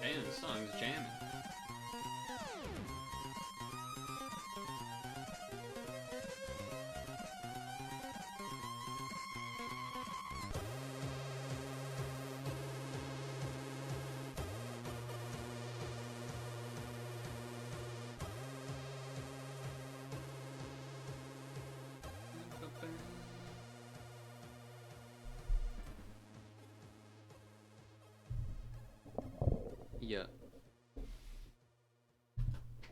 Hey, the song's jamming. Yeah.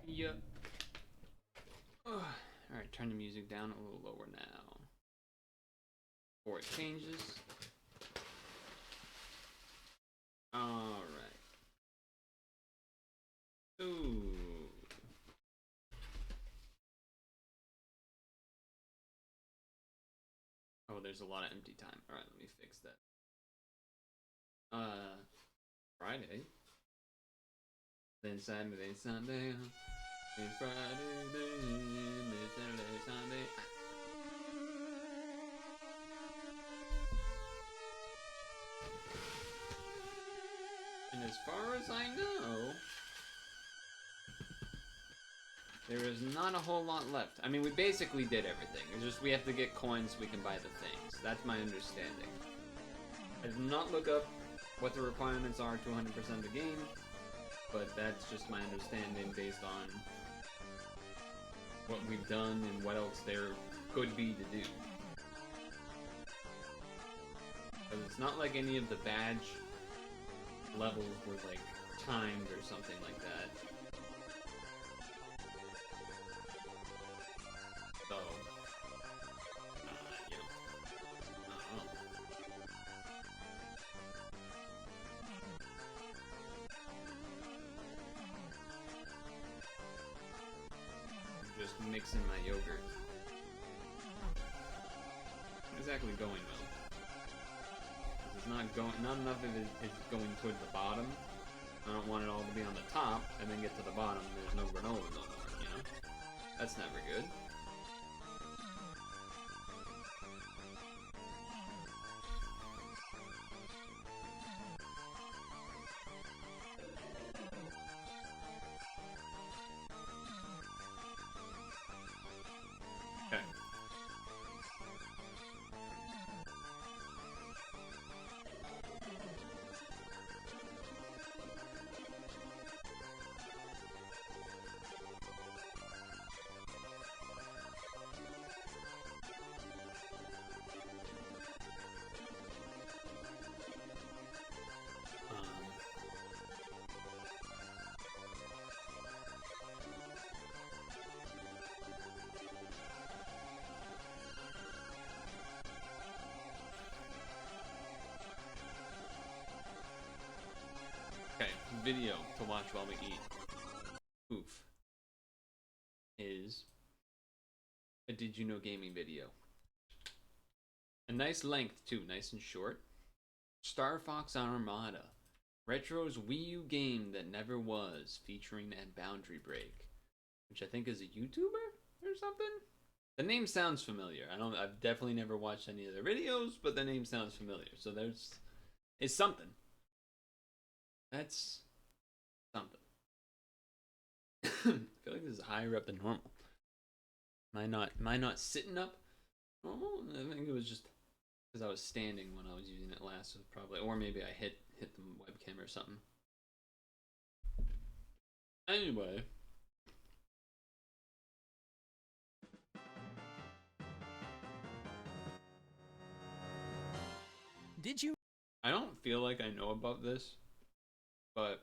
Yeah. Alright, turn the music down a little lower now. Before it changes. Alright. Ooh. Oh, there's a lot of empty time. Alright, let me fix that. Friday. Then Saturday, Sunday. Then Friday, then Saturday, Sunday. And as far as I know, there is not a whole lot left. I mean, we basically did everything. It's just we have to get coins so we can buy the things. That's my understanding. I did not look up what the requirements are to 100% the game, but that's just my understanding based on what we've done and what else there could be to do. Because it's not like any of the badge levels were like timed or something like that. So, you know, I don't know. Just mixing my yogurt. Exactly going well. It's not going. Not enough of it is going toward the bottom. I don't want it all to be on the top and then get to the bottom and there's no granola no more. You know, that's never good. Okay. Okay, video to watch while we eat. Oof. Is a Did You Know Gaming video. A nice length too, nice and short. Star Fox Armada. Retro's Wii U game that never was, featuring a Boundary Break. Which I think is a YouTuber or something? The name sounds familiar. I've definitely never watched any of their videos, but the name sounds familiar. So it's something. That's something. I feel like this is higher up than normal. Am I not sitting up normal? I think it was just because I was standing when I was using it last, so probably, or maybe I hit the webcam or something. Anyway. Did you? I don't feel like I know about this, but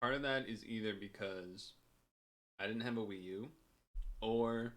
part of that is either because I didn't have a Wii U, or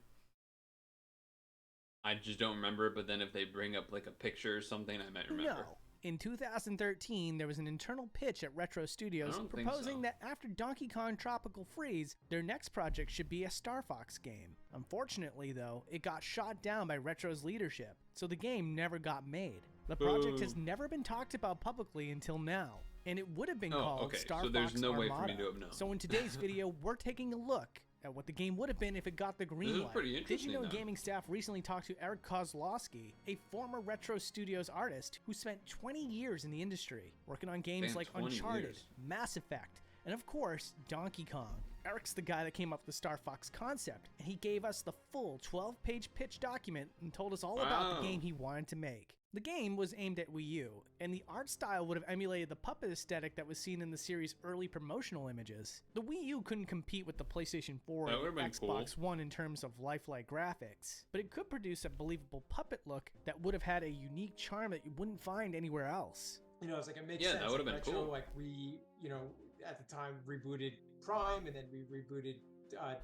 I just don't remember, but then if they bring up like a picture or something, I might remember. No. In 2013, there was an internal pitch at Retro Studios proposing that after Donkey Kong Tropical Freeze, their next project should be a Star Fox game. Unfortunately, though, it got shot down by Retro's leadership, so the game never got made. The project has never been talked about publicly until now, and it would have been called Star Fox so there's no Armada. way for me to have known. So in today's video, we're taking a look at what the game would have been if it got the green This is light. pretty interesting, Did you know though. gaming staff recently talked to Eric Kozlowski, a former Retro Studios artist who spent 20 years in the industry, working on games Damn, like 20 Uncharted, years. Mass Effect, and of course, Donkey Kong. Eric's the guy that came up with the Star Fox concept, and he gave us the full 12-page pitch document and told us all about the game he wanted to make. The game was aimed at Wii U, and the art style would have emulated the puppet aesthetic that was seen in the series' early promotional images. The Wii U couldn't compete with the PlayStation 4 That and would've been Xbox cool. One in terms of lifelike graphics, but it could produce a believable puppet look that would have had a unique charm that you wouldn't find anywhere else. You know, it's like it makes Yeah, sense. that would've like been Retro, cool. Like we, you know, at the time rebooted Prime, and then we rebooted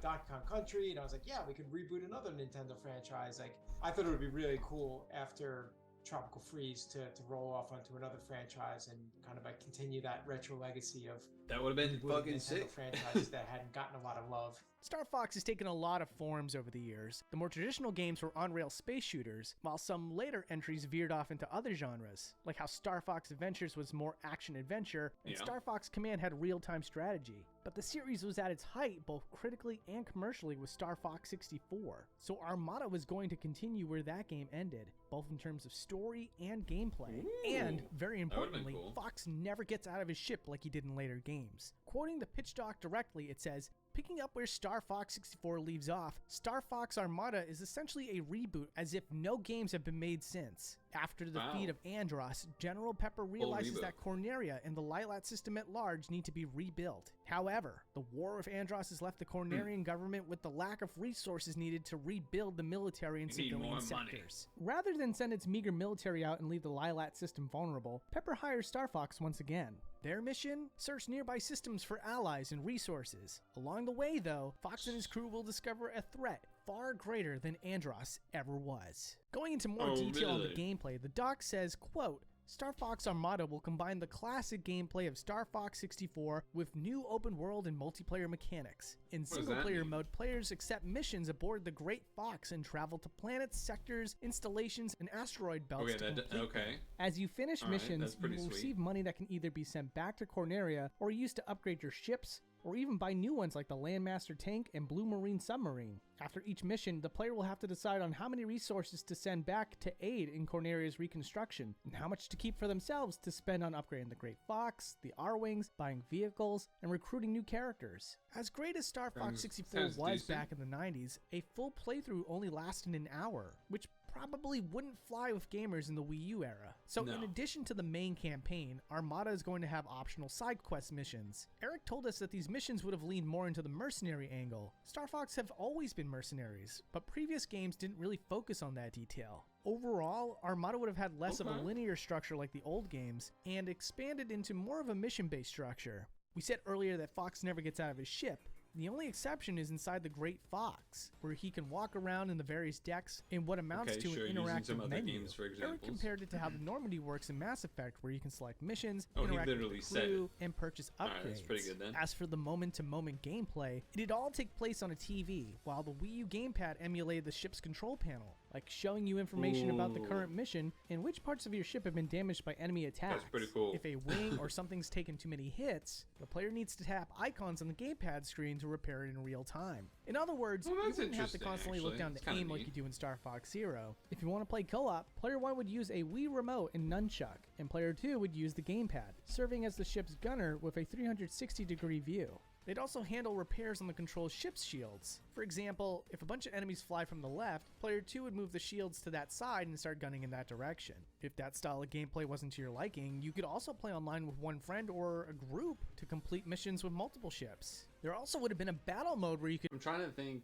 Donkey Kong Country, and I was like, yeah, we could reboot another Nintendo franchise. Like, I thought it would be really cool after Tropical Freeze to roll off onto another franchise and kind of like continue that retro legacy of That would have been rebooted fucking Nintendo sick. franchises that hadn't gotten a lot of love. Star Fox has taken a lot of forms over the years. The more traditional games were on-rail space shooters, while some later entries veered off into other genres, like how Star Fox Adventures was more action-adventure, and Yeah. Star Fox Command had real-time strategy. But the series was at its height both critically and commercially with Star Fox 64, so Armada was going to continue where that game ended, both in terms of story and gameplay. And, very That would've been importantly, cool. Fox never gets out of his ship like he did in later games. Quoting the pitch doc directly, it says, "Picking up where Star Fox 64 leaves off, Star Fox Armada is essentially a reboot as if no games have been made since. After the defeat of Andross, General Pepper realizes that Corneria and the Lylat system at large need to be rebuilt. However, the War of Andross has left the Cornerian government with the lack of resources needed to rebuild the military and You need civilian more sectors. Rather than send its meager military out and leave the Lylat system vulnerable, Pepper hires Star Fox once again. Their mission? Search nearby systems for allies and resources. Along the way, though, Fox and his crew will discover a threat far greater than Andross ever was." Going into more detail on the gameplay, the doc says, quote, "Star Fox Armada will combine the classic gameplay of Star Fox 64 with new open world and multiplayer mechanics. In single-player mode, players accept missions aboard the Great Fox and travel to planets, sectors, installations, and asteroid belts to complete them. As you finish missions, you will receive money that can either be sent back to Corneria or used to upgrade your ships, or even buy new ones like the Landmaster tank and Blue Marine submarine. After each mission, the player will have to decide on how many resources to send back to aid in Corneria's reconstruction, and how much to keep for themselves to spend on upgrading the Great Fox, the R-Wings, buying vehicles, and recruiting new characters. As great as Star Fox 64 was back in the 90s, a full playthrough only lasted an hour, which probably wouldn't fly with gamers in the Wii U era. So in addition to the main campaign, Armada is going to have optional side quest missions. Eric told us that these missions would have leaned more into the mercenary angle. Star Fox have always been mercenaries, but previous games didn't really focus on that detail. Overall, Armada would have had less of a linear structure like the old games, and expanded into more of a mission-based structure. We said earlier that Fox never gets out of his ship. The only exception is inside the Great Fox, where he can walk around in the various decks in what amounts to an interactive menu. Eric compared it to how the Normandy works in Mass Effect, where you can select missions, interact with the crew, and purchase upgrades. That's pretty good then. As for the moment-to-moment gameplay, it did all take place on a TV, while the Wii U gamepad emulated the ship's control panel, like showing you information about the current mission and which parts of your ship have been damaged by enemy attacks. That's pretty cool. If a wing or something's taken too many hits, the player needs to tap icons on the gamepad screen to repair it in real time. In other words, you wouldn't have to constantly look down to aim like you do in Star Fox Zero. If you want to play co-op, player 1 would use a Wii remote and nunchuck, and player 2 would use the gamepad, serving as the ship's gunner with a 360-degree view. They'd also handle repairs on the control ship's shields. For example, if a bunch of enemies fly from the left, player 2 would move the shields to that side and start gunning in that direction. If that style of gameplay wasn't to your liking, you could also play online with one friend or a group to complete missions with multiple ships. There also would have been a battle mode where you could... I'm trying to think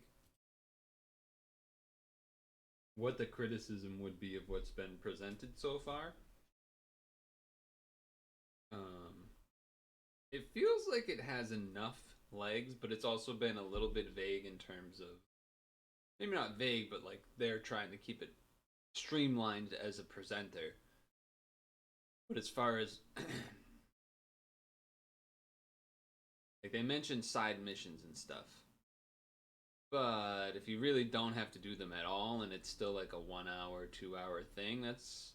what the criticism would be of what's been presented so far. It feels like it has enough legs, but it's also been a little bit vague in terms of, maybe not vague, but like they're trying to keep it streamlined as a presenter. But as far as like they mentioned side missions and stuff, but if you really don't have to do them at all and it's still like a 1 hour 2 hour thing, that's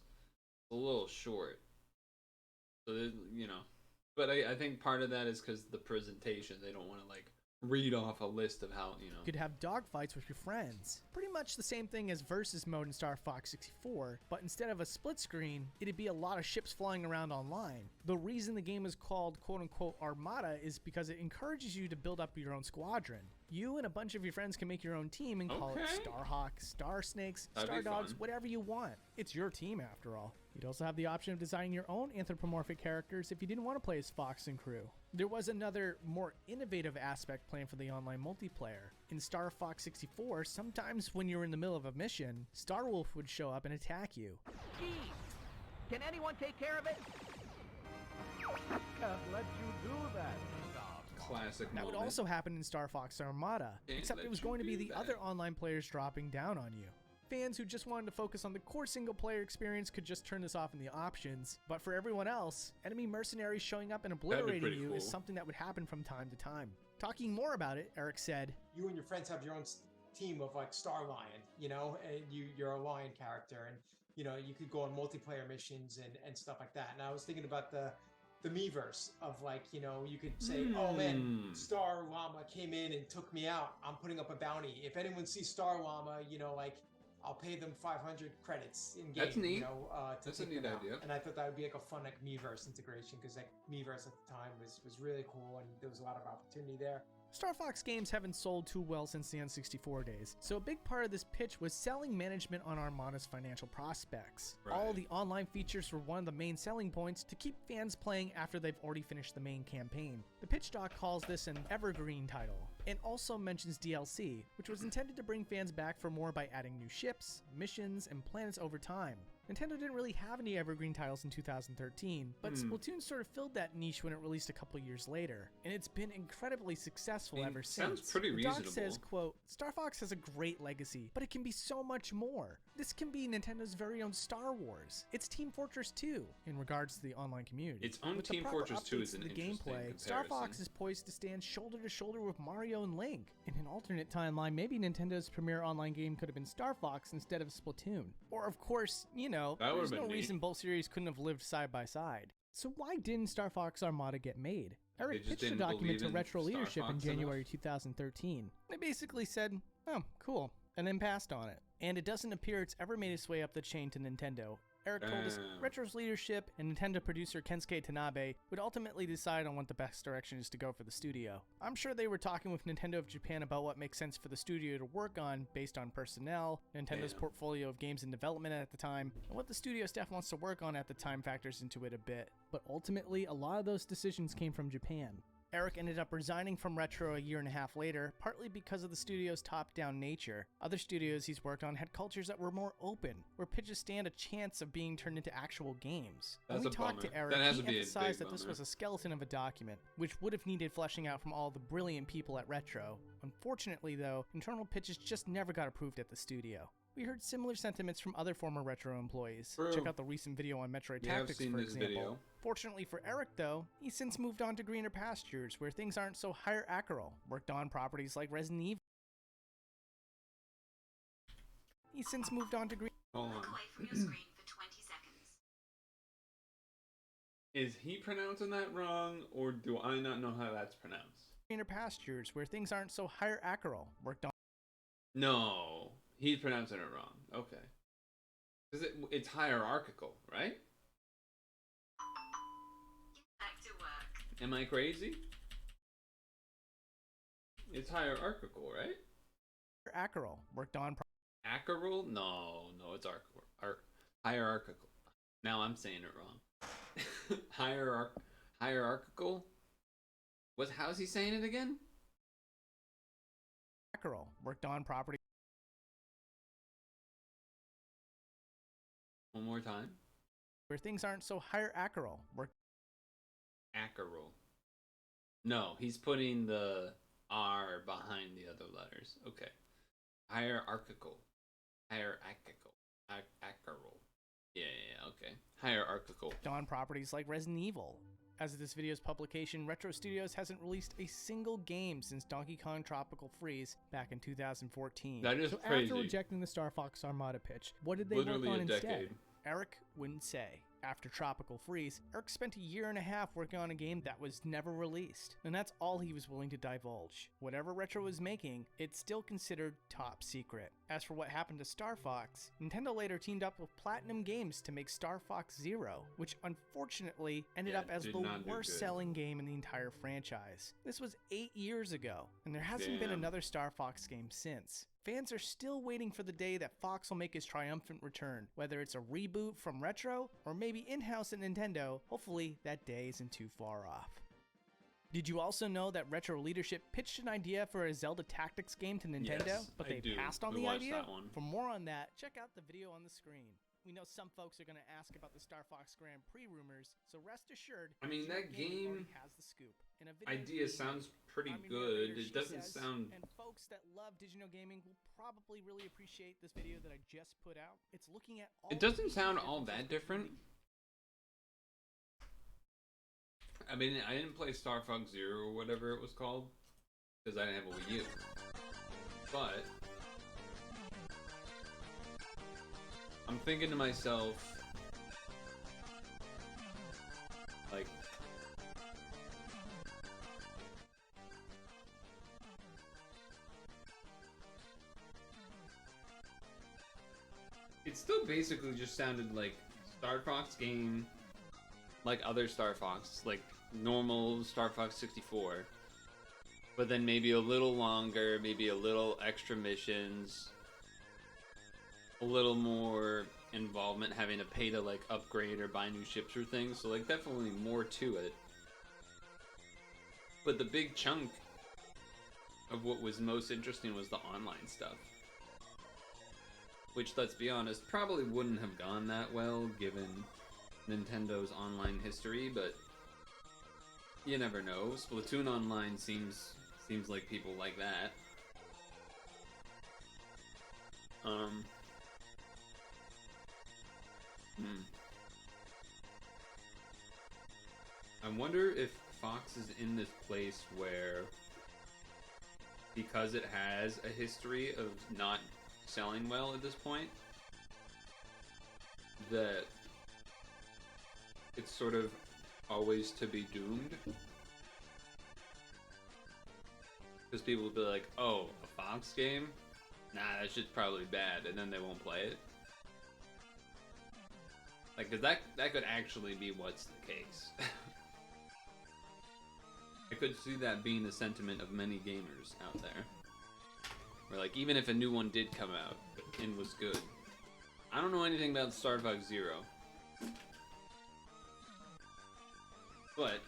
a little short. So you know, but I think part of that is because the presentation, they don't want to like read off a list of how, you know. You could have dogfights with your friends. Pretty much the same thing as versus mode in Star Fox 64, but instead of a split screen, it'd be a lot of ships flying around online. The reason the game is called quote-unquote Armada is because it encourages you to build up your own squadron. You and a bunch of your friends can make your own team and call it Starhawk, Star Snakes, Star Dogs, whatever you want. It's your team after all. You'd also have the option of designing your own anthropomorphic characters if you didn't want to play as Fox and crew. There was another, more innovative aspect planned for the online multiplayer. In Star Fox 64, sometimes when you were in the middle of a mission, Starwolf would show up and attack you. Jeez, can anyone take care of it? Can't let you do that. Classic That would also happen in Star Fox Armada, except it was going to be the other online players dropping down on you. Fans who just wanted to focus on the core single-player experience could just turn this off in the options, but for everyone else, enemy mercenaries showing up and obliterating you is something that would happen from time to time. Talking more about it, Eric said, "You and your friends have your own team of like Star Lion, you know, and you're a lion character, and you know you could go on multiplayer missions and stuff like that." And I was thinking about the Miiverse of like, you know, you could say, "Oh man, Star Llama came in and took me out. I'm putting up a bounty. If anyone sees Star Llama, you know, like I'll pay them 500 credits in game." That's neat. You know, That's a neat idea. And I thought that would be like a fun like Miiverse integration, because like Miiverse at the time was really cool and there was a lot of opportunity there. Star Fox games haven't sold too well since the N64 days, so a big part of this pitch was selling management on Armada's financial prospects. Right. All the online features were one of the main selling points to keep fans playing after they've already finished the main campaign. The pitch doc calls this an evergreen title, and also mentions DLC, which was intended to bring fans back for more by adding new ships, missions, and planets over time. Nintendo didn't really have any evergreen titles in 2013, but Splatoon sort of filled that niche when it released a couple years later, and it's been incredibly successful ever since. Sounds pretty reasonable. The doc says, quote, "Star Fox has a great legacy, but it can be so much more. This can be Nintendo's very own Star Wars. It's Team Fortress 2 in regards to the online community. Its own With Team the proper Fortress 2 is updates an to the interesting gameplay, comparison. Star Fox is poised to stand shoulder to shoulder with Mario and Link. In an alternate timeline, maybe Nintendo's premier online game could have been Star Fox instead of Splatoon. Or of course, you know, there's no reason both series couldn't have lived side by side. So why didn't Star Fox Armada get made? Eric pitched the document to Retro Leadership in January 2013. They basically said, "Oh, cool," and then passed on it. And it doesn't appear it's ever made its way up the chain to Nintendo. Eric told us Retro's leadership and Nintendo producer Kensuke Tanabe would ultimately decide on what the best direction is to go for the studio. I'm sure they were talking with Nintendo of Japan about what makes sense for the studio to work on based on personnel, Nintendo's portfolio of games in development at the time, and what the studio staff wants to work on at the time factors into it a bit. But ultimately, a lot of those decisions came from Japan. Eric ended up resigning from Retro a year and a half later, partly because of the studio's top-down nature. Other studios he's worked on had cultures that were more open, where pitches stand a chance of being turned into actual games. When we talked to Eric, he emphasized that this was a skeleton of a document, which would have needed fleshing out from all the brilliant people at Retro. Unfortunately, though, internal pitches just never got approved at the studio. We heard similar sentiments from other former Retro employees. Check out the recent video on Metroid Tactics, for example. Fortunately for Eric, though, he's since moved on to greener pastures, where things aren't so hierarchical, worked on properties like Resident Evil. He's since moved on to green... Hold on. Walk away from your screen for 20 seconds. Is he pronouncing that wrong, or do I not know how that's pronounced? Greener pastures, where things aren't so hierarchical, worked on... No. He's pronouncing it wrong. Okay. It's hierarchical, right? Get back to work. Am I crazy? It's hierarchical, right? Hierarchical, worked on... Acral? No, it's hierarchical. Now I'm saying it wrong. Hierarchical? How's he saying it again? Hierarchical, worked on property... One more time. Where things aren't so hierarchical. Acral. No, he's putting the R behind the other letters. Okay. Hierarchical. Acral. Yeah, okay. Hierarchical. On properties like Resident Evil. As of this video's publication, Retro Studios hasn't released a single game since Donkey Kong Tropical Freeze back in 2014. That is so crazy. After rejecting the Star Fox Armada pitch, what did they work on instead? Eric wouldn't say. After Tropical Freeze, Eric spent a year and a half working on a game that was never released, and that's all he was willing to divulge. Whatever Retro was making, it's still considered top secret. As for what happened to Star Fox, Nintendo later teamed up with Platinum Games to make Star Fox Zero, which unfortunately ended up as the worst selling game in the entire franchise. This was 8 years ago, and there hasn't been another Star Fox game since. Fans are still waiting for the day that Fox will make his triumphant return, whether it's a reboot from Retro or maybe in-house at Nintendo. Hopefully that day isn't too far off. Did you also know that Retro leadership pitched an idea for a Zelda Tactics game to Nintendo, Yes, but they passed on we the watched idea? that one. For more on that, check out the video on the screen. We know some folks are going to ask about the Star Fox Grand Prix rumors, so rest assured, I mean, that game already has the scoop. In a video idea sounds pretty good. It doesn't sound... And folks that love Digino Gaming will probably really appreciate this video that I just put out. It's looking at all... It doesn't sound all that different. I mean, I didn't play Star Fox Zero or whatever it was called, because I didn't have a Wii U. But I'm thinking to myself, like, it still basically just sounded like Star Fox game, like other Star Fox, like normal Star Fox 64, but then maybe a little longer, maybe a little extra missions, a little more involvement, having to pay to like upgrade or buy new ships or things, so like definitely more to it. But the big chunk of what was most interesting was the online stuff, which, let's be honest, probably wouldn't have gone that well given Nintendo's online history, but you never know. Splatoon Online seems like people like that. I wonder if Fox is in this place where, because it has a history of not selling well at this point, that it's sort of always to be doomed. Because people will be like, oh, a Fox game? Nah, that shit's probably bad, and then they won't play it. Like, cause that could actually be what's the case. I could see that being the sentiment of many gamers out there. Where, like, even if a new one did come out and was good. I don't know anything about Star Fox Zero. But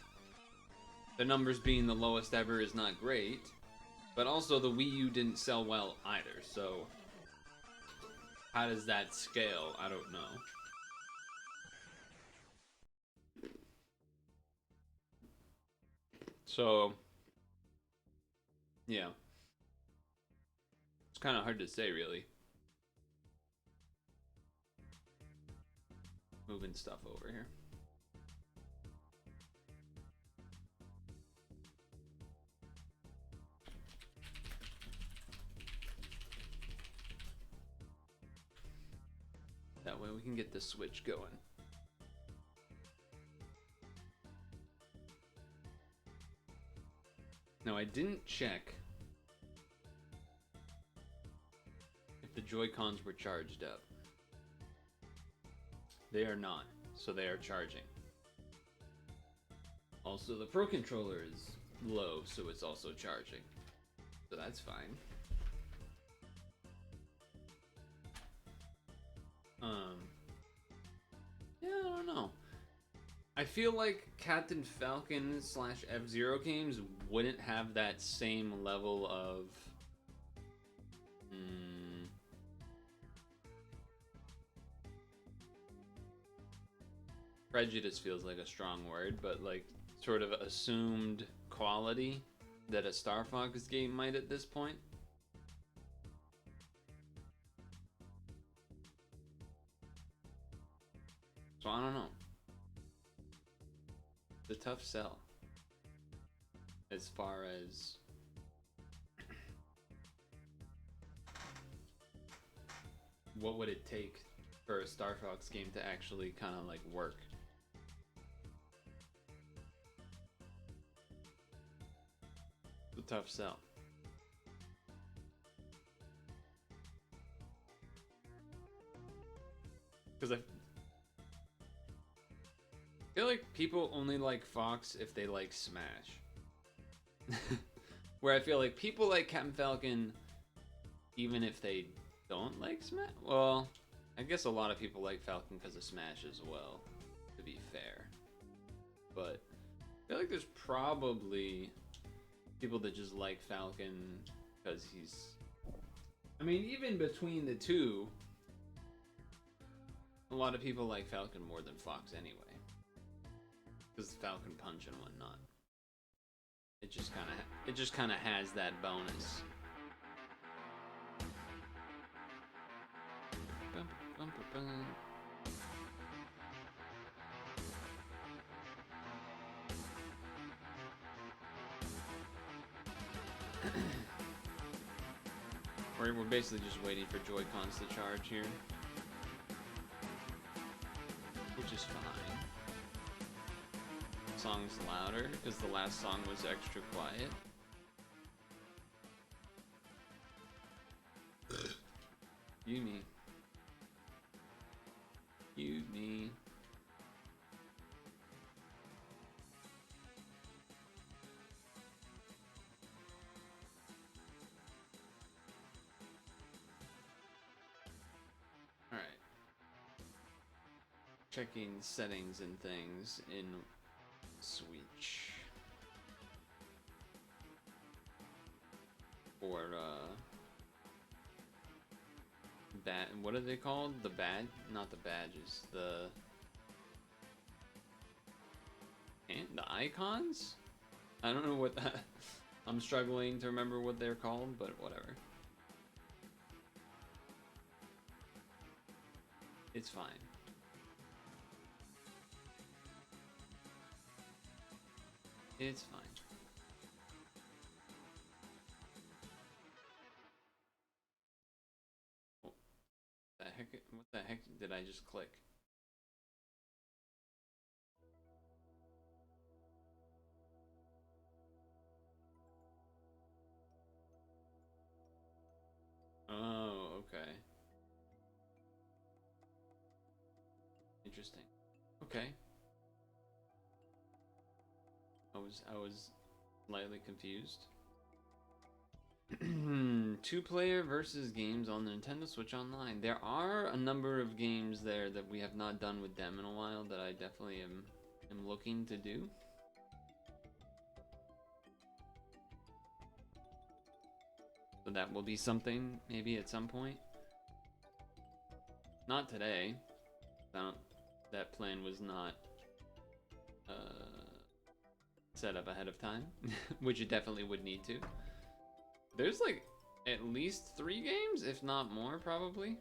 the numbers being the lowest ever is not great. But also the Wii U didn't sell well either, so how does that scale? I don't know. So, yeah. It's kind of hard to say, really. Moving stuff over here. That way we can get the Switch going. Now, I didn't check if the Joy-Cons were charged up. They are not, so they are charging. Also, the Pro Controller is low, so it's also charging. So that's fine. Yeah, I don't know. I feel like Captain Falcon / F-Zero games wouldn't have that same level of prejudice feels like a strong word, but like sort of assumed quality that a Star Fox game might at this point. So I don't know. It's a tough sell as far as what would it take for a Star Fox game to actually kind of like work. It's a tough sell. Because I feel like people only like Fox if they like Smash. Where I feel like people like Captain Falcon even if they don't like Smash. Well, I guess a lot of people like Falcon because of Smash as well, to be fair. But I feel like there's probably people that just like Falcon because he's... I mean, even between the two, a lot of people like Falcon more than Fox anyway. Because Falcon Punch and whatnot. It just kind of has that bonus. We're basically just waiting for Joy-Cons to charge here, which is fine. Song's louder because the last song was extra quiet. You me. You me. Alright. Checking settings and things in Switch. For what are they called? The badge? Not the badges. The icons? I don't know what that... I'm struggling to remember what they're called, but whatever. It's fine. It's fine. What the heck did I just click? Oh, okay. Interesting. Okay. I was slightly confused. 2-player versus games on the Nintendo Switch Online. There are a number of games there that we have not done with them in a while that I definitely am looking to do. So that will be something maybe at some point. Not today. That plan was not set up ahead of time, which it definitely would need to. There's like at least 3 games, if not more, probably,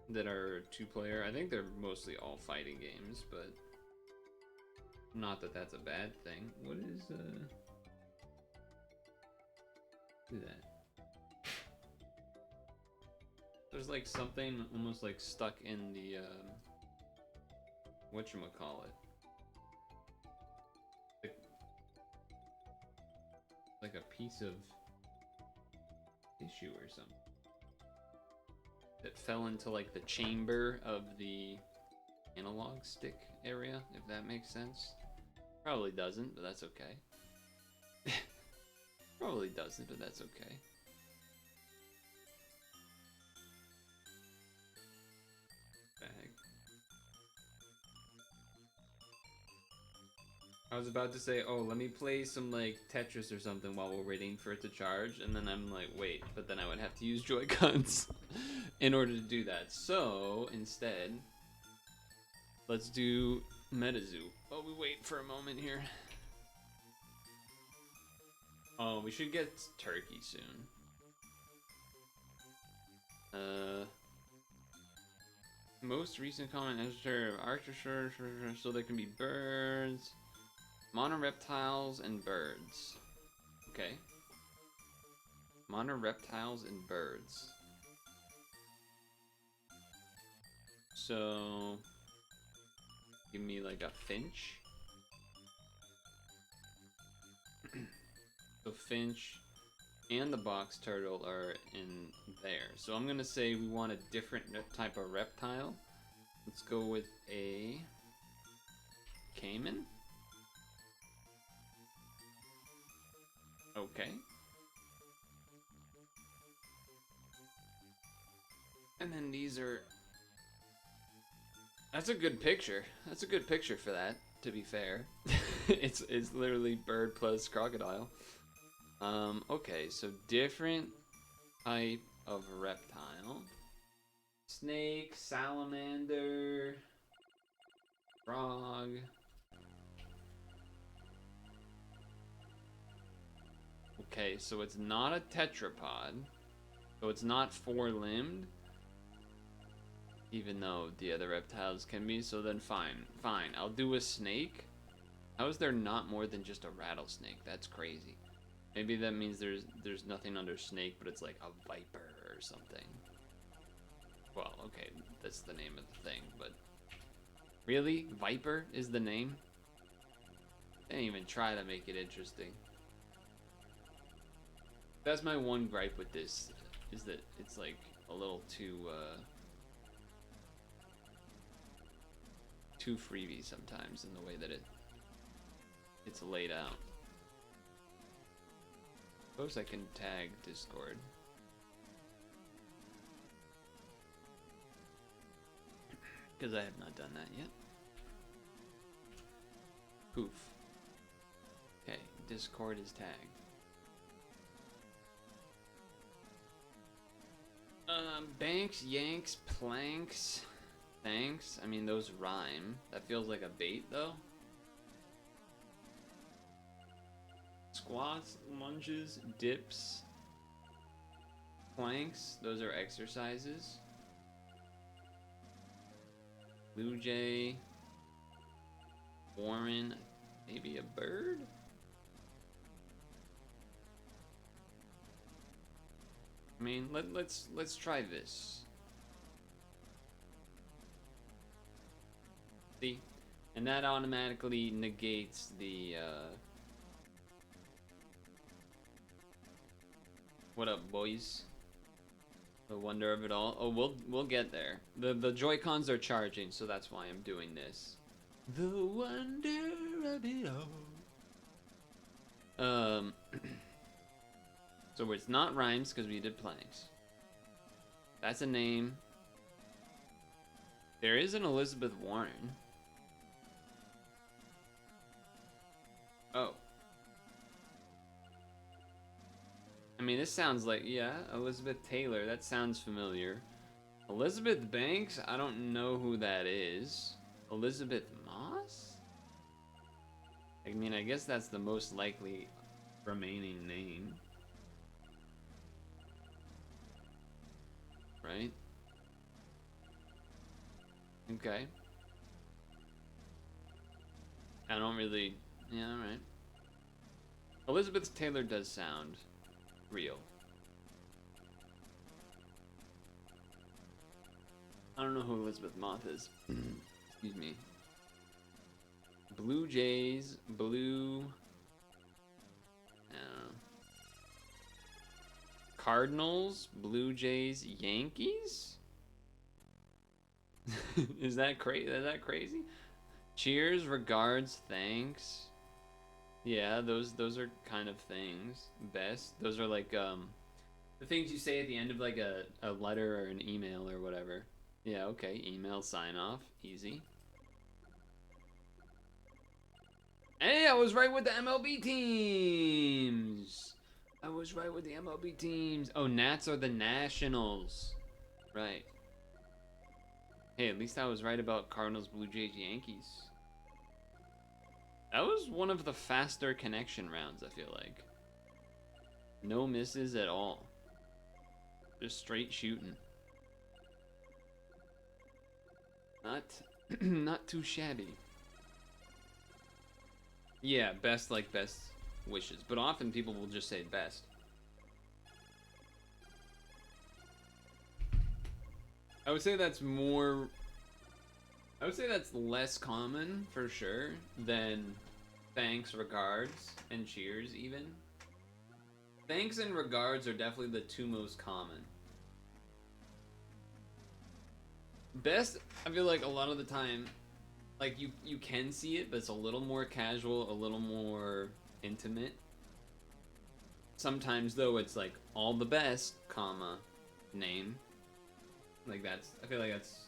that are 2-player. I think they're mostly all fighting games, but not that that's a bad thing. What is do that? There's like something almost like stuck in the whatchamacallit. Like a piece of tissue or something that fell into like the chamber of the analog stick area, if that makes sense. Probably doesn't, but that's okay. Probably doesn't, but that's okay. Bag. I was about to say, oh, let me play some like Tetris or something while we're waiting for it to charge, and then I'm like, wait, but then I would have to use Joy-Cons in order to do that. So instead, let's do MetaZoo while we wait for a moment here. Oh, we should get turkey soon. Most recent comment editor of Architecture, so there can be birds. Monoreptiles and birds. Okay. Modern reptiles and birds. So, give me like a finch. So finch and the box turtle are in there. So I'm gonna say we want a different type of reptile. Let's go with a caiman. Okay. And then these are... That's a good picture. That's a good picture for that, to be fair. it's literally bird plus crocodile. Okay, so different type of reptile. Snake, salamander, frog. Okay, so it's not a tetrapod. So it's not four-limbed. Even though the other reptiles can be, so then fine. Fine, I'll do a snake. How is there not more than just a rattlesnake? That's crazy. Maybe that means there's nothing under snake, but it's like a viper or something. Well, okay, that's the name of the thing, but... Really? Viper is the name? They didn't even try to make it interesting. That's my one gripe with this, is that it's like a little too freebie sometimes in the way that it's laid out. Suppose I can tag Discord. Because I have not done that yet. Poof. Okay, Discord is tagged. Banks, yanks, planks, thanks. I mean, those rhyme. That feels like a bait, though. Squats, lunges, dips, planks. Those are exercises. Blue jay, Warren, maybe a bird. I mean, let's try this. See? And that automatically negates the what up, boys? The wonder of it all. Oh, we'll get there. The Joy-Cons are charging, so that's why I'm doing this. The wonder of it all. So it's not rhymes because we did planks. That's a name. There is an Elizabeth Warren. Oh. I mean, this sounds like, yeah, Elizabeth Taylor. That sounds familiar. Elizabeth Banks? I don't know who that is. Elizabeth Moss? I mean, I guess that's the most likely remaining name. Right? Okay. I don't really... Yeah, alright. Elizabeth Taylor does sound real. I don't know who Elizabeth Moth is. Excuse me. Blue Jays, blue... I don't know. Cardinals, Blue Jays, Yankees? Is that crazy? Is that crazy? Cheers, regards, thanks. Yeah, those are kind of things. Best. Those are like the things you say at the end of like a letter or an email or whatever. Yeah, okay. Email sign off. Easy. Hey, I was right with the MLB teams. I was right with the MLB teams. Oh, Nats are the Nationals. Right. Hey, at least I was right about Cardinals, Blue Jays, Yankees. That was one of the faster connection rounds, I feel like. No misses at all. Just straight shooting. Not too shabby. Yeah, best like best wishes. But often people will just say best. I would say that's more. I would say that's less common for sure than thanks, regards, and cheers. Even thanks and regards are definitely the two most common. Best, I feel like a lot of the time, like you can see it, but it's a little more casual, a little more intimate. Sometimes though, it's like all the best, comma, name. Like that's, I feel like that's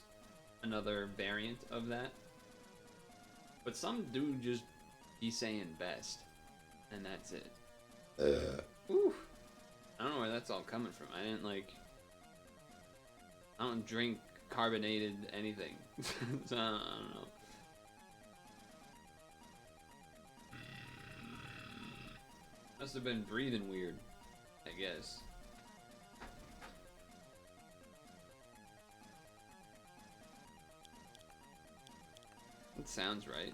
another variant of that. But some do just be saying best, and that's it. Ooh, I don't know where that's all coming from. I don't drink carbonated anything, so I don't know. Must have been breathing weird, I guess. It sounds right.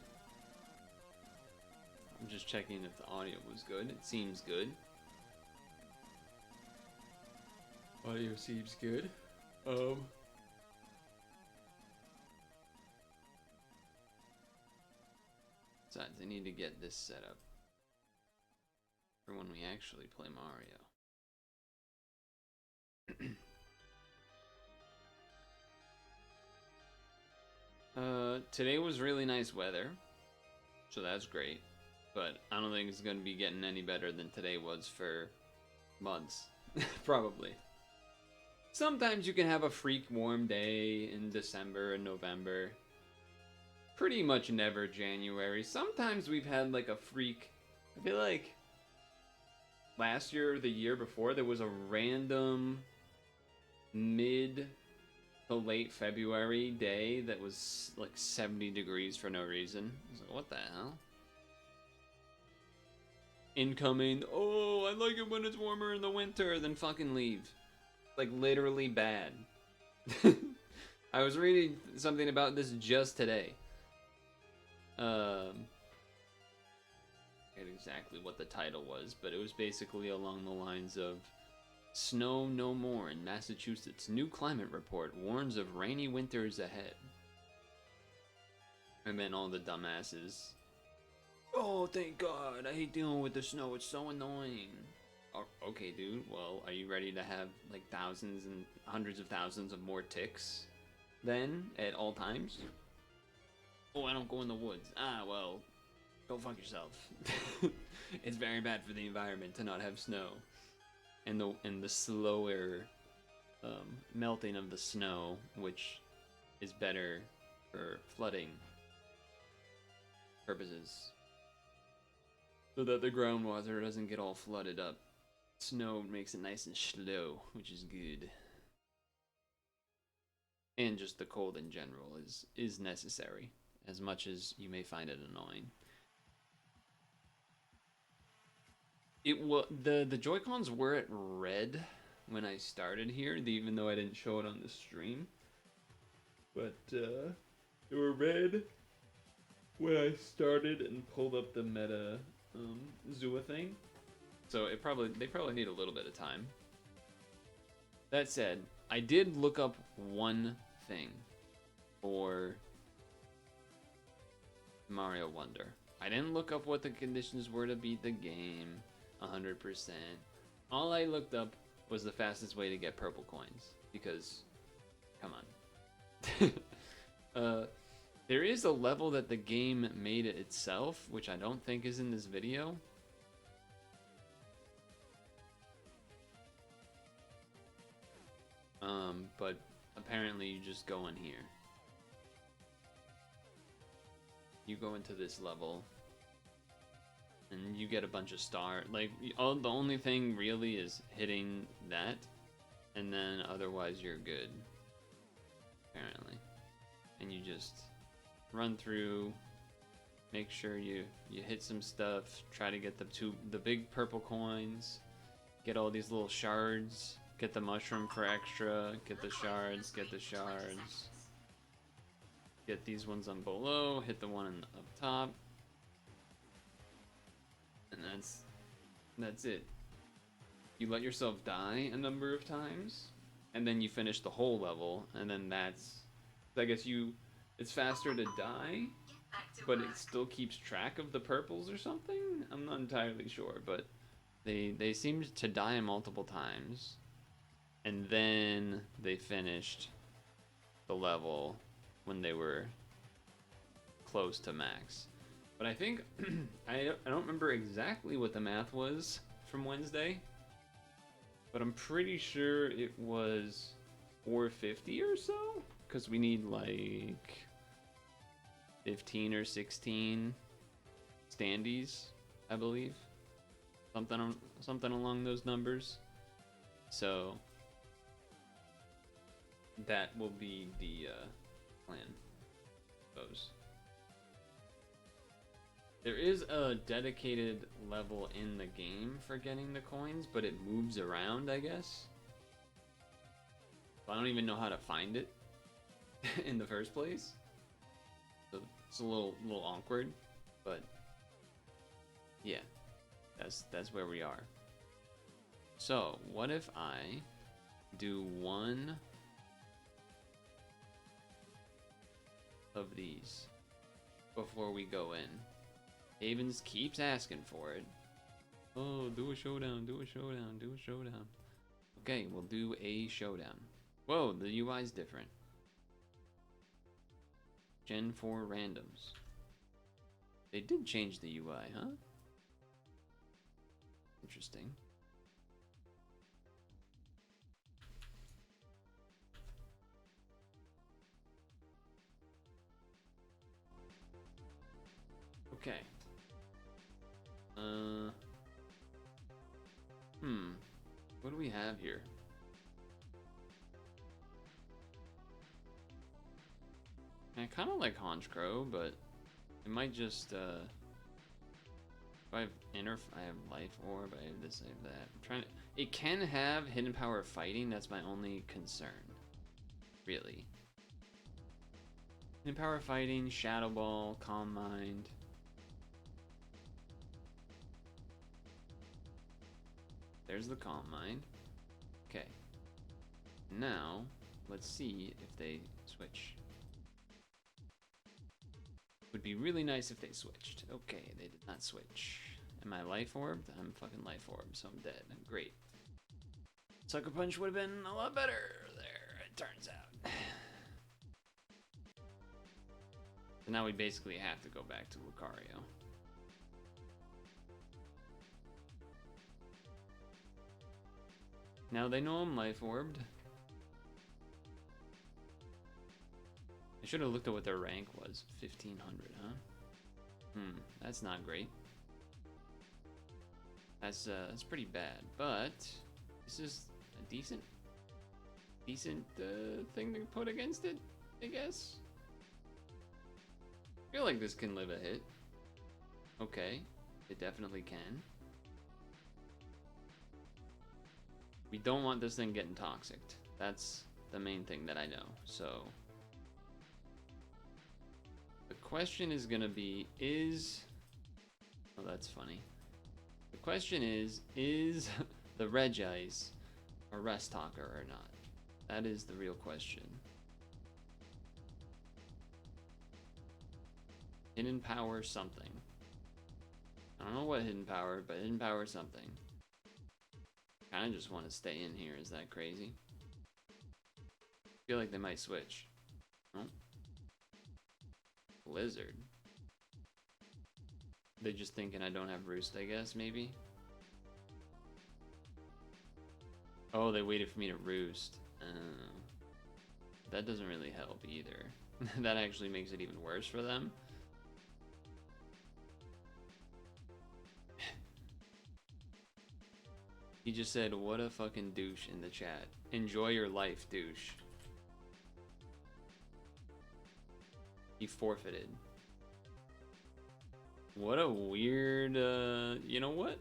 I'm just checking if the audio was good. It seems good. Audio seems good. Besides, I need to get this set up for when we actually play Mario. Today was really nice weather, so that's great. But I don't think it's gonna be getting any better than today was for months, probably. Sometimes you can have a freak warm day in December and November. Pretty much never January. Sometimes we've had like a freak. I feel like last year or the year before there was a random mid to late February day that was like 70 degrees for no reason. I was like, what the hell? Incoming, oh, I like it when it's warmer in the winter, then fucking leave. Like literally bad. I was reading something about this just today. I forget exactly what the title was, but it was basically along the lines of snow no more in Massachusetts. New climate report warns of rainy winters ahead. And then all the dumbasses. Oh, thank God. I hate dealing with the snow. It's so annoying. Oh, okay, dude. Well, are you ready to have like thousands and hundreds of thousands of more ticks then at all times? Oh, I don't go in the woods. Ah, well, go fuck yourself. It's very bad for the environment to not have snow. And the slower melting of the snow, which is better for flooding purposes, so that the groundwater doesn't get all flooded up. Snow makes it nice and slow, which is good. And just the cold in general is necessary, as much as you may find it annoying. The Joy-Cons were at red when I started here, even though I didn't show it on the stream. But they were red when I started and pulled up the meta Zua thing. So they probably need a little bit of time. That said, I did look up one thing for Mario Wonder. I didn't look up what the conditions were to beat the game 100%. All I looked up was the fastest way to get purple coins, because come on. There is a level that the game made it itself, which I don't think is in this video. But apparently you just go in here. You go into this level, and you get a bunch of stars. Like, the only thing really is hitting that, and then otherwise you're good, apparently. And you just run through, make sure you hit some stuff, try to get the big purple coins, get all these little shards, get the mushroom for extra, get the shards, get these ones on below, hit the one up top, and that's it. You let yourself die a number of times, and then you finish the whole level, and then that's, I guess it's faster to die, but it still keeps track of the purples or something. I'm not entirely sure, but they seemed to die multiple times, and then they finished the level when they were close to max. But I think I don't remember exactly what the math was from Wednesday, but I'm pretty sure it was 450 or so, because we need like 15 or 16 standees, I believe, something along those numbers. So that will be the plan, I suppose. There is a dedicated level in the game for getting the coins, but it moves around, I guess. I don't even know how to find it in the first place. So it's a little awkward, but yeah, that's where we are. So what if I do one of these before we go in? Havens keeps asking for it. Oh, do a showdown, do a showdown, do a showdown. Okay, we'll do a showdown. Whoa, the UI's different. Gen 4 randoms. They did change the UI, huh? Interesting. Okay. What do we have here? I kind of like Honchcrow, but it might just, if I have I have Life Orb, I have this, I have that. I'm trying to, it can have Hidden Power Fighting, that's my only concern. Really. Hidden Power Fighting, Shadow Ball, Calm Mind. There's the Calm Mind. Okay. Now, let's see if they switch. Would be really nice if they switched. Okay, they did not switch. Am I Life Orbed? I'm fucking Life Orbed, so I'm dead. Great. Sucker Punch would have been a lot better there, it turns out. So now we basically have to go back to Lucario. Now they know I'm Life Orbed. I should have looked at what their rank was. 1500, huh? That's not great. That's pretty bad, but this is a decent thing to put against it, I guess. I feel like this can live a hit. Okay, it definitely can. We don't want this thing getting toxic. That's the main thing that I know. So the question is gonna be, oh, that's funny. The question is the Regice a rest talker or not? That is the real question. Hidden power something. I don't know what hidden power, but hidden power something. Kinda just want to stay in here. Is that crazy? I feel like they might switch. Oh. Blizzard. They're just thinking I don't have Roost, I guess, maybe? Oh, they waited for me to Roost. That doesn't really help either. That actually makes it even worse for them. He just said, what a fucking douche in the chat. Enjoy your life, douche. He forfeited. What a weird, you know what?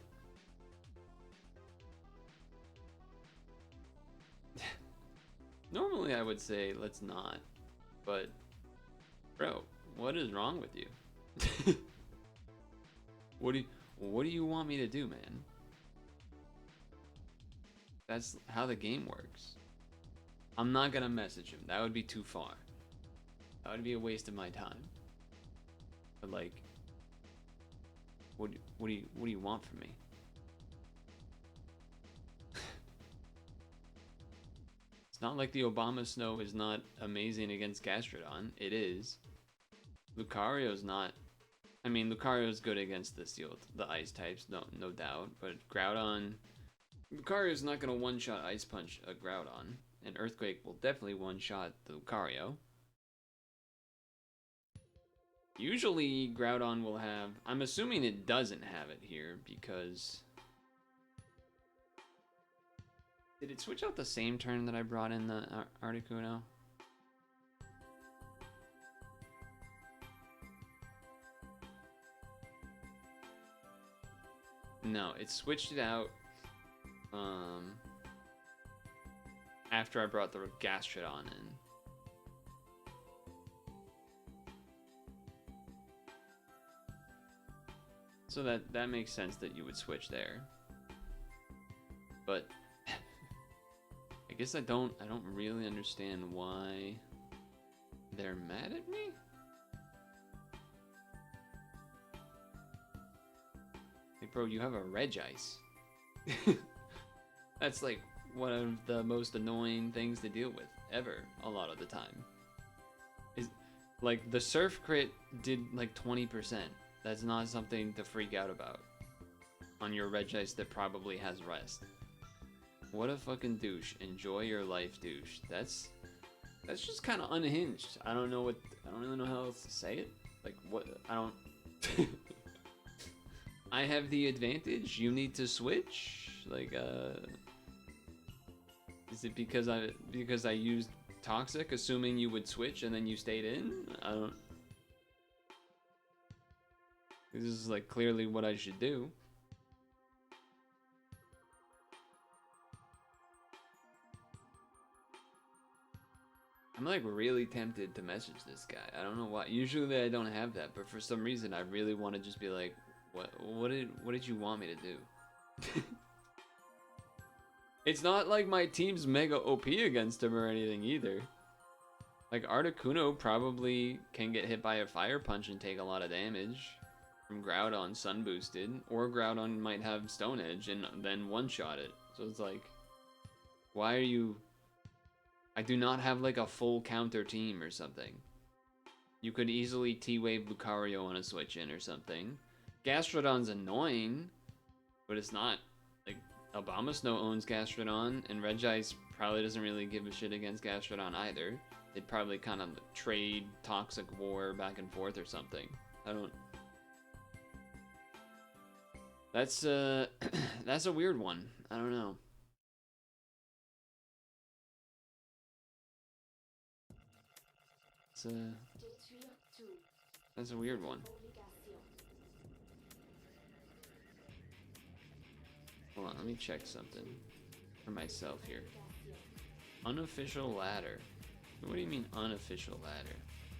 Normally I would say let's not, but bro, what is wrong with you? What do you want me to do, man? That's how the game works. I'm not gonna message him. That would be too far. That would be a waste of my time. But like, what do you want from me? It's not like the Obama Snow is not amazing against Gastrodon. It is. Lucario's not. I mean, Lucario's good against the ice types, no doubt. But Groudon, Lucario's not gonna one-shot Ice Punch a Groudon, and Earthquake will definitely one-shot the Lucario. Usually, Groudon will have. I'm assuming it doesn't have it here because. Did it switch out the same turn that I brought in the Articuno? No, it switched it out after I brought the Gastrodon in. So that makes sense that you would switch there. But I guess I don't really understand why they're mad at me. Hey bro, you have a Regice. That's like one of the most annoying things to deal with ever a lot of the time. Is like the Surf crit did like 20%. That's not something to freak out about on your Regice that probably has rest. What a fucking douche. Enjoy your life, douche. That's just kind of unhinged. I don't really know how else to say it. Like what? I don't. I have the advantage. You need to switch. Like is it because I used Toxic, assuming you would switch and then you stayed in? I don't. This is like clearly what I should do. I'm like really tempted to message this guy. I don't know why. Usually I don't have that, but for some reason I really want to just be like, what did you want me to do? It's not like my team's mega OP against him or anything either. Like Articuno probably can get hit by a Fire Punch and take a lot of damage from Groudon Sun boosted, or Groudon might have Stone Edge and then one-shot it. So it's like, why are you... I do not have like a full counter team or something. You could easily T-Wave Lucario on a switch in or something. Gastrodon's annoying, but it's not like Abomasnow owns Gastrodon, and Regice probably doesn't really give a shit against Gastrodon either. They'd probably kind of trade Toxic War back and forth or something. I don't. That's that's a weird one. I don't know. That's a weird one. Hold on, let me check something for myself here. Unofficial ladder. What do you mean unofficial ladder?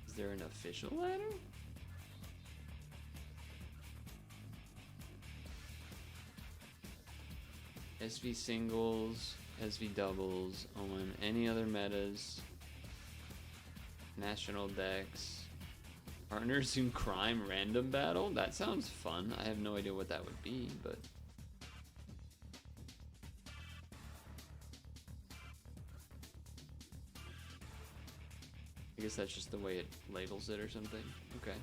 Is there an official ladder? SV singles, SV doubles, on any other metas. National Dex. Partners in Crime random battle? That sounds fun. I have no idea what that would be, but... I guess that's just the way it labels it or something. Okay.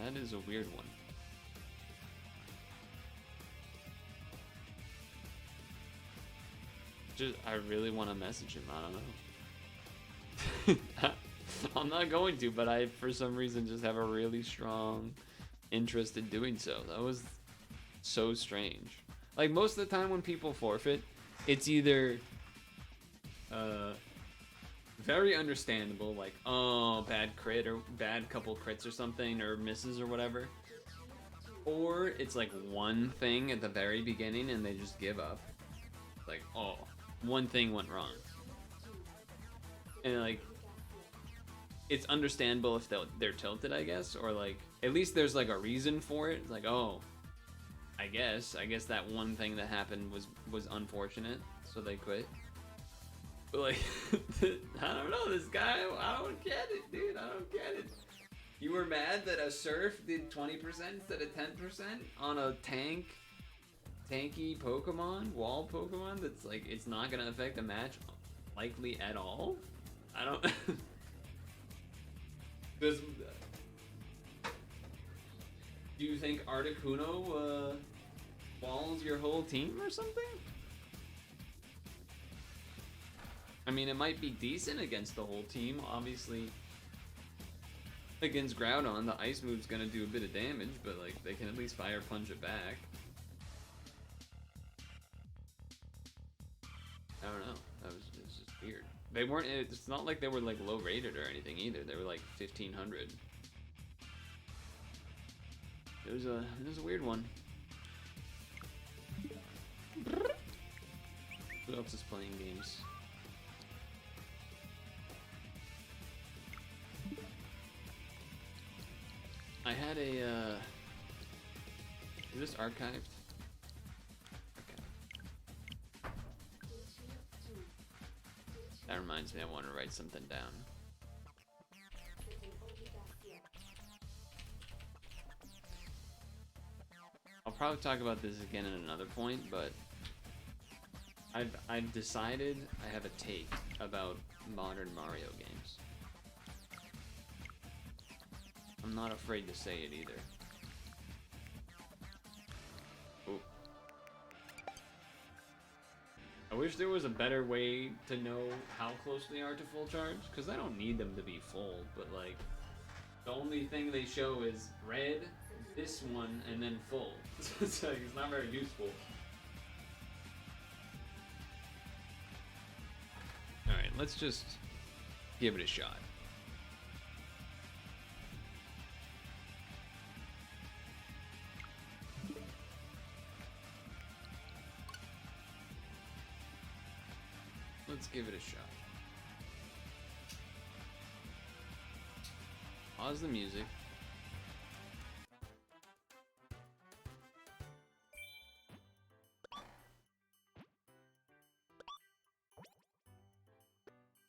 That is a weird one. I really want to message him. I don't know. I'm not going to, but I, for some reason, just have a really strong interest in doing so. That was so strange. Like, most of the time when people forfeit, it's either very understandable, like, oh, bad crit or bad couple crits or something, or misses or whatever. Or it's like one thing at the very beginning and they just give up. Like, oh, one thing went wrong. And like, it's understandable if they're tilted, I guess, or like, at least there's like a reason for it. It's like, oh, I guess that one thing that happened was unfortunate, so they quit. But like, I don't know, this guy, I don't get it, dude. I don't get it. You were mad that a surf did 20% instead of 10% on a tanky Pokemon, wall Pokemon that's like, it's not gonna affect the match likely at all? I don't... Does... Do you think Articuno, walls your whole team or something? I mean, it might be decent against the whole team, obviously. Against Groudon, the ice move's gonna do a bit of damage, but like, they can at least fire punch it back. I don't know, it's just weird. They weren't, it's not like they were like low rated or anything either, they were like 1500. It was a weird one. Who else is playing games? I had a, is this archived? Okay. That reminds me, I want to write something down. I'll probably talk about this again at another point, but I've decided I have a take about modern Mario games. I'm not afraid to say it either. Ooh. I wish there was a better way to know how close they are to full charge, because I don't need them to be full, but like, the only thing they show is red, this one, and then full. It's like, it's not very useful. Alright, let's just give it a shot. Let's give it a shot. Pause the music.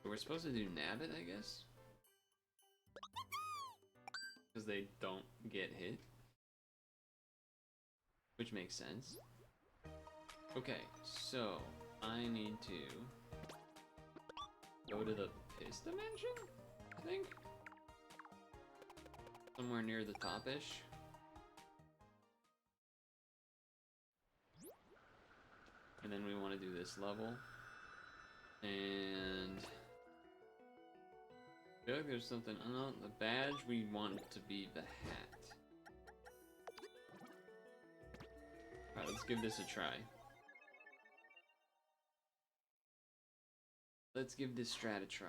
We're supposed to do Nabbit, I guess? Because they don't get hit. Which makes sense. Okay, so I need to go to the Piss Dimension, I think? Somewhere near the top-ish. And then we want to do this level. And I feel like there's something, oh, the badge, we want it to be the hat. Alright, let's give this a try. Let's give this strat a try.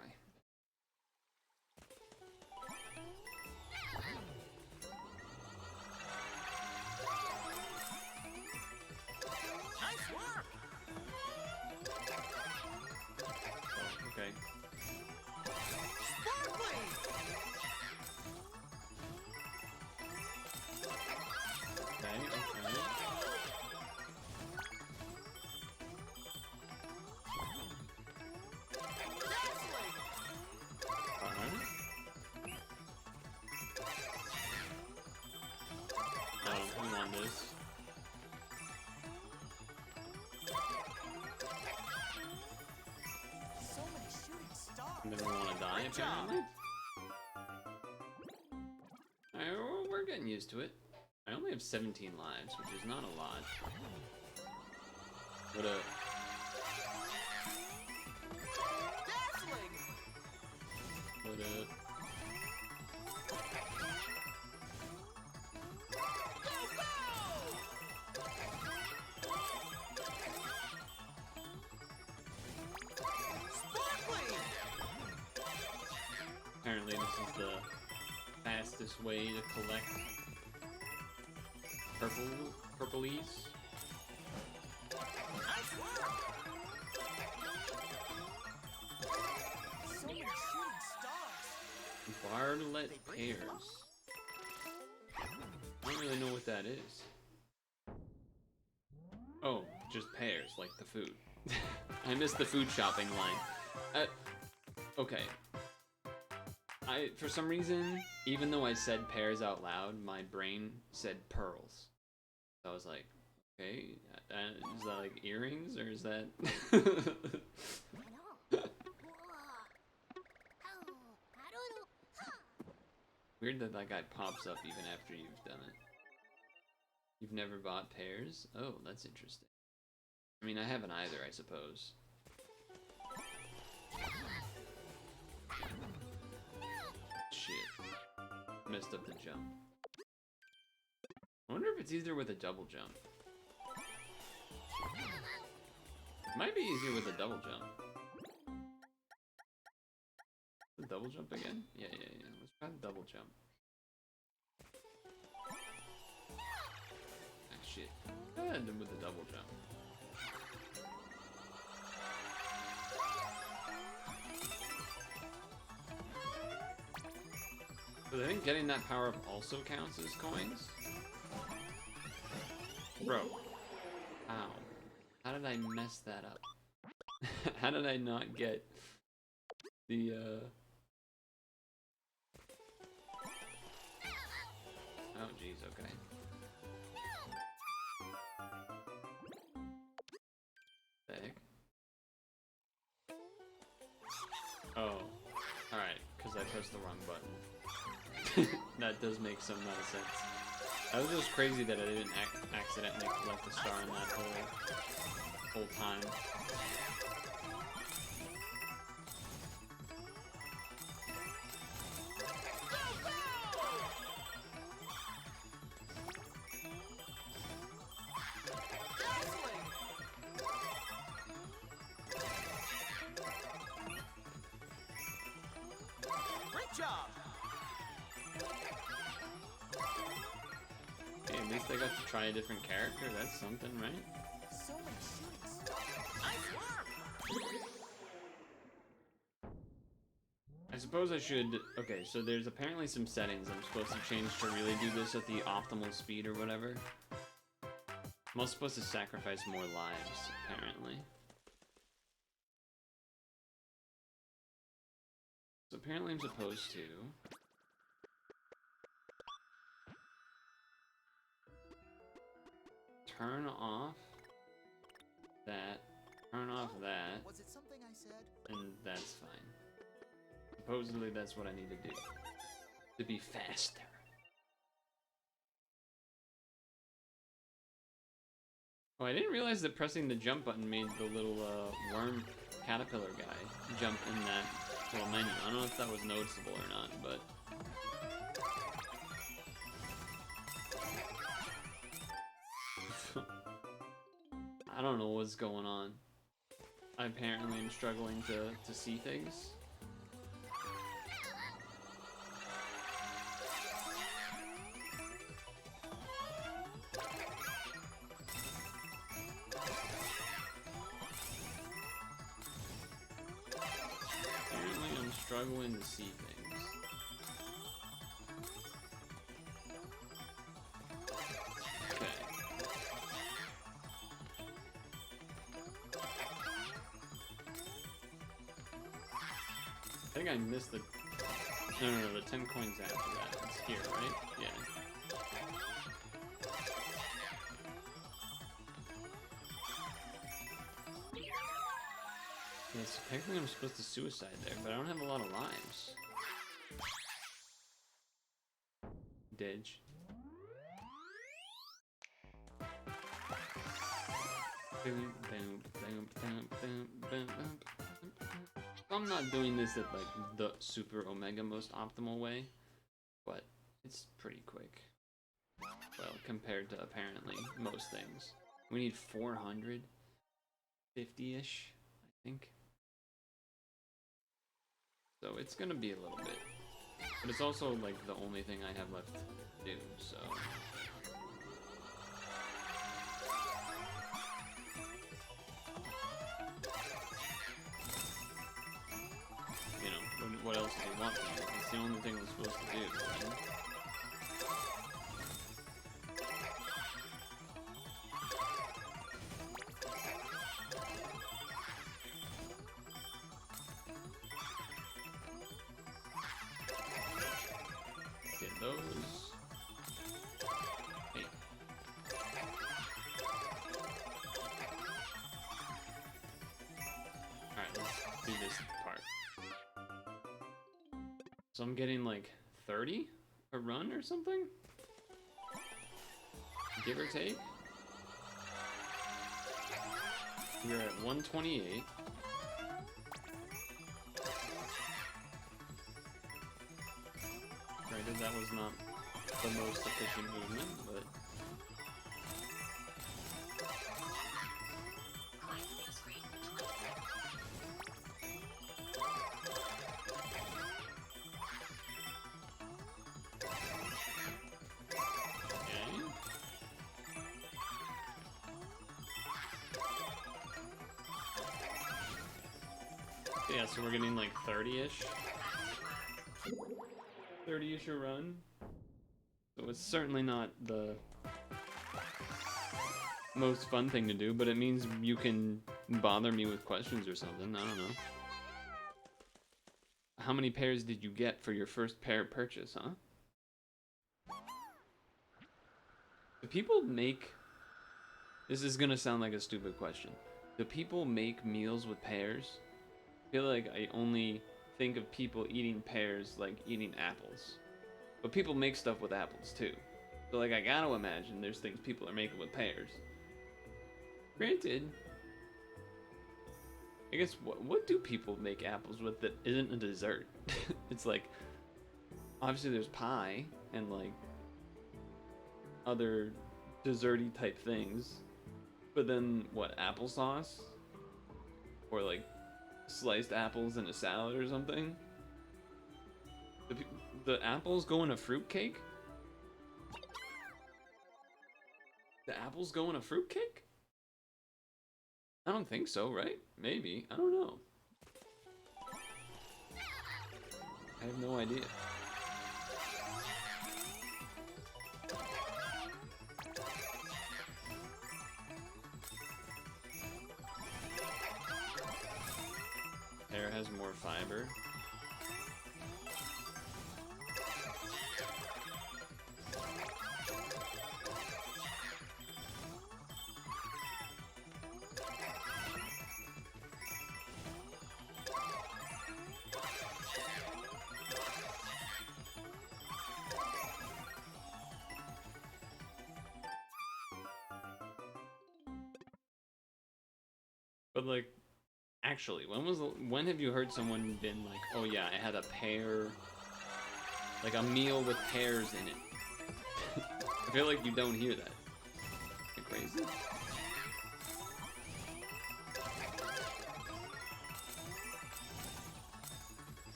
Nice work. Oh, okay. Sparkling. Okay, okay. And then we want to die, apparently. Alright, we're getting used to it. I only have 17 lives, which is not a lot. What up? What up? Apparently this is the fastest way to collect purpleies. Nice work. So many shooting stars. Bartlett pears. I don't really know what that is. Oh, just pears, like the food. I missed the food shopping line. Okay. For some reason, even though I said pears out loud, my brain said pearls. So I was like, okay, is that like earrings, or is that... Weird that that guy pops up even after you've done it. You've never bought pears? Oh, that's interesting. I mean, I haven't either, I suppose. Shit. Messed up the jump. I wonder if it's easier with a double jump. It might be easier with a double jump. The double jump again? Yeah. Let's try the double jump. Ah, shit. And then with the double jump. But I think getting that power up also counts as coins? Bro. Ow. How did I mess that up? How did I not get the, Oh, jeez, okay. The heck? Oh. Alright, because I pressed the wrong button. That does make some amount of sense. That was just crazy that I didn't accidentally collect the star in that whole time. Great job. Hey, at least I got to try a different character. That's something, right? So many shooting stars. Nice work. I suppose I should... Okay, so there's apparently some settings I'm supposed to change to really do this at the optimal speed or whatever. I'm also supposed to sacrifice more lives, apparently. So apparently I'm supposed to... turn off that, turn off that, Was it something I said? and that's fine. Supposedly that's what I need to do. To be faster. Oh, I didn't realize that pressing the jump button made the little worm caterpillar guy jump in that little menu. I don't know if that was noticeable or not, but... I don't know what's going on. I apparently am struggling to see things. Apparently I'm struggling to see things. Okay. I think I missed the... No, the 10 coins after that. It's here, right? Yeah. Yes, technically I'm supposed to suicide there, but I don't have a lot of lives. Didge. I'm not doing this at like the super omega most optimal way, but it's pretty quick. Well, compared to apparently most things. We need 450-ish, I think. So it's gonna be a little bit. But it's also like the only thing I have left to do, so... You know, what else do you want from me? It's the only thing I'm supposed to do, right? do this part. So I'm getting like 30 a run or something? Give or take? We're at 128. Granted, that was not the most efficient movement, but... Yeah, so we're getting like 30-ish. 30-ish a run. So it's certainly not the most fun thing to do, but it means you can bother me with questions or something. I don't know. How many pairs did you get for your first pair purchase, huh? Do people make... This is gonna sound like a stupid question. Do people make meals with pears? I feel like I only think of people eating pears like eating apples. But people make stuff with apples too. So like I gotta imagine there's things people are making with pears. Granted, I guess what do people make apples with that isn't a dessert? It's like, obviously there's pie and like other desserty type things. But then what, applesauce? Or like sliced apples in a salad or something? The apples go in a fruitcake? The apples go in a fruitcake? I don't think so, right? Maybe. I don't know. I have no idea. Pear has more fiber. But like, actually, when have you heard someone been like, oh yeah, I had a pear, like a meal with pears in it? I feel like you don't hear that. You're crazy?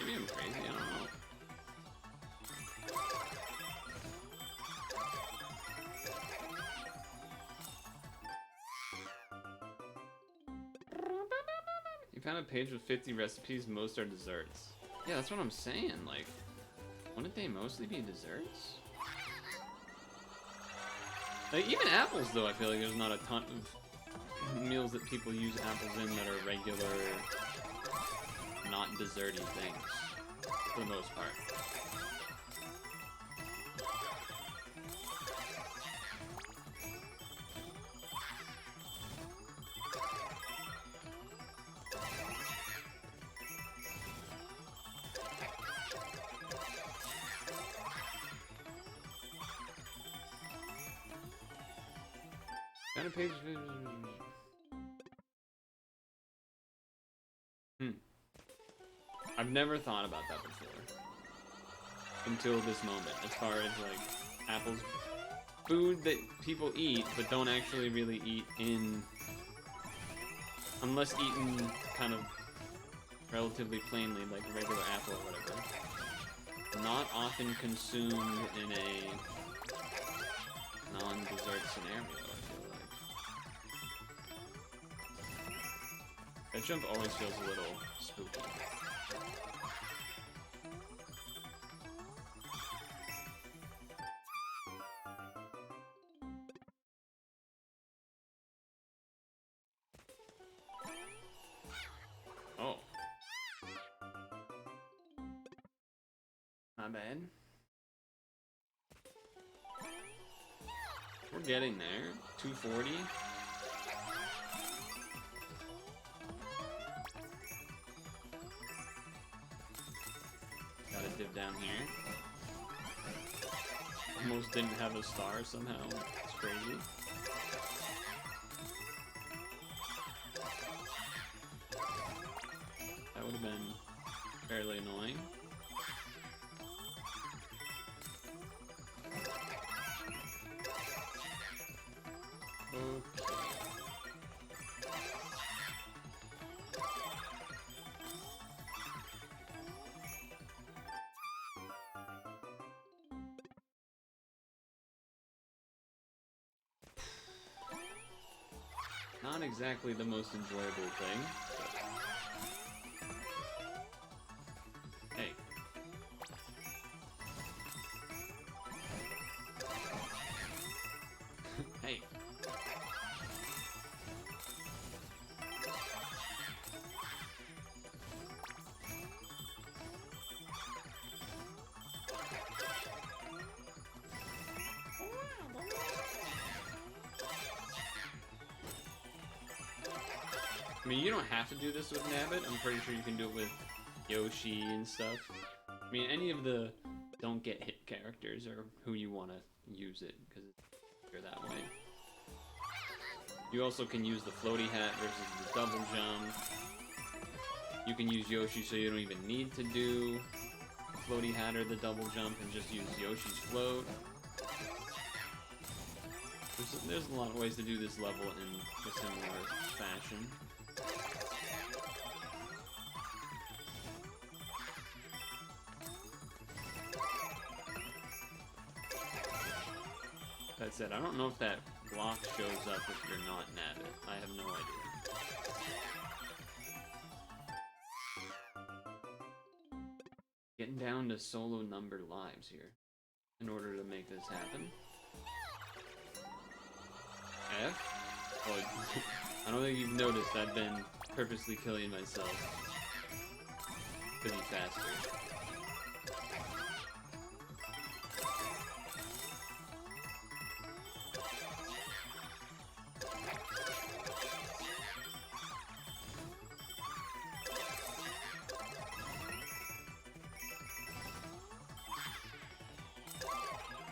Maybe I'm crazy, I don't know. You found a page with 50 recipes, most are desserts. Yeah, that's what I'm saying, like, wouldn't they mostly be desserts? Like, even apples, though, I feel like there's not a ton of meals that people use apples in that are regular, not desserty things, for the most part. Kind of page. I've never thought about that before. Until this moment, as far as like apples, food that people eat but don't actually really eat in, unless eaten kind of relatively plainly, like a regular apple or whatever. Not often consumed in a non-dessert scenario, I feel like. That jump always feels a little spooky. Oh. Not bad. We're getting there. 240. Got a dip down here. Almost didn't have a star somehow. It's crazy. That would have been fairly annoying. Okay. Not exactly the most enjoyable thing, but... Hey. Hey. I mean, you don't have to do this with Nabbit. I'm pretty sure you can do it with Yoshi and stuff. I mean, any of the don't get hit characters are who you want to use it, because it's easier that way. You also can use the floaty hat versus the double jump. You can use Yoshi so you don't even need to do the floaty hat or the double jump and just use Yoshi's float. There's a lot of ways to do this level in a similar fashion. That said, I don't know if that block shows up if you're not Nabbit. I have no idea. Getting down to solo number lives here in order to make this happen. F? Oh, I don't think you've noticed I've been purposely killing myself to be faster.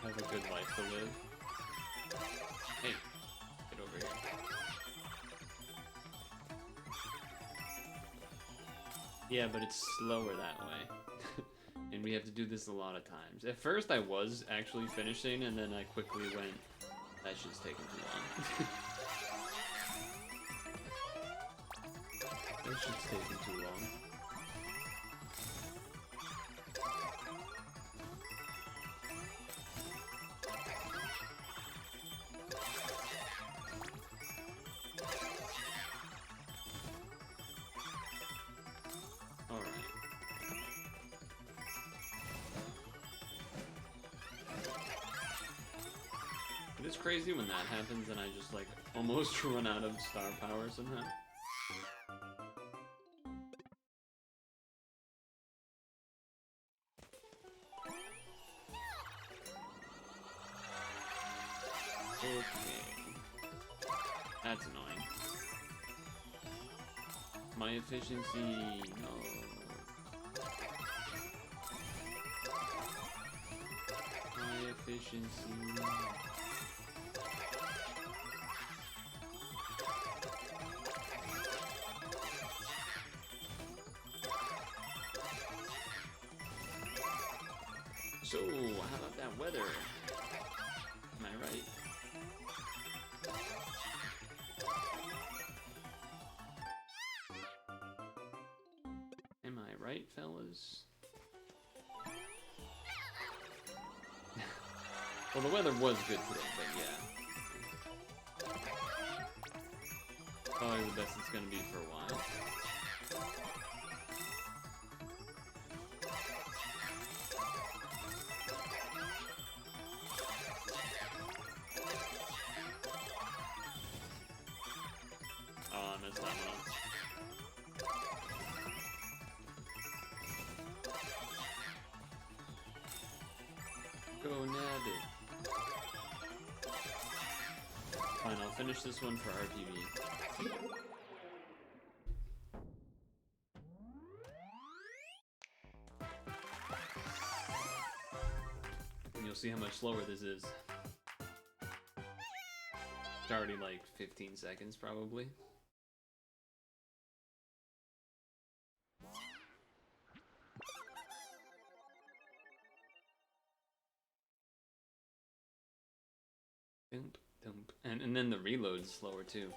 I have a good life to live. Hey, get over here. Yeah, but it's slower that way. And we have to do this a lot of times. At first I was actually finishing, and then I quickly went, that shit's taking too long. That shit's taking too long. It's crazy when that happens and I just like almost run out of star power somehow. Okay. That's annoying. My efficiency, no. My efficiency, no. So, how about that weather? Am I right? Am I right, fellas? Well, the weather was good today, but yeah. Probably the best it's gonna be for a while. Oh, I missed that one up. finish this one for RPV. And you'll see how much slower this is. It's already like 15 seconds probably. And then the reload's slower too.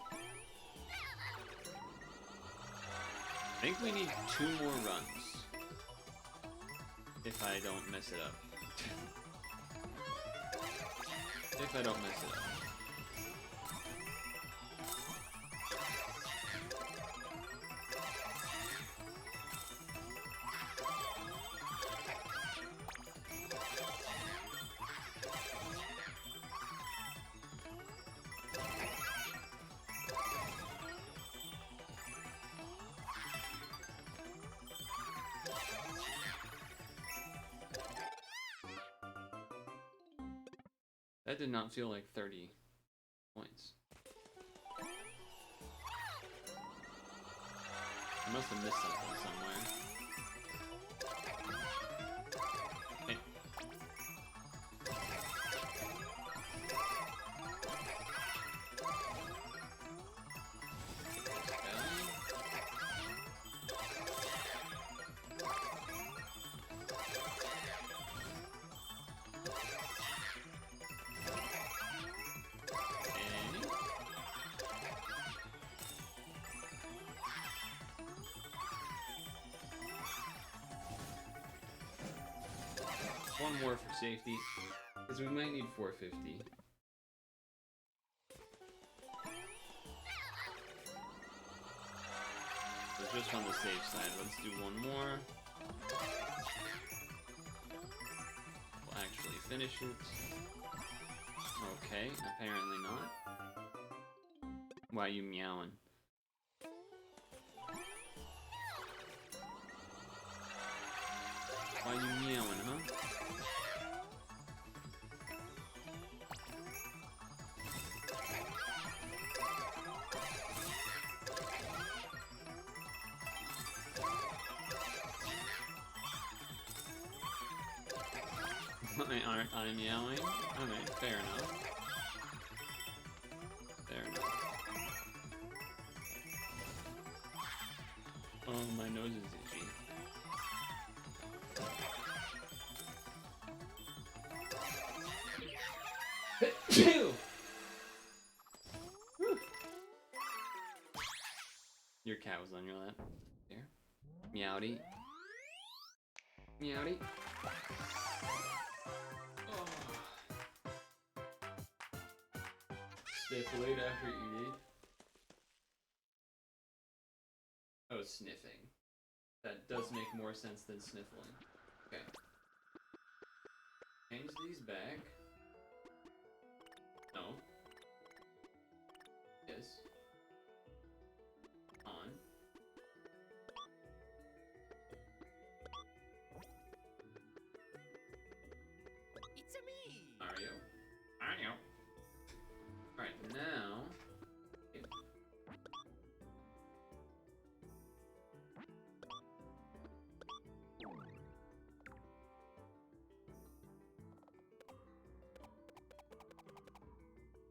I think we need 2 more runs. If I don't mess it up. If I don't mess it up. That did not feel like 30 points. I must have missed something somewhere. Hey. One more for safety, because we might need 450. So just on the safe side, let's do one more. We'll actually finish it. Okay, apparently not. Why are you meowing? Why are you meowing, huh? Aren't I meowing? Okay, fair enough. Fair enough. Oh, my nose is itchy. Your cat was on your lap. There. Meowdy. Meowdy. Sniffling after eating. Oh, sniffing. That does make more sense than sniffling. Okay. Change these back. No. Yes. On. It's a me. Mario. Mario. Alright, now...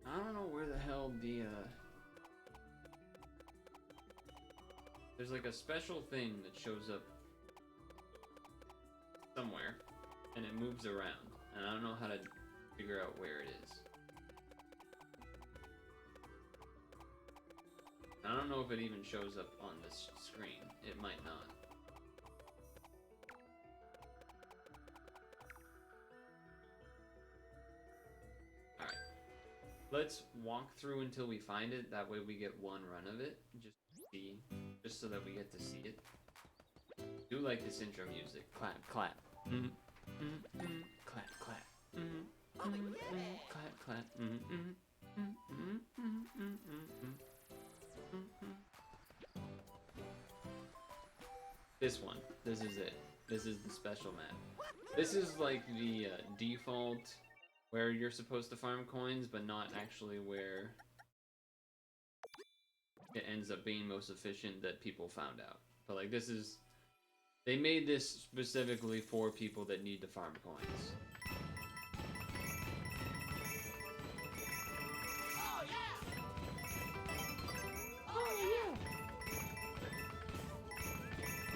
I don't know where the hell the, there's like a special thing that shows up somewhere, and it moves around, and I don't know how to figure out where it is. I don't know if it even shows up on this screen. It might not. Alright. Let's walk through until we find it. That way we get one run of it. Just so that we get to see it. I do like this intro music. Clap, clap. Clap, clap. Clap, clap. This one. This is it. This is the special map. This is like the default where you're supposed to farm coins, but not actually where it ends up being most efficient that people found out. But like this is, they made this specifically for people that need to farm coins. Oh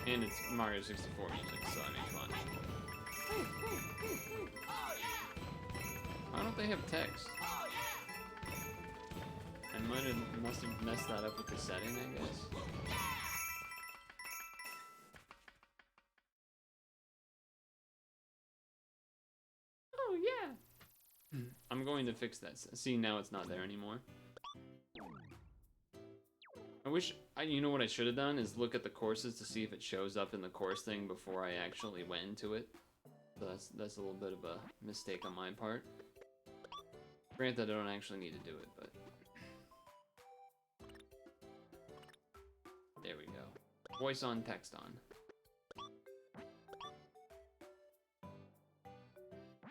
yeah! And it's Mario 64 music, so I mean, fun. Oh yeah! Why don't they have text? Oh yeah! I must have messed that up with the setting, I guess. Oh yeah. I'm going to fix that. See, now it's not there anymore. I wish, you know what I should have done is look at the courses to see if it shows up in the course thing before I actually went into it. So that's a little bit of a mistake on my part. Granted, I don't actually need to do it, but there we go. Voice on, text on.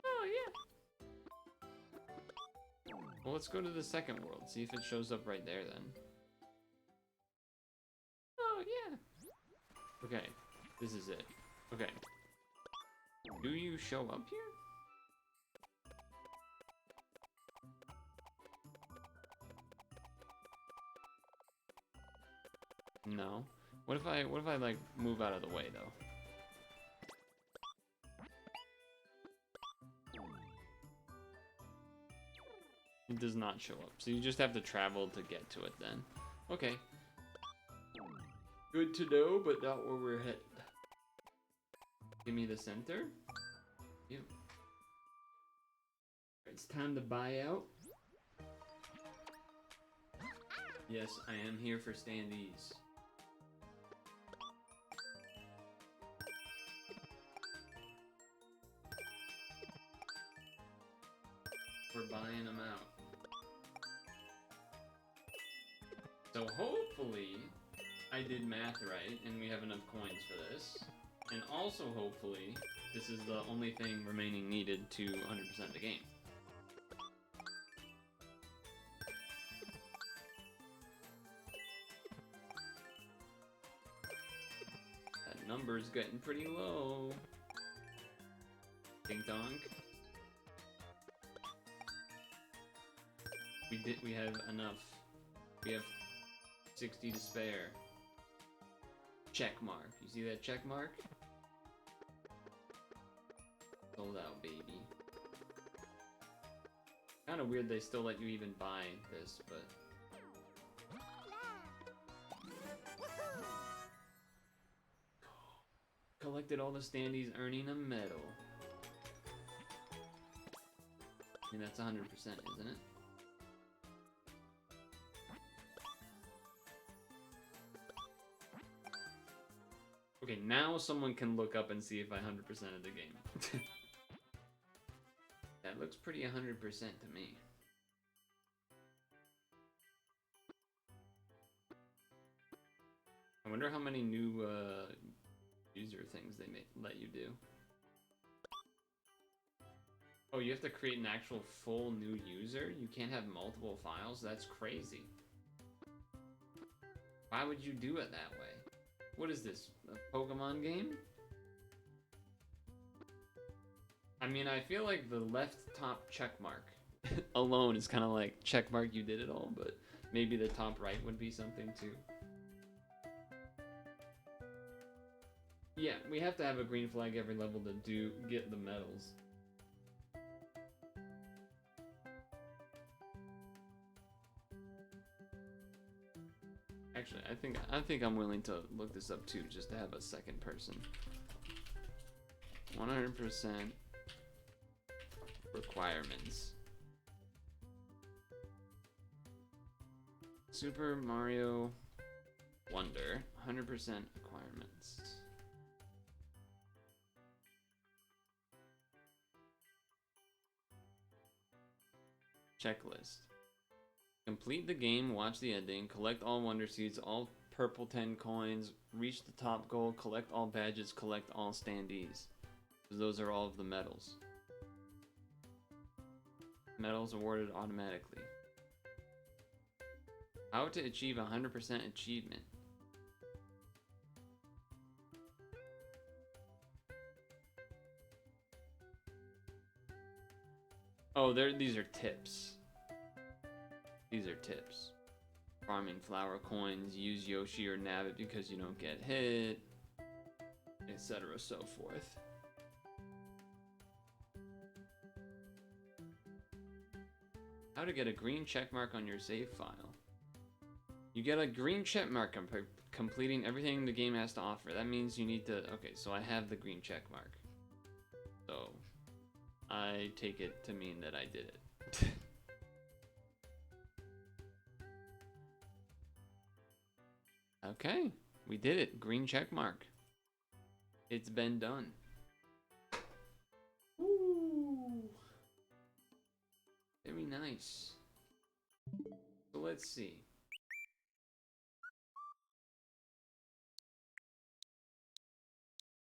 Oh yeah. Well, let's go to the second world. See if it shows up right there then. Oh yeah. Okay, this is it. Okay. Do you show up here? No. What if I like move out of the way though? It does not show up. So you just have to travel to get to it then. Okay. Good to know, but not where we're headed. Give me the center. Yep. It's time to buy out. Yes, I am here for standees. We're buying them out. So hopefully I did math right and we have enough coins for this. And also hopefully this is the only thing remaining needed to 100% the game. That number's getting pretty low. Ding donk. We have enough. We have 60 to spare. Check mark. You see that check mark? Sold out, baby. Kind of weird they still let you even buy this, but... Collected all the standees, earning a medal. I mean, that's 100%, isn't it? Okay, now someone can look up and see if I 100% of the game. That looks pretty 100% to me. I wonder how many new user things they may let you do. Oh, you have to create an actual full new user? You can't have multiple files? That's crazy. Why would you do it that way? What is this? A Pokemon game? I mean, I feel like the left top check mark alone is kind of like check mark you did it all, but maybe the top right would be something too. Yeah, we have to have a green flag every level to get the medals. Actually, I think I'm willing to look this up too, just to have a second person. 100% requirements. Super Mario Wonder, 100% requirements. Checklist. Complete the game, watch the ending, collect all Wonder Seeds, all purple 10 coins, reach the top goal, collect all badges, collect all standees. Those are all of the medals. Medals awarded automatically. How to achieve 100% achievement. Oh, these are tips. These are tips. Farming flower coins, use Yoshi or Nabbit because you don't get hit, etc. so forth. How to get a green check mark on your save file. You get a green check mark completing everything the game has to offer. That means you need to... Okay, so I have the green check mark. So, I take it to mean that I did it. Okay, we did it. Green check mark. It's been done. Ooh. Very nice. So let's see.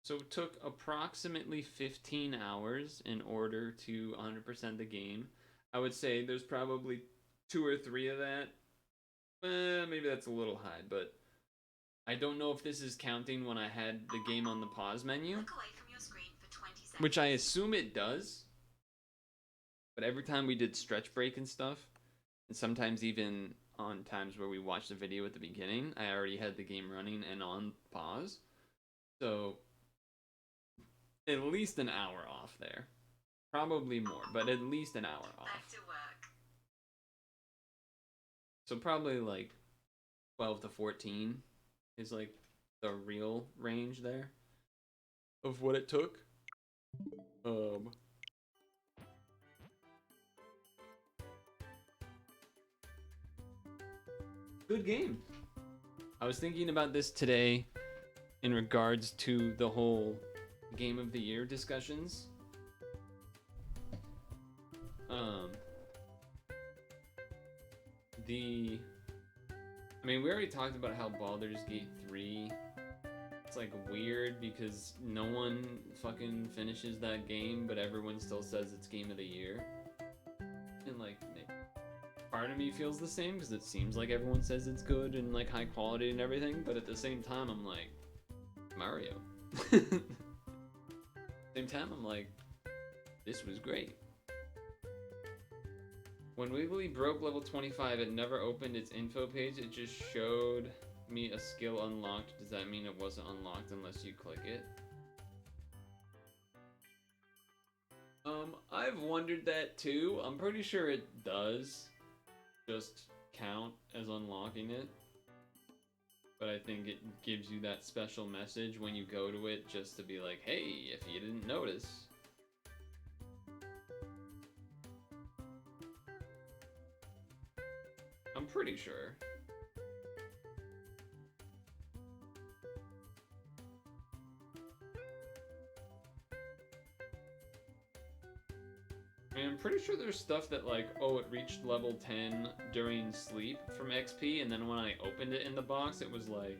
So it took approximately 15 hours in order to 100% the game. I would say there's probably 2 or 3 of that. Maybe that's a little high, but I don't know if this is counting when I had the game on the pause menu. Look away from your screen for 20 seconds. Which I assume it does. But every time we did stretch break and stuff, and sometimes even on times where we watched the video at the beginning, I already had the game running and on pause. So, at least an hour off there. Probably more, but at least an hour off. Back to work. So probably like 12 to 14 is like the real range there of what it took. Good game. I was thinking about this today in regards to the whole Game of the Year discussions. I mean, we already talked about how Baldur's Gate 3, it's like weird because no one fucking finishes that game, but everyone still says it's Game of the Year. And like, part of me feels the same because it seems like everyone says it's good and like high quality and everything, but at the same time, I'm like, Mario. Same time, I'm like, this was great. When Wiggly broke level 25, it never opened its info page. It just showed me a skill unlocked. Does that mean it wasn't unlocked unless you click it? I've wondered that too. I'm pretty sure it does just count as unlocking it. But I think it gives you that special message when you go to it just to be like, hey, if you didn't notice. I'm pretty sure. I mean, I'm pretty sure there's stuff that like, oh, it reached level 10 during sleep from XP, and then when I opened it in the box, it was like,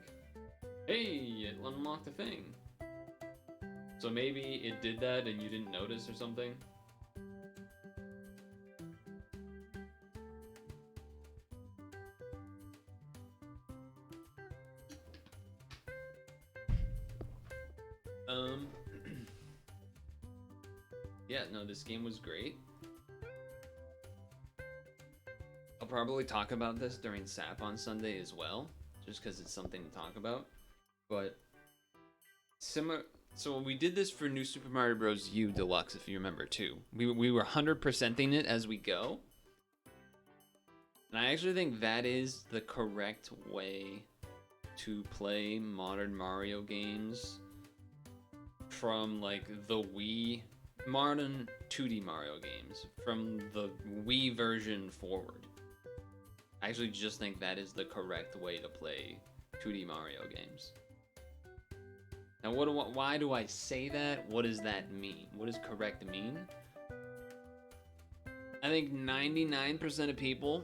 hey, it unlocked a thing. So maybe it did that and you didn't notice or something. Yeah, no, this game was great. I'll probably talk about this during SAP on Sunday as well, just because it's something to talk about. But similar, so we did this for New Super Mario Bros. U Deluxe, if you remember too. We were 100%ing it as we go, and I actually think that is the correct way to play modern Mario games from like the Wii. Modern 2D Mario games from the Wii version forward. I actually just think that is the correct way to play 2D Mario games. Now, why do I say that? What does that mean? What does correct mean? I think 99% of people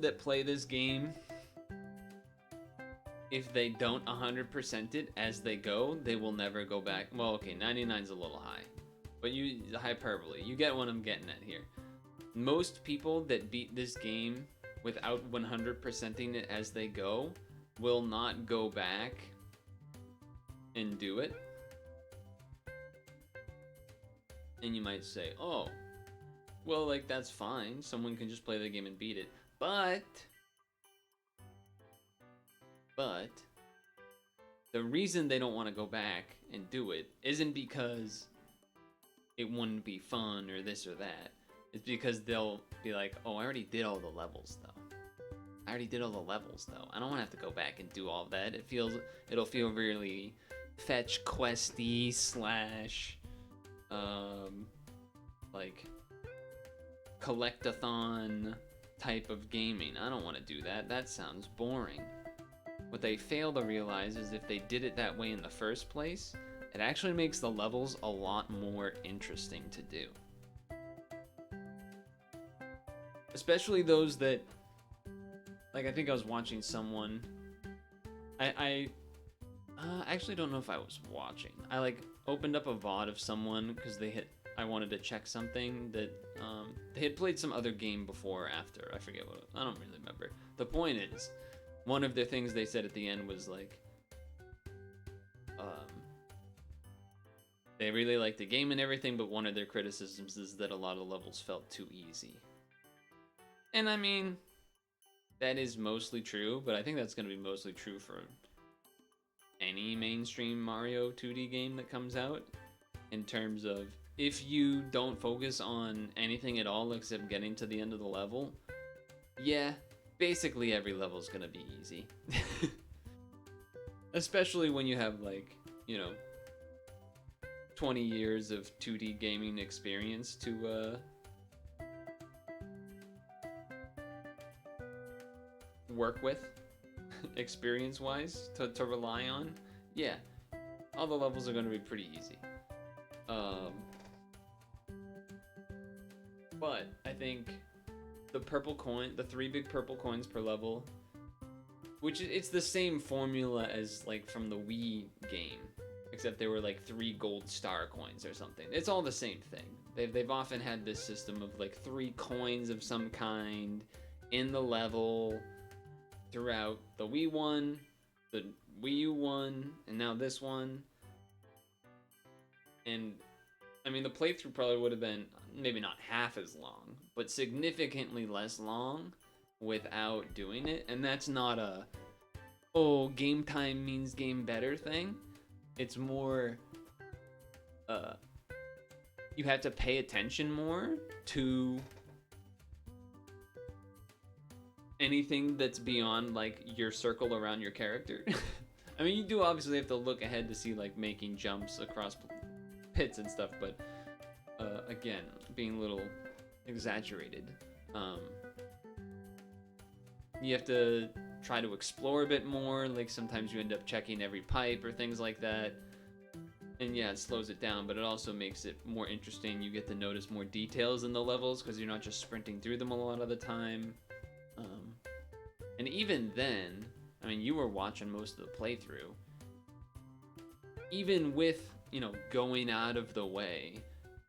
that play this game, if they don't 100% it as they go, they will never go back. Well, okay, 99 is a little high. But hyperbole. You get what I'm getting at here. Most people that beat this game without 100%ing it as they go will not go back and do it. And you might say, oh, well, like, that's fine. Someone can just play the game and beat it. But the reason they don't want to go back and do it isn't because it wouldn't be fun or this or that. It's because they'll be like, oh, I already did all the levels, though. I don't want to have to go back and do all of that. It'll feel really fetch questy / like collectathon type of gaming. I don't want to do that. That sounds boring. What they fail to realize is if they did it that way in the first place, it actually makes the levels a lot more interesting to do. Especially those that, like, I think I was watching someone. I actually don't know if I was watching. I like opened up a VOD of someone because I wanted to check something that they had played some other game before or after. I forget what. I don't really remember. The point is, one of the things they said at the end was like, they really liked the game and everything, but one of their criticisms is that a lot of levels felt too easy. And I mean, that is mostly true, but I think that's going to be mostly true for any mainstream Mario 2D game that comes out, in terms of if you don't focus on anything at all except getting to the end of the level, yeah, basically every level is going to be easy. Especially when you have, like, 20 years of 2D gaming experience to work with, experience-wise, to rely on. Yeah, all the levels are going to be pretty easy. But I think the 3 big purple coins per level, which it's the same formula as like from the Wii game, except they were like 3 gold star coins or something. It's all the same thing. They've often had this system of like 3 coins of some kind in the level throughout the Wii one, the Wii U one, and now this one. And I mean, the playthrough probably would have been maybe not half as long, but significantly less long without doing it. And that's not a, oh, game time means game better thing. It's more, you have to pay attention more to anything that's beyond like your circle around your character. I mean, you do obviously have to look ahead to see like making jumps across pits and stuff, but again, being a little exaggerated. You have to try to explore a bit more. Like sometimes you end up checking every pipe or things like that. And yeah, it slows it down, but it also makes it more interesting. You get to notice more details in the levels because you're not just sprinting through them a lot of the time. And even then, I mean, you were watching most of the playthrough. Even with, going out of the way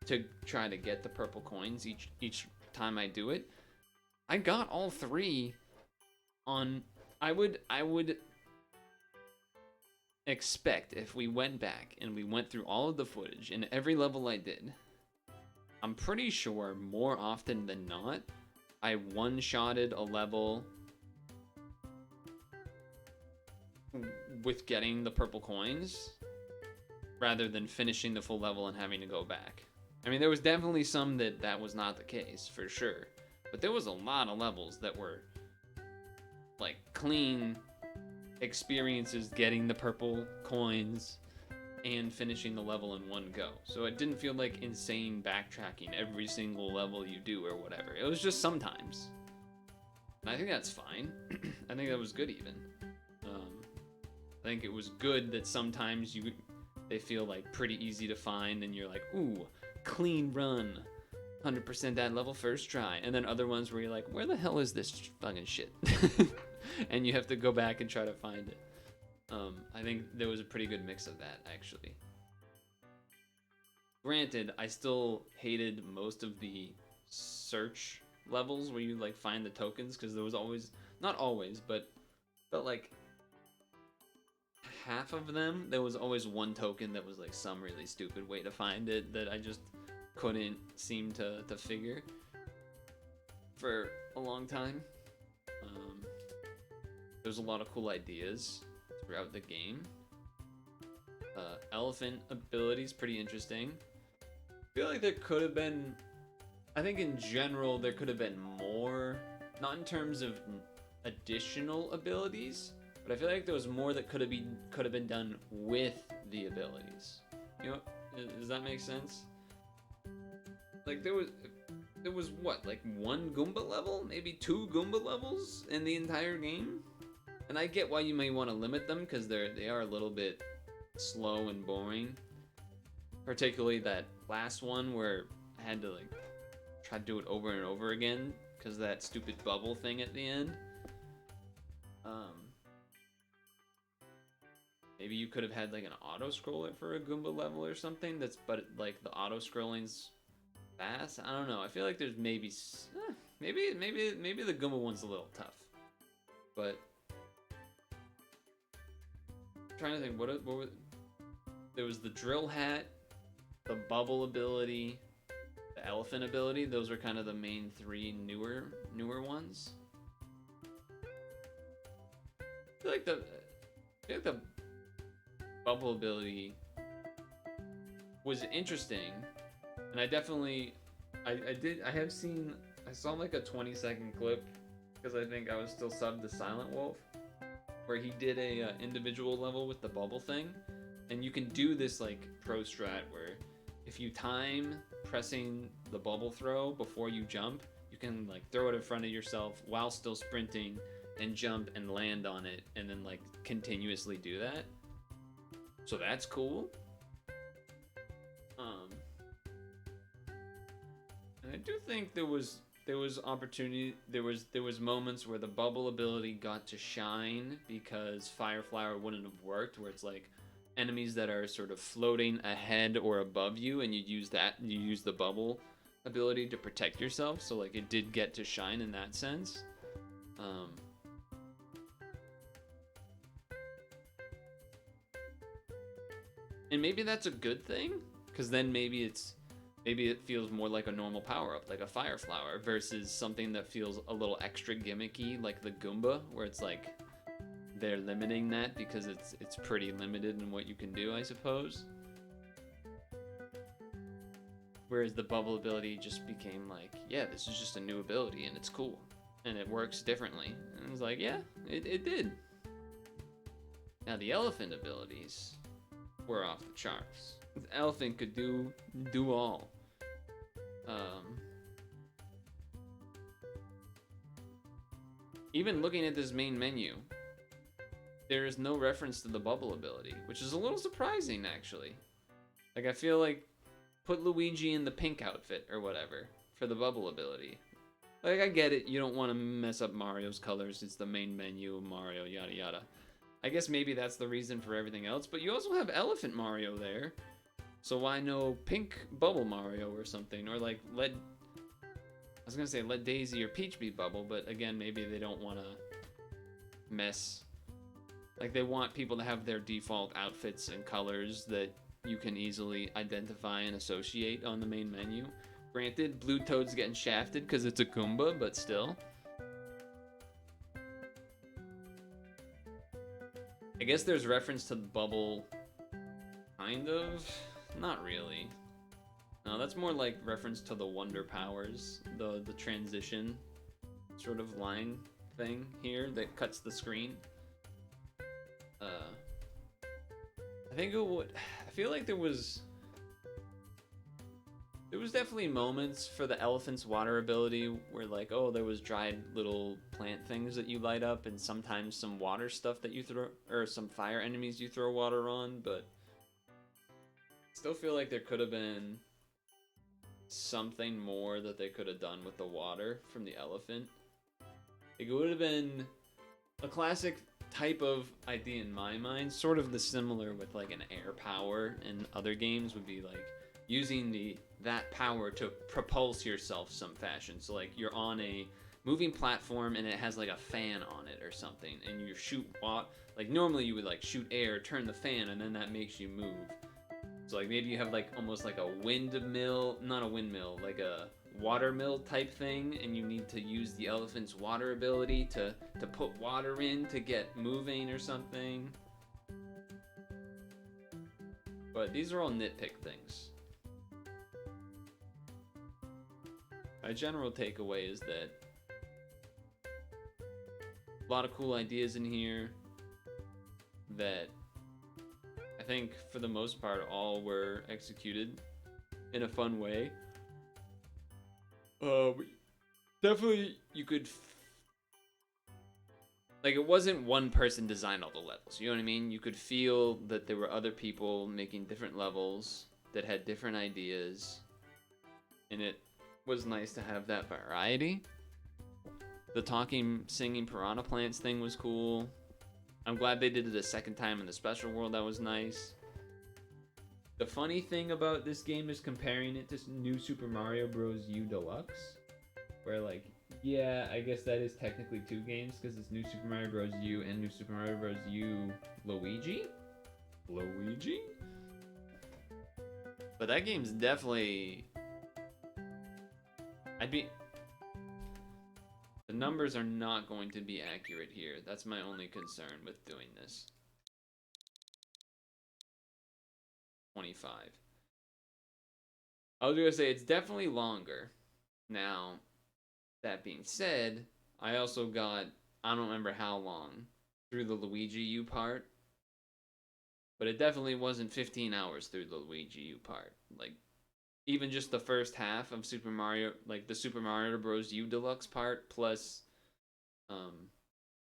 to try to get the purple coins each time I do it, I got all 3 on. I would expect if we went back and we went through all of the footage in every level I did, I'm pretty sure more often than not, I one-shotted a level with getting the purple coins rather than finishing the full level and having to go back. I mean, there was definitely some that was not the case, for sure. But there was a lot of levels that were like clean experiences getting the purple coins and finishing the level in one go. So it didn't feel like insane backtracking every single level you do or whatever. It was just sometimes. And I think that's fine. I think that was good even. I think it was good that sometimes they feel like pretty easy to find and you're like, ooh, clean run. 100% that level first try. And then other ones where you're like, where the hell is this fucking shit? And you have to go back and try to find it. I think there was a pretty good mix of that, actually. Granted, I still hated most of the search levels where you like find the tokens, because there was always, not always, but like half of them, there was always one token that was like some really stupid way to find it that I just couldn't seem to figure for a long time. There's a lot of cool ideas throughout the game. Elephant abilities, pretty interesting. I feel like there could have been, I think in general there could have been more, not in terms of additional abilities, but I feel like there was more that could have been done with the abilities. You know, does that make sense? Like there was what, like one Goomba level, maybe 2 Goomba levels in the entire game? And I get why you may want to limit them, because they are a little bit slow and boring. Particularly that last one where I had to like try to do it over and over again because of that stupid bubble thing at the end. Maybe you could have had like an auto scroller for a Goomba level or something. But like the auto scrolling's fast. I don't know. I feel like there's maybe the Goomba one's a little tough. But I'm trying to think what was, there was the drill hat, the bubble ability, the elephant ability. Those are kind of the main 3 newer ones. I feel like the bubble ability was interesting, and I saw like a 20-second clip, because I think I was still subbed to Silent Wolf, where he did a individual level with the bubble thing, and you can do this like pro strat where if you time pressing the bubble throw before you jump, you can like throw it in front of yourself while still sprinting and jump and land on it, and then like continuously do that. So that's cool. And I do think there was opportunity. There was moments where the bubble ability got to shine because Fire Flower wouldn't have worked. Where it's like enemies that are sort of floating ahead or above you, and you use the bubble ability to protect yourself. So like it did get to shine in that sense. And maybe that's a good thing, because then maybe it feels more like a normal power-up, like a Fire Flower, versus something that feels a little extra gimmicky, like the Goomba, where it's like they're limiting that because it's pretty limited in what you can do, I suppose. Whereas the bubble ability just became like, yeah, this is just a new ability and it's cool and it works differently. And it's like, yeah, it did. Now the elephant abilities were off the charts. The elephant could do all. Even looking at this main menu, there is no reference to the bubble ability, which is a little surprising actually. Like I feel like put Luigi in the pink outfit or whatever for the bubble ability. Like I get it, you don't want to mess up Mario's colors, it's the main menu of Mario, yada yada. I guess maybe that's the reason for everything else, but you also have Elephant Mario there. So why no Pink Bubble Mario or something? Or like let Daisy or Peach be Bubble, but again, maybe they don't want to mess. Like they want people to have their default outfits and colors that you can easily identify and associate on the main menu. Granted, Blue Toad's getting shafted because it's a Goomba, but still. I guess there's reference to the bubble, kind of. Not really. No, that's more like reference to the Wonder Powers, the transition sort of line thing here that cuts the screen. I feel like there was definitely moments for the elephant's water ability where like, oh, there was dried little plant things that you light up, and sometimes some water stuff that you throw, or some fire enemies you throw water on, but I still feel like there could have been something more that they could have done with the water from the elephant. Like, it would have been a classic type of idea in my mind, sort of the similar with like an air power in other games, would be like using that power to propulse yourself some fashion. So like you're on a moving platform and it has like a fan on it or something, and you shoot like normally you would like shoot air, turn the fan, and then that makes you move. So like maybe you have like almost like a windmill, not a windmill, like a water mill type thing, and you need to use the elephant's water ability to put water in to get moving or something. But these are all nitpick things. My general takeaway is that a lot of cool ideas in here that I think for the most part all were executed in a fun way. Definitely you could like it wasn't one person designed all the levels, you know what I mean? You could feel that there were other people making different levels that had different ideas, and it was nice to have that variety. The talking, singing piranha plants thing was cool. I'm glad they did it a second time in the special world. That was nice. The funny thing about this game is comparing it to New Super Mario Bros. U Deluxe, where like, yeah, I guess that is technically two games because it's New Super Mario Bros. U and New Super Mario Bros. U Luigi? But that game's definitely... The numbers are not going to be accurate here. That's my only concern with doing this. 25. I was gonna say it's definitely longer. Now, that being said, I also got, I don't remember how long, through the Luigi U part. But it definitely wasn't 15 hours through the Luigi U part. Like, even just the first half of Super Mario, like the Super Mario Bros. U Deluxe part, plus,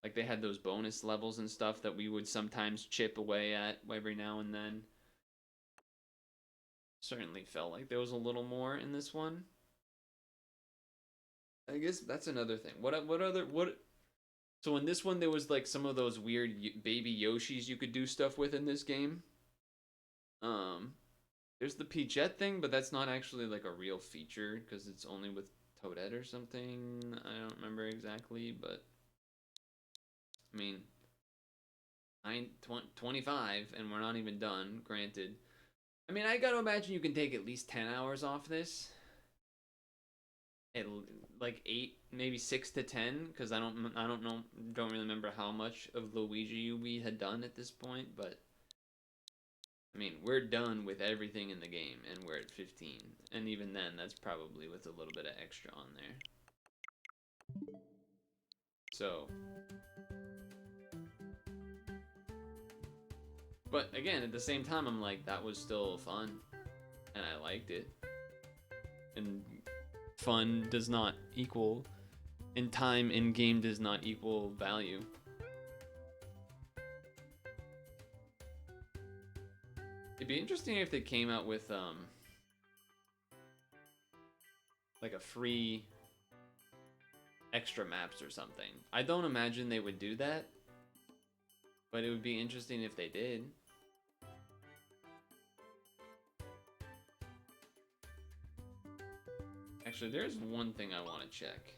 like they had those bonus levels and stuff that we would sometimes chip away at every now and then. Certainly felt like there was a little more in this one. I guess that's another thing. So in this one there was like some of those weird baby Yoshis you could do stuff with in this game. There's the Peachette thing, but that's not actually like a real feature because it's only with Toadette or something. I don't remember exactly, but I mean, 25 and we're not even done, granted. I mean, I gotta imagine you can take at least 10 hours off this. At like 8, maybe 6 to 10, because I don't really remember how much of Luigi we had done at this point, but I mean, we're done with everything in the game, and we're at 15. And even then, that's probably with a little bit of extra on there. So. But again, at the same time, I'm like, that was still fun. And I liked it. And fun does not equal, and time in game does not equal value. It'd be interesting if they came out with like a free extra maps or something. I don't imagine they would do that, but it would be interesting if they did. Actually, there's one thing I want to check.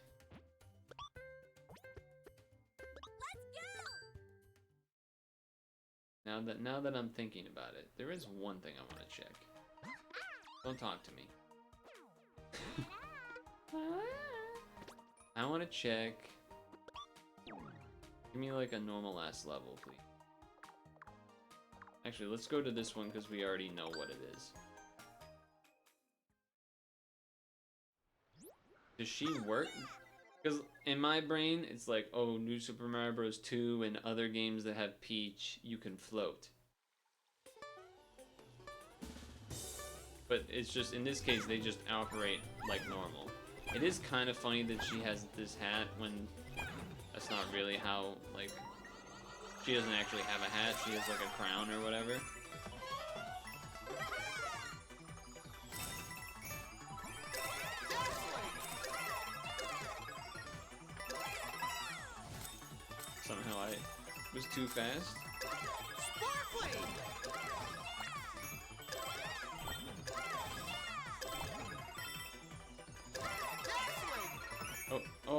Now that I'm thinking about it, there is one thing I want to check. Don't talk to me. I want to check. Give me like a normal ass level, please. Actually, let's go to this one because we already know what it is. Does she work? Because in my brain, it's like, oh, New Super Mario Bros. 2 and other games that have Peach, you can float. But it's just, in this case, they just operate like normal. It is kind of funny that she has this hat when that's not really how, like, she doesn't actually have a hat, she has like a crown or whatever. Somehow I was too fast.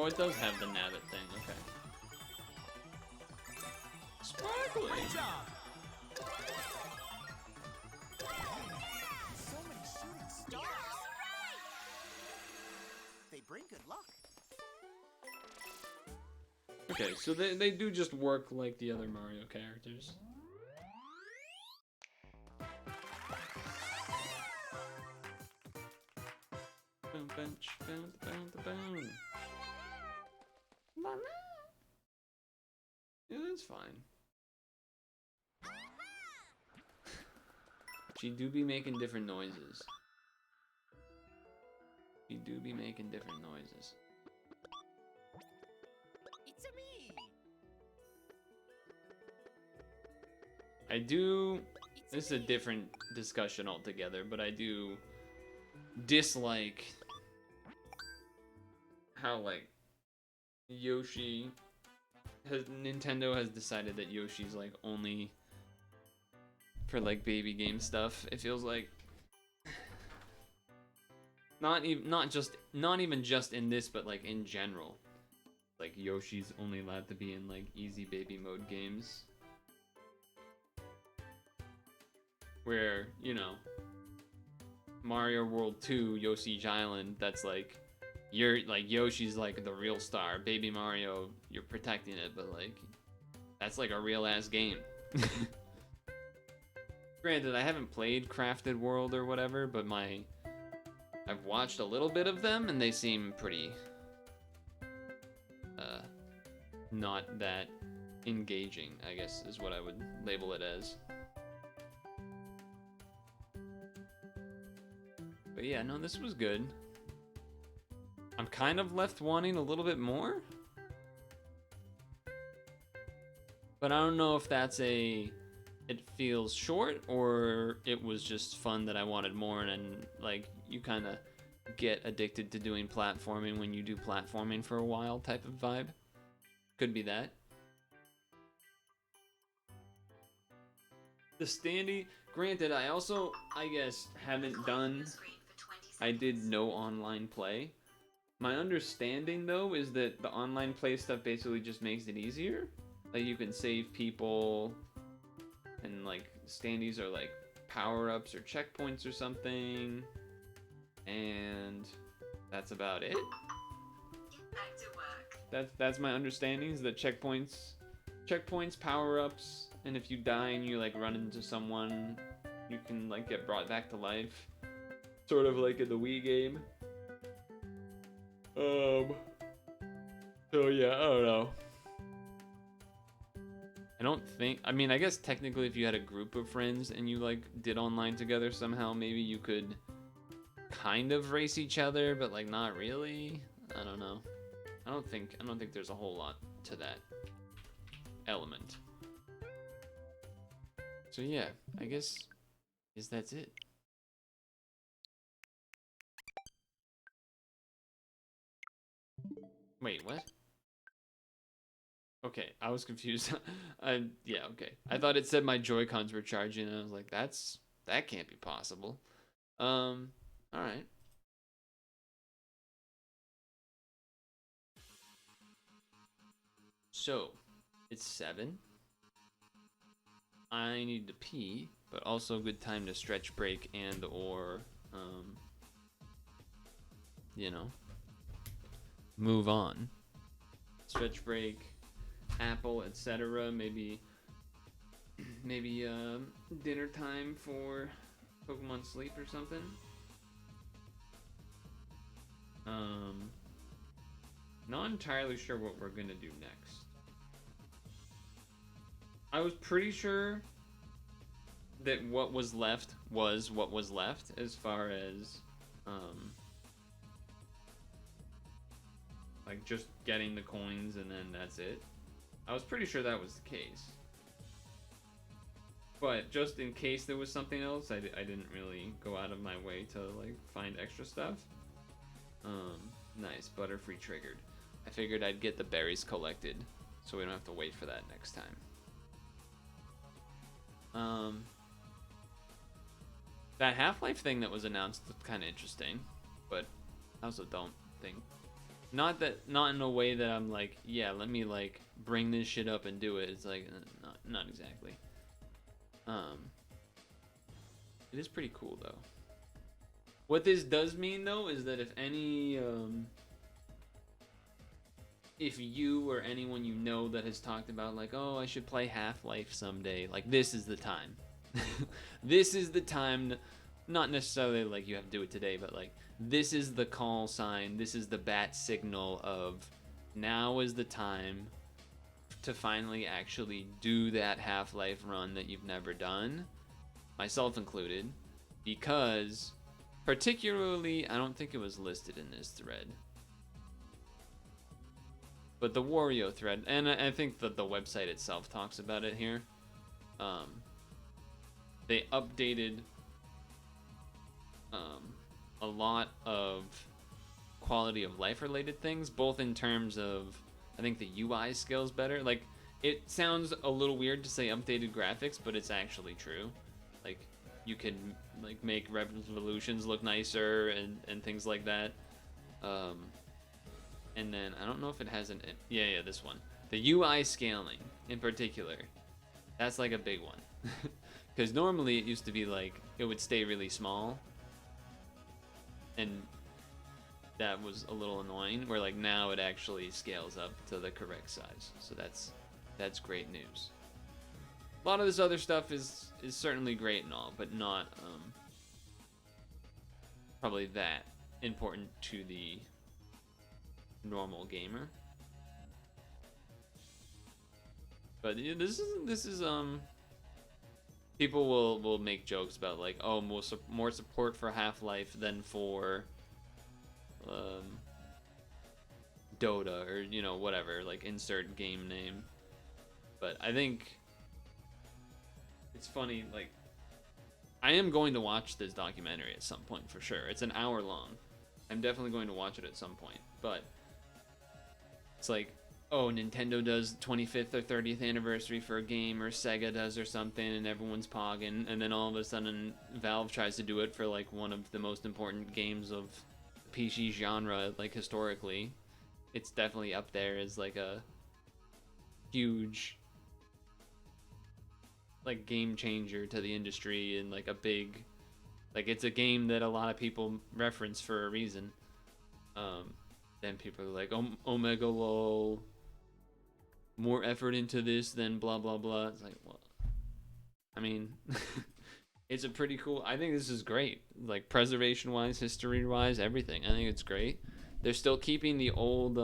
Oh, it does have the nabbit thing. Okay. Sparkly. Great job. So many shooting stars. They bring good luck. Okay, so they do just work like the other Mario characters. Boom, bench, boom, boom, boom. Yeah, that's fine. She do be making different noises. She do be making different noises. It's a me. I do. This is a different discussion altogether, but I do dislike how like Nintendo has decided that Yoshi's like only for like baby game stuff. It feels like not even just in this, but like in general. Like Yoshi's only allowed to be in like easy baby mode games. Where, you know, Mario World 2, Yoshi's Island, that's like you're like Yoshi's like the real star. Baby Mario, you're protecting it, but like that's like a real ass game. Granted, I haven't played Crafted World or whatever, but I've watched a little bit of them and they seem pretty not that engaging, I guess is what I would label it as. But yeah, no, this was good. I'm kind of left wanting a little bit more. But I don't know if that's it feels short or it was just fun that I wanted more, and like you kind of get addicted to doing platforming when you do platforming for a while type of vibe. Could be that. The standee, granted, I guess haven't done, I did no online play. My understanding though is that the online play stuff basically just makes it easier. Like you can save people and like standees are like power-ups or checkpoints or something. And that's about it. Back to work. That's my understanding is that checkpoints, power-ups, and if you die and you like run into someone, you can like get brought back to life. Sort of like in the Wii game. So yeah, I don't know. I mean, I guess technically if you had a group of friends and you like did online together somehow, maybe you could kind of race each other, but like not really. I don't know. I don't think there's a whole lot to that element. So yeah, I guess that's it. Wait, what? Okay, I was confused. Yeah, okay. I thought it said my Joy-Cons were charging, and I was like, that can't be possible. All right. So, it's 7. I need to pee, but also a good time to stretch break and or, you know, move on. Stretch break, apple, etc. Maybe dinner time for Pokemon Sleep or something. Not entirely sure what we're gonna do next. I was pretty sure that what was left was what was left as far as like just getting the coins and then that's it. I was pretty sure that was the case. But just in case there was something else, I didn't really go out of my way to like find extra stuff. Nice, Butterfree triggered. I figured I'd get the berries collected so we don't have to wait for that next time. That Half-Life thing that was announced was kind of interesting, but I also don't think not in a way that I'm like, yeah, let me like bring this shit up and do it. It's like not exactly. It is pretty cool though. What this does mean though is that if you or anyone you know that has talked about like, oh, I should play Half-Life someday, like this is the time. This is the time, not necessarily like you have to do it today, but like this is the call sign, this is the bat signal of now is the time to finally actually do that Half-Life run that you've never done, myself included, because particularly, I don't think it was listed in this thread, but the Wario thread, and I think that the website itself talks about it here, they updated a lot of quality of life related things, both in terms of, I think the UI scales better. Like, it sounds a little weird to say updated graphics, but it's actually true. Like, you can like make resolutions look nicer and things like that. And then I don't know if it has yeah, this one, the UI scaling in particular, that's like a big one. Because normally it used to be like it would stay really small, and that was a little annoying, where like now it actually scales up to the correct size. So that's great news. A lot of this other stuff is certainly great and all, but not probably that important to the normal gamer. But yeah, this is people will make jokes about like, oh, more support for Half-Life than for Dota, or you know, whatever, like insert game name. But I think it's funny, like I am going to watch this documentary at some point for sure. It's an hour long. I'm definitely going to watch it at some point. But it's like, oh, Nintendo does 25th or 30th anniversary for a game, or Sega does or something, and everyone's pogging, and then all of a sudden Valve tries to do it for like one of the most important games of the PC genre, like historically. It's definitely up there as like a huge like game changer to the industry, and like a big, like it's a game that a lot of people reference for a reason. Then people are like, Omega lol, more effort into this than blah blah blah. It's like, well, I mean, it's a pretty cool, I think this is great, like preservation wise, history wise, everything. I think it's great. They're still keeping the old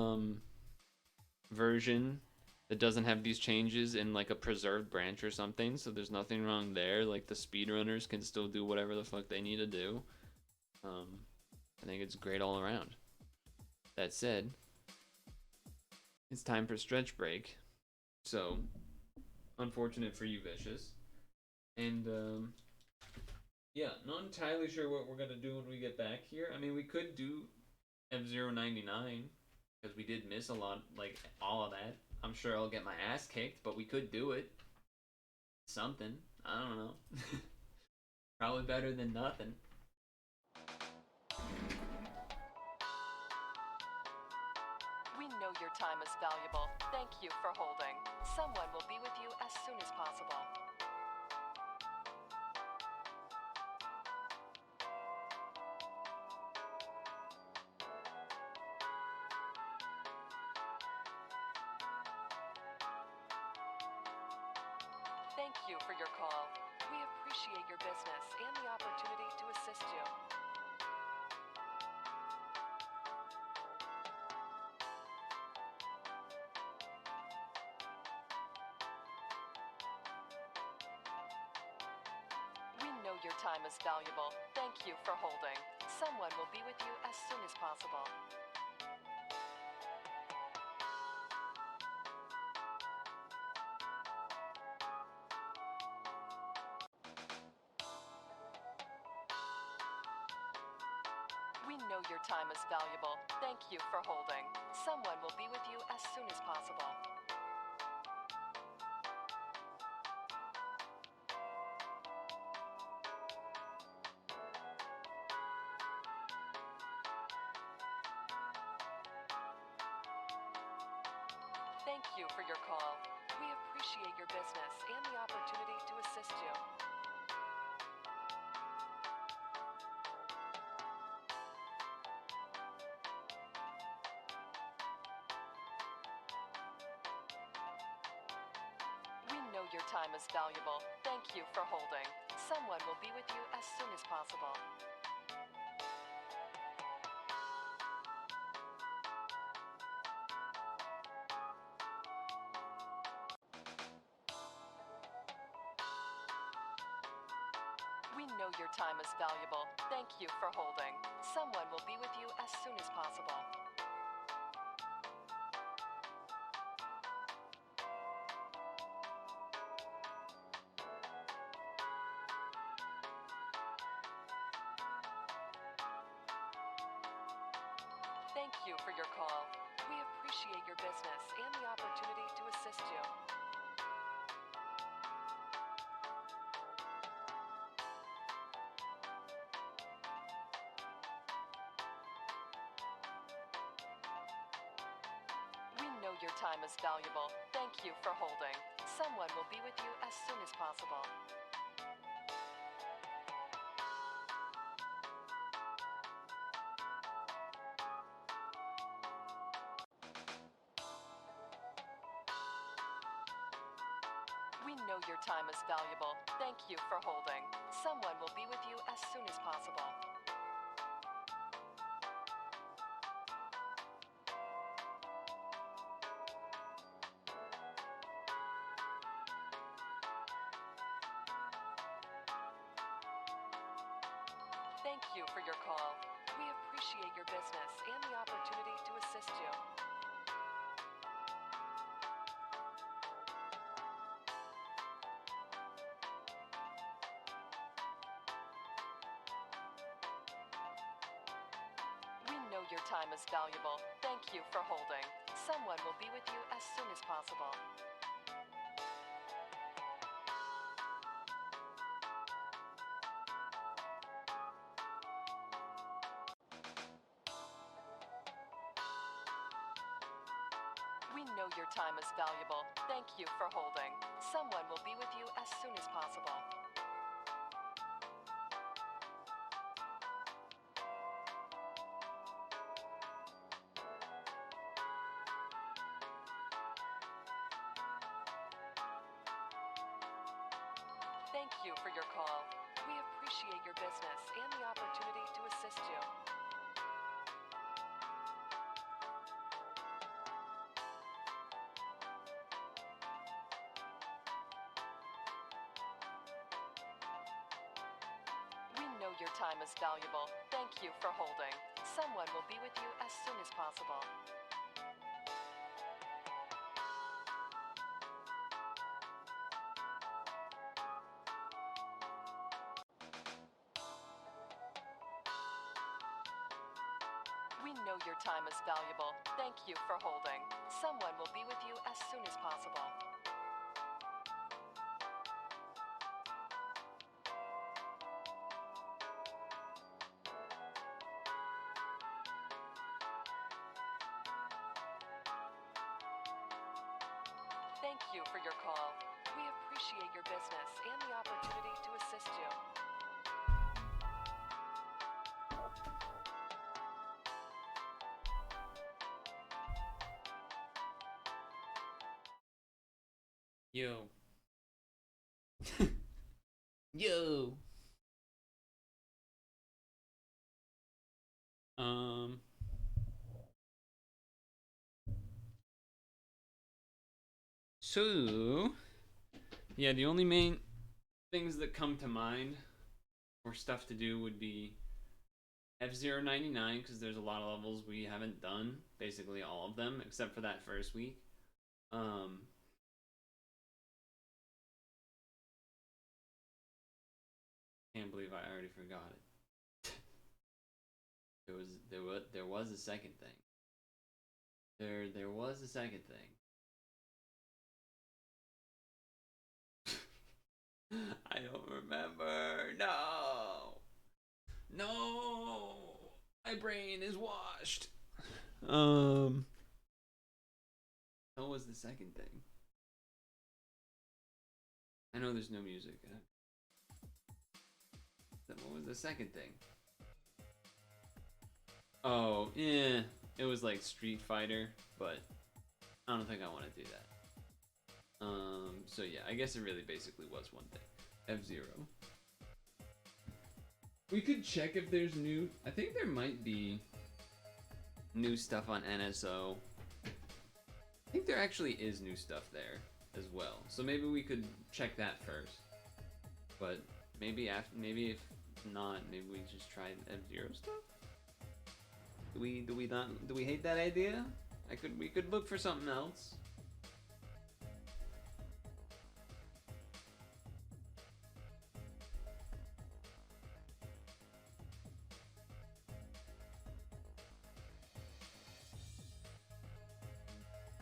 version that doesn't have these changes in like a preserved branch or something, so there's nothing wrong there. Like the speedrunners can still do whatever the fuck they need to do. I think it's great all around. That said, it's time for stretch break, so unfortunate for you, Vicious. And yeah, not entirely sure what we're gonna do when we get back here. I mean, we could do F099 because we did miss a lot, like all of that. I'm sure I'll get my ass kicked, but we could do it. Something. I don't know. Probably better than nothing. We know your time is valuable. Thank you for holding. Someone will be with you as soon as possible. Thank you for your call. We appreciate your business and the opportunity to assist you. We know your time is valuable. Thank you for holding. Someone will be with you as soon as possible. We know your time is valuable. Thank you for holding. Someone will be with you as soon as possible. Thank you for your call. We appreciate your business and the opportunity to assist you. We know your time is valuable. Thank you for holding. Someone will be with you as soon as possible. We know your time is valuable. Thank you for holding. Someone will be with you as soon as possible. Thank you for your call. We appreciate your business and the opportunity to assist you. We know your time is valuable. Thank you for holding. Someone will be with you as soon as possible. We know your time is valuable. Thank you for holding. Someone will be with you as soon as possible. Thank you for your call. We appreciate your business and the opportunity to assist you. We know your time is valuable. Thank you for holding. Someone will be with you as soon as possible. We know your time is valuable. Thank you for holding. Someone will be with you as soon as possible. Thank you for your call. We appreciate your business and the opportunity to assist you. We know your time is valuable. Thank you for holding. Someone will be with you as soon as possible. We know your time is valuable. Thank you for holding. Someone will be with you as soon as possible. Thank you for your call. We appreciate your business and the opportunity to assist you. Yo. Yo. So, yeah, the only main things that come to mind or stuff to do would be F-Zero 99, because there's a lot of levels we haven't done, basically all of them, except for that first week. Can't believe I already forgot it. There was a second thing. There was a second thing. I don't remember. No. My brain is washed. What was the second thing? I know there's no music. Then what was the second thing? Oh, yeah. It was like Street Fighter, but I don't think I want to do that. So yeah, I guess it really basically was one thing. F-Zero. We could check if there's new... I think there might be new stuff on NSO. I think there actually is new stuff there as well. So maybe we could check that first. But maybe if not, maybe we just try F-Zero stuff? Do we hate that idea? We could look for something else.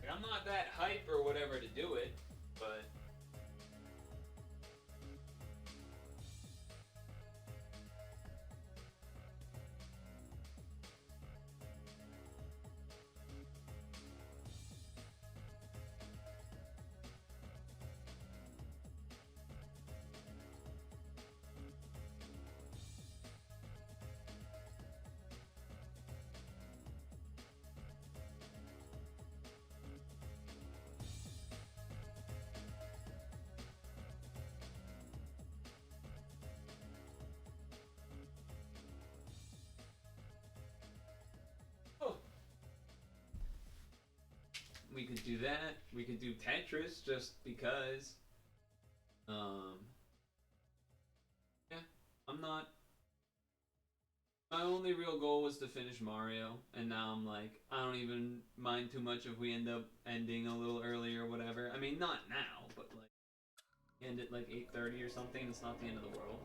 I'm not that hype or whatever to do it, but we could do that. We could do Tetris just because. Yeah, I'm not. My only real goal was to finish Mario, and now I'm like, I don't even mind too much if we end up ending a little early or whatever. I mean, not now, but like, end at like 8:30 or something. It's not the end of the world.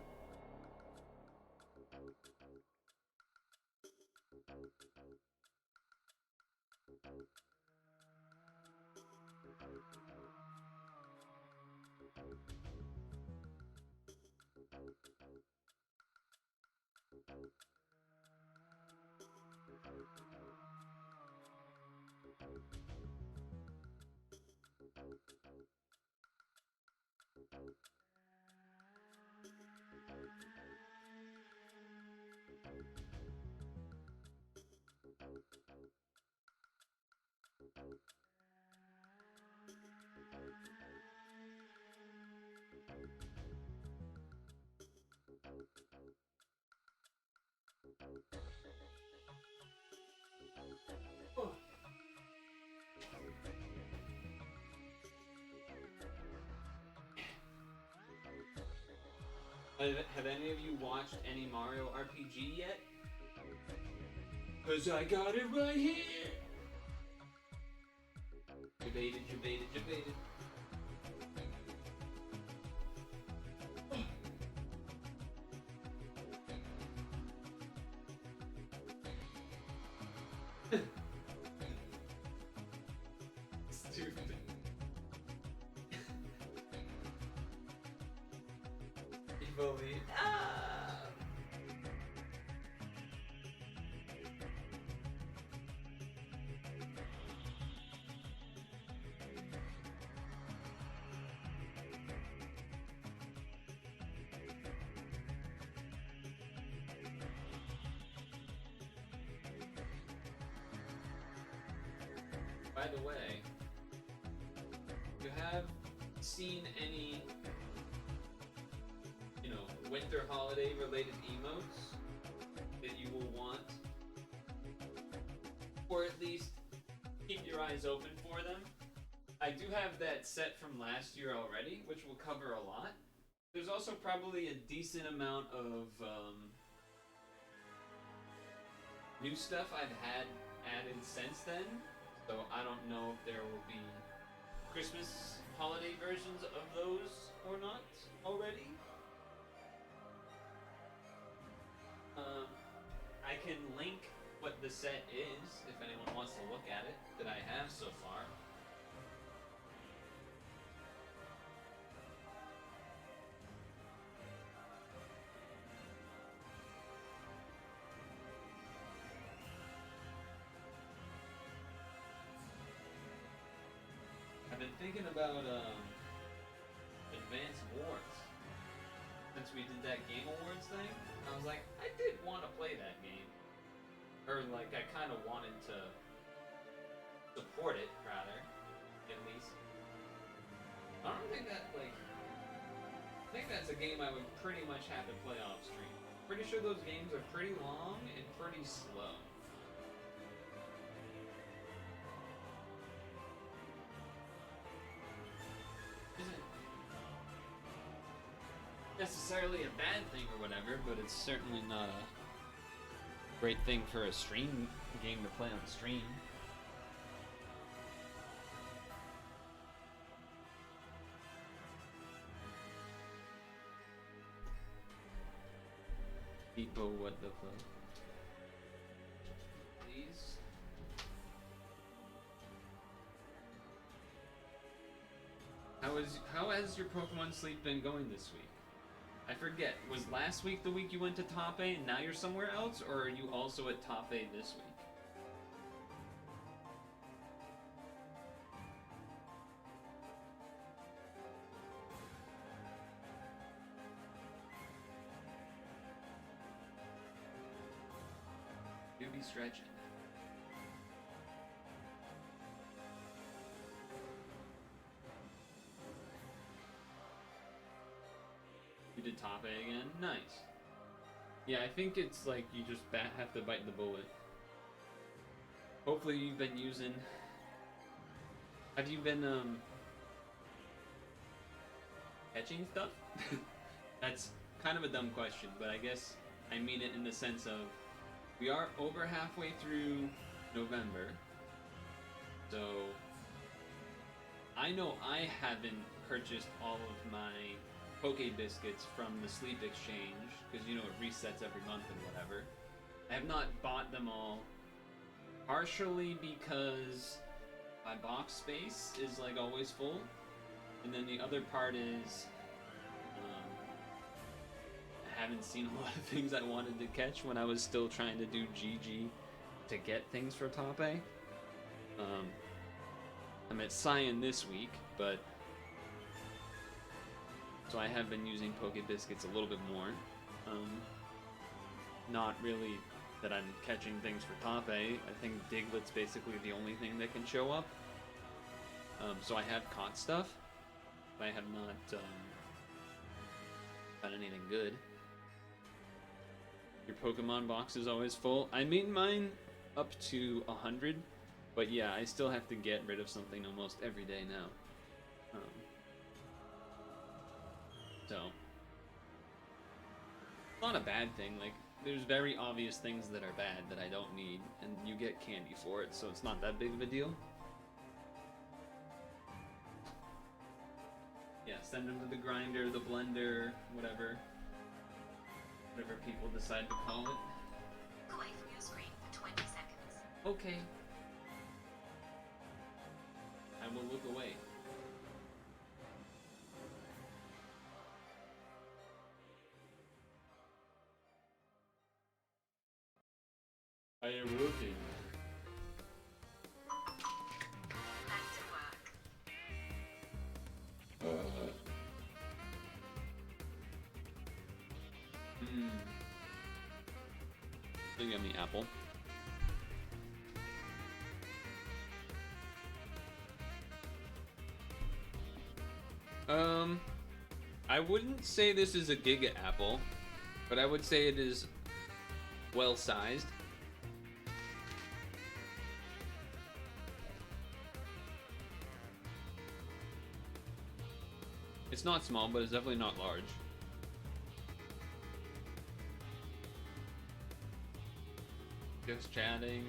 Have any of you watched any Mario RPG yet? 'Cause I got it right here! Debated. Stupid. Evil-y. By the way, you have seen any, winter holiday related emotes that you will want? Or at least keep your eyes open for them? I do have that set from last year already, which will cover a lot. There's also probably a decent amount of new stuff I've had added since then. So I don't know if there will be Christmas holiday versions of those or not already. I can link what the set is if anyone wants to look at it that I have so far. about Advanced Wars. Since we did that Game Awards thing, I was like, I did want to play that game. Or, like, I kind of wanted to support it, rather, at least. I don't think that, like... I think that's a game I would pretty much have to play off stream. Pretty sure those games are pretty long and pretty slow. Isn't necessarily a bad thing or whatever, but it's certainly not a great thing for a stream game to play on stream. People, what the fuck? Please. How has your Pokemon Sleep been going this week? I forget. Was last week the week you went to Top A and now you're somewhere else, or are you also at Top A this week? You be stretching. You did Top A again? Nice. Yeah, I think it's like you just have to bite the bullet. Hopefully you've been using... Have you been, catching stuff? That's kind of a dumb question, but I guess I mean it in the sense of we are over halfway through November, so I know I haven't purchased all of my Poke Biscuits from the Sleep Exchange, because you know it resets every month and whatever. I have not bought them all, partially because my box space is like always full, and then the other part is I haven't seen a lot of things I wanted to catch when I was still trying to do GG to get things for Top A. I'm at Cyan this week, but so I have been using Poke Biscuits a little bit more. Not really that I'm catching things for Top A. I think Diglett's basically the only thing that can show up. So I have caught stuff, but I have not done anything good. Your Pokemon box is always full. I made mine up to 100, but yeah, I still have to get rid of something almost every day now. So, not a bad thing. Like, there's very obvious things that are bad that I don't need, and you get candy for it, so it's not that big of a deal. Yeah, send them to the grinder, the blender, whatever people decide to call it. Go away from your screen for 20 seconds. Okay. I will look away. I am looking. Back to work. Still got me apple. I wouldn't say this is a Giga Apple, but I would say it is well sized. It's not small, but it's definitely not large. Just chatting.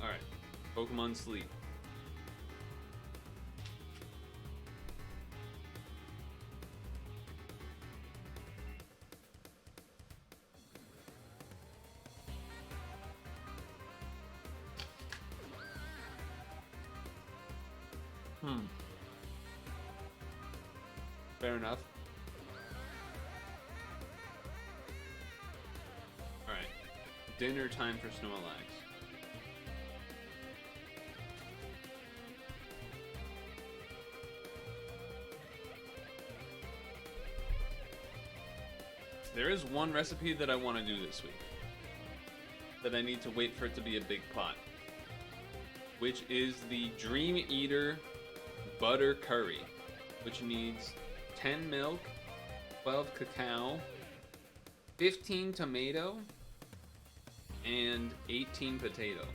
Alright. Pokemon Sleep. Fair enough. Alright. dinner time for Snorlax. There is one recipe that I want to do this week that I need to wait for it to be a big pot, which is the Dream Eater butter curry, which needs 10 milk, 12 cacao, 15 tomato, and 18 potato.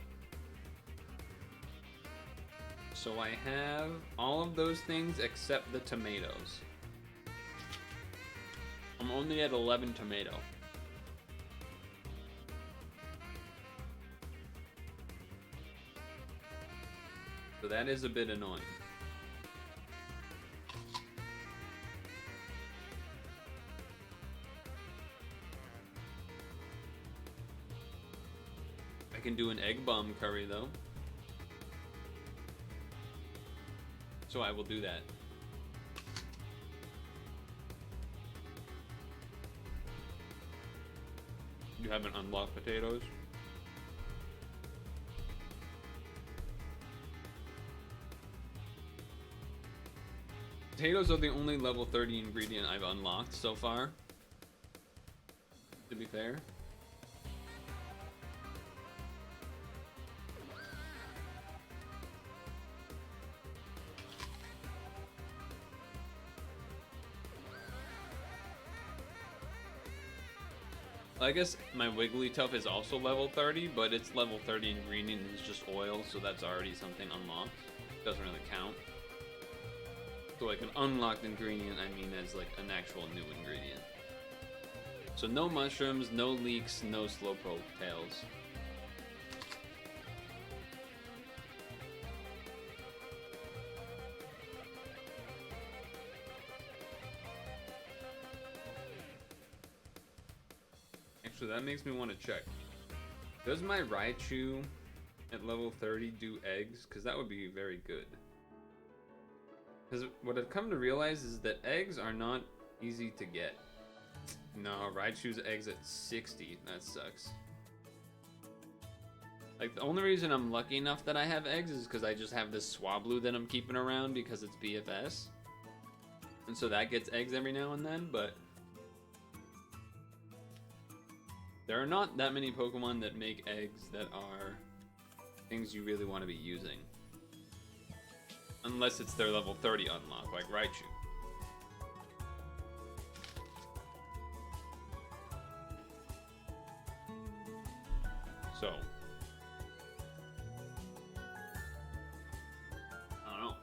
So I have all of those things except the tomatoes. I'm only at 11 tomato. So that is a bit annoying. I can do an egg bomb curry though. So I will do that. You haven't unlocked potatoes? Potatoes are the only level 30 ingredient I've unlocked so far, to be fair. I guess my Wigglytuff is also level 30, but its level 30 ingredient is just oil, so that's already something unlocked. Doesn't really count. So like an unlocked ingredient, I mean as like an actual new ingredient. So no mushrooms, no leeks, no slowpoke tails. Actually, that makes me want to check. Does my Raichu at level 30 do eggs? Because that would be very good. Because what I've come to realize is that eggs are not easy to get. No, Raichu's eggs at 60. That sucks. Like, the only reason I'm lucky enough that I have eggs is because I just have this Swablu that I'm keeping around because it's BFS. And so that gets eggs every now and then, but there are not that many Pokemon that make eggs that are things you really want to be using. Unless it's their level 30 unlock, like Raichu. So, I don't know.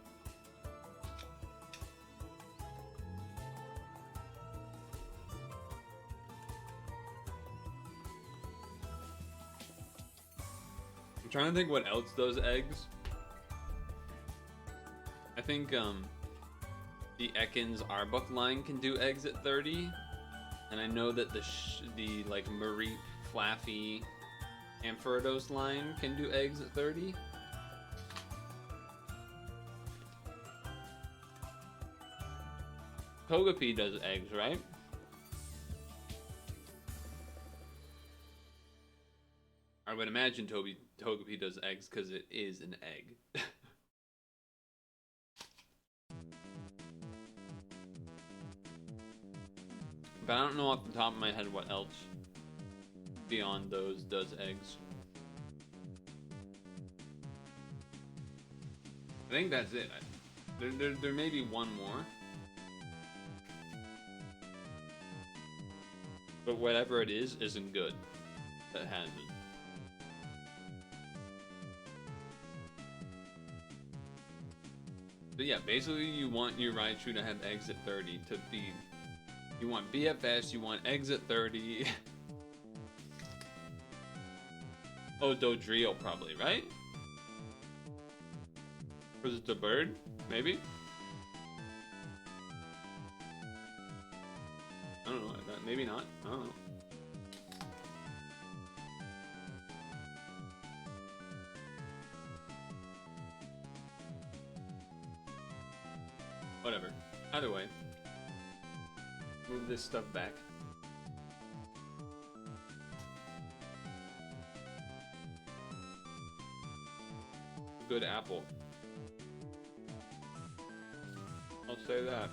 I'm trying to think what else does eggs. I think the Ekans Arbok line can do eggs at 30, and I know that the like Mareep, Flaffy, Ampharos line can do eggs at 30. Togepi does eggs, right? I would imagine Togepi does eggs because it is an egg. But I don't know off the top of my head what else beyond those does eggs. I think that's it. There may be one more. But whatever it is, isn't good. That hasn't. But yeah, basically you want your Raichu to have eggs at 30 to be... You want BFS, you want eggs at 30. Oh, Dodrio probably, right? Was it the bird? Maybe? I don't know, maybe not. I don't know. Whatever. Either way. Move this stuff back. good apple. I'll say that.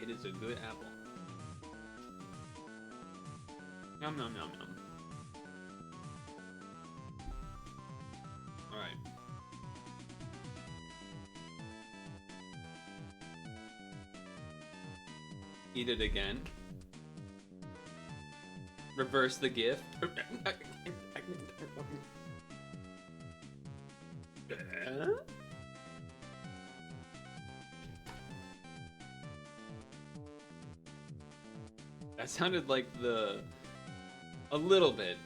It is a good apple. Yum yum yum yum. Alright. Eat it again. Reverse the gift. That sounded like a little bit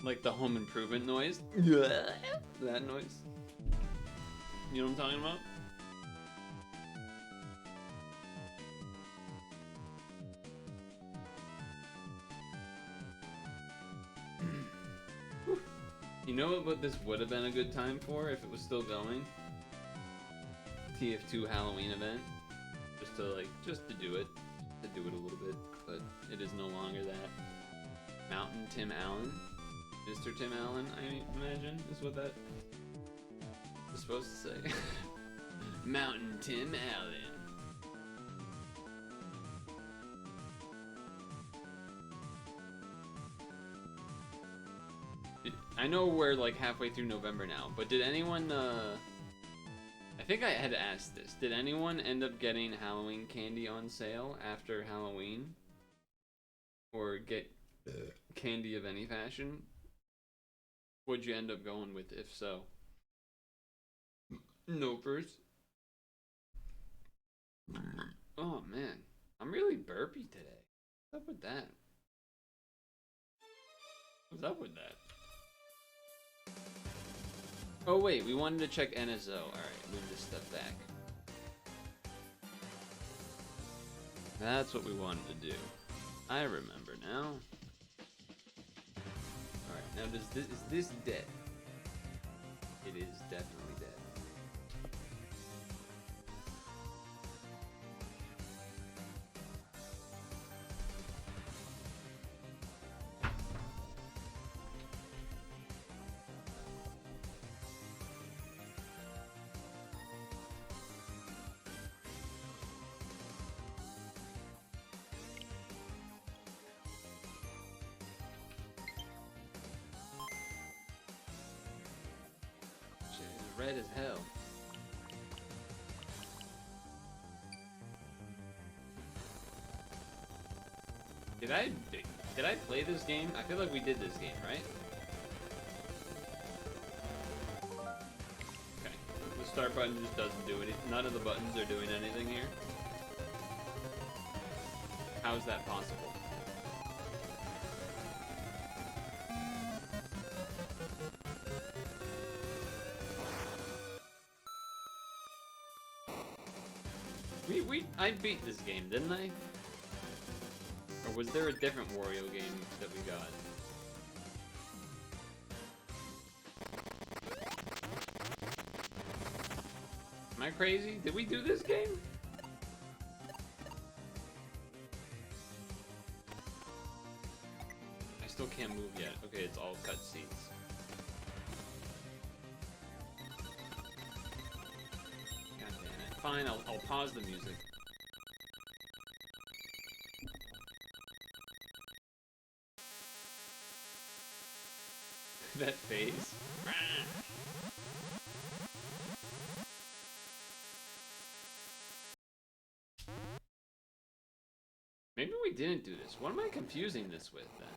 like the home improvement noise. That noise. You know what I'm talking about? You know what this would have been a good time for if it was still going? TF2 Halloween event. Just to do it. To do it a little bit. But it is no longer that. Mountain Tim Allen. Mr. Tim Allen, I imagine, is what that is supposed to say. Mountain Tim Allen. I know we're like halfway through November now, but did anyone, I think I had asked this. Did anyone end up getting Halloween candy on sale after Halloween? Or get candy of any fashion? What'd you end up going with, if so? Nopers. Oh man, I'm really burpy today. What's up with that? What's up with that? Oh wait, we wanted to check NSO. Alright, move this stuff back. That's what we wanted to do. I remember now. Alright, now is this dead? It is definitely dead. Red as hell. Did I play this game? I feel like we did this game, right? Okay. The start button just doesn't do anything. None of the buttons are doing anything here. How is that possible? I beat this game, didn't I? Or was there a different Wario game that we got? Am I crazy? Did we do this game? I still can't move yet. Okay, it's all cutscenes. God damn it. Fine, I'll pause the music. That face. Maybe we didn't do this. What am I confusing this with then?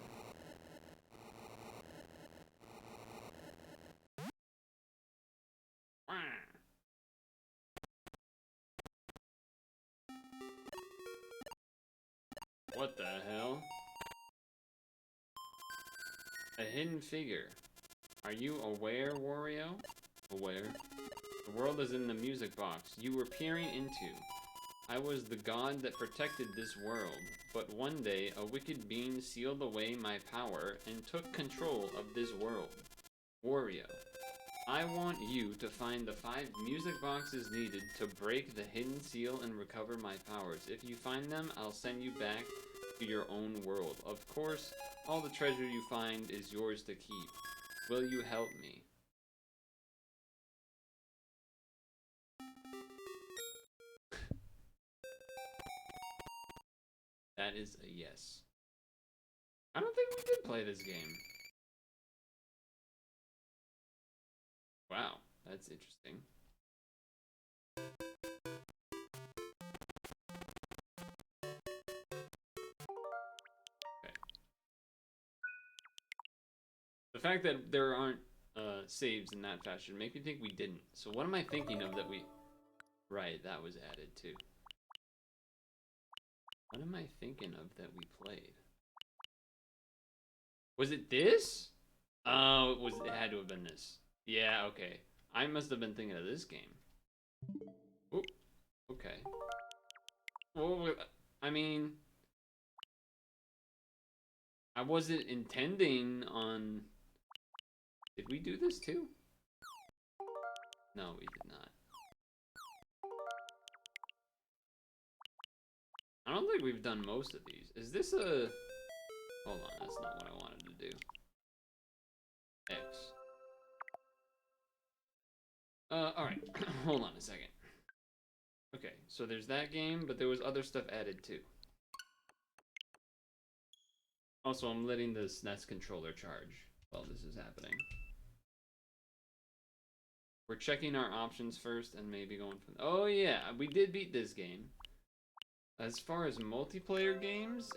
What the hell? A hidden figure. Are you aware, Wario? Aware. The world is in the music box you were peering into. I was the god that protected this world, but one day a wicked being sealed away my power and took control of this world. Wario, I want you to find the 5 music boxes needed to break the hidden seal and recover my powers. If you find them, I'll send you back to your own world. Of course, all the treasure you find is yours to keep. Will you help me? That is a yes. I don't think we did play this game. Wow, that's interesting. Okay. The fact that there aren't saves in that fashion make me think we didn't. So what am I thinking of that we... Right, that was added too. What am I thinking of that we played? Was it this? Oh, it had to have been this. Yeah, okay. I must have been thinking of this game. Oop, okay. Well, I mean... I wasn't intending on... Did we do this too? No, we did not. I don't think we've done most of these. Is this a... Hold on, that's not what I wanted to do. X. Alright. Hold on a second. Okay, so there's that game, but there was other stuff added too. Also, I'm letting the SNES controller charge while this is happening. We're checking our options first and maybe going from... Oh yeah, we did beat this game. As far as multiplayer games,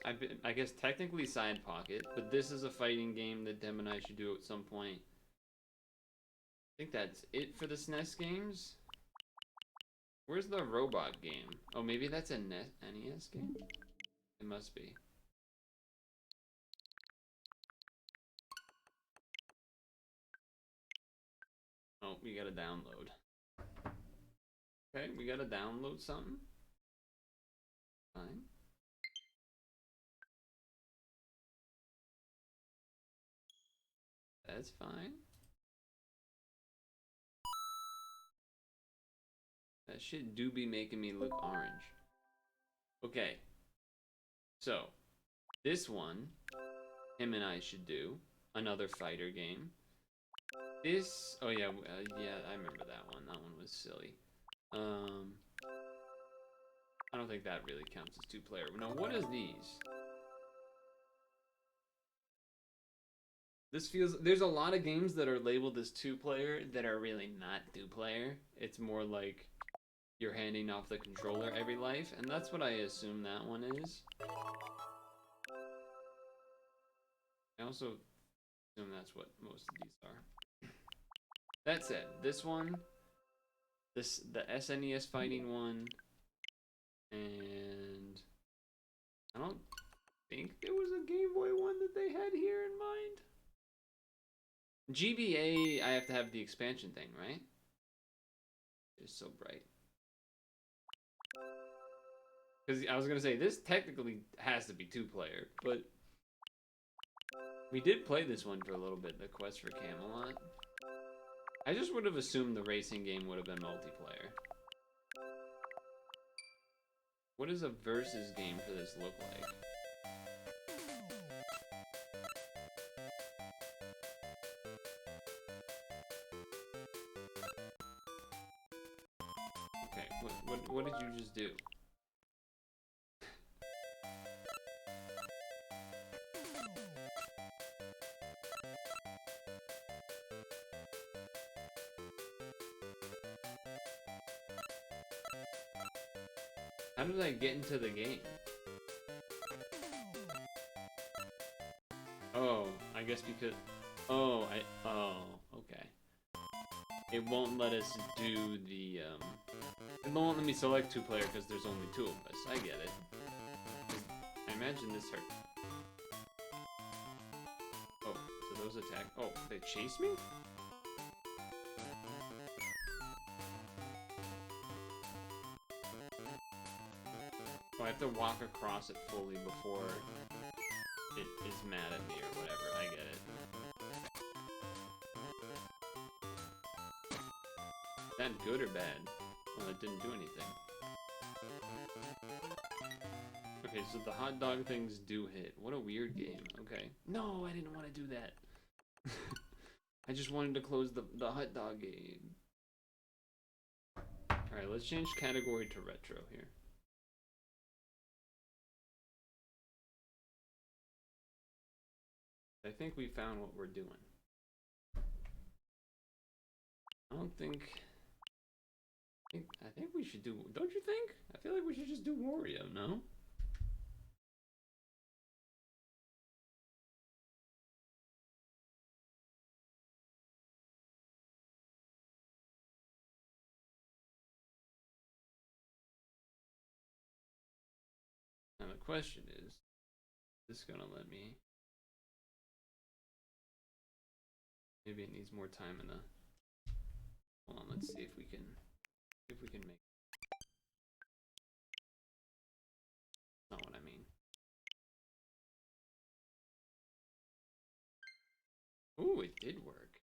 I guess technically Side Pocket, but this is a fighting game that Dem and I should do at some point. I think that's it for the SNES games. Where's the robot game? Oh, maybe that's a NES game? It must be. Oh, we gotta download. Okay, we gotta download something. Fine. That's fine. That shit do be making me look orange. Okay. So, this one, him and I should do. Another fighter game. This, oh yeah, yeah, I remember that one. That one was silly. I don't think that really counts as two-player. Now, what is these? This feels, there's a lot of games that are labeled as two-player that are really not two-player. It's more like you're handing off the controller every life, and that's what I assume that one is. I also assume that's what most of these are. That said, this one, the SNES fighting one, and I don't think there was a Game Boy one that they had here in mind. GBA, I have to have the expansion thing, right? It's so bright. Because I was going to say, this technically has to be two-player, but we did play this one for a little bit, the Quest for Camelot. I just would have assumed the racing game would have been multiplayer. What does a versus game for this look like? Okay, what did you just do? How did I get into the game? Oh, I guess because... Oh, okay. It won't let us do the, It won't let me select two-player because there's only two of us. I get it. I imagine this hurt. Oh, so those attack... Oh, they chase me? I have to walk across it fully before it is mad at me or whatever. I get it. Is that good or bad? Well, it didn't do anything. Okay, so the hot dog things do hit. What a weird game. Okay. No, I didn't want to do that. I just wanted to close the hot dog game. Alright, let's change category to retro here. I think we found what we're doing. I don't think... I think we should do... Don't you think? I feel like we should just do Wario, no? Now the question is this gonna let me... Maybe it needs more time in the... Hold on, let's see if we can make... Not what I mean. Ooh, it did work.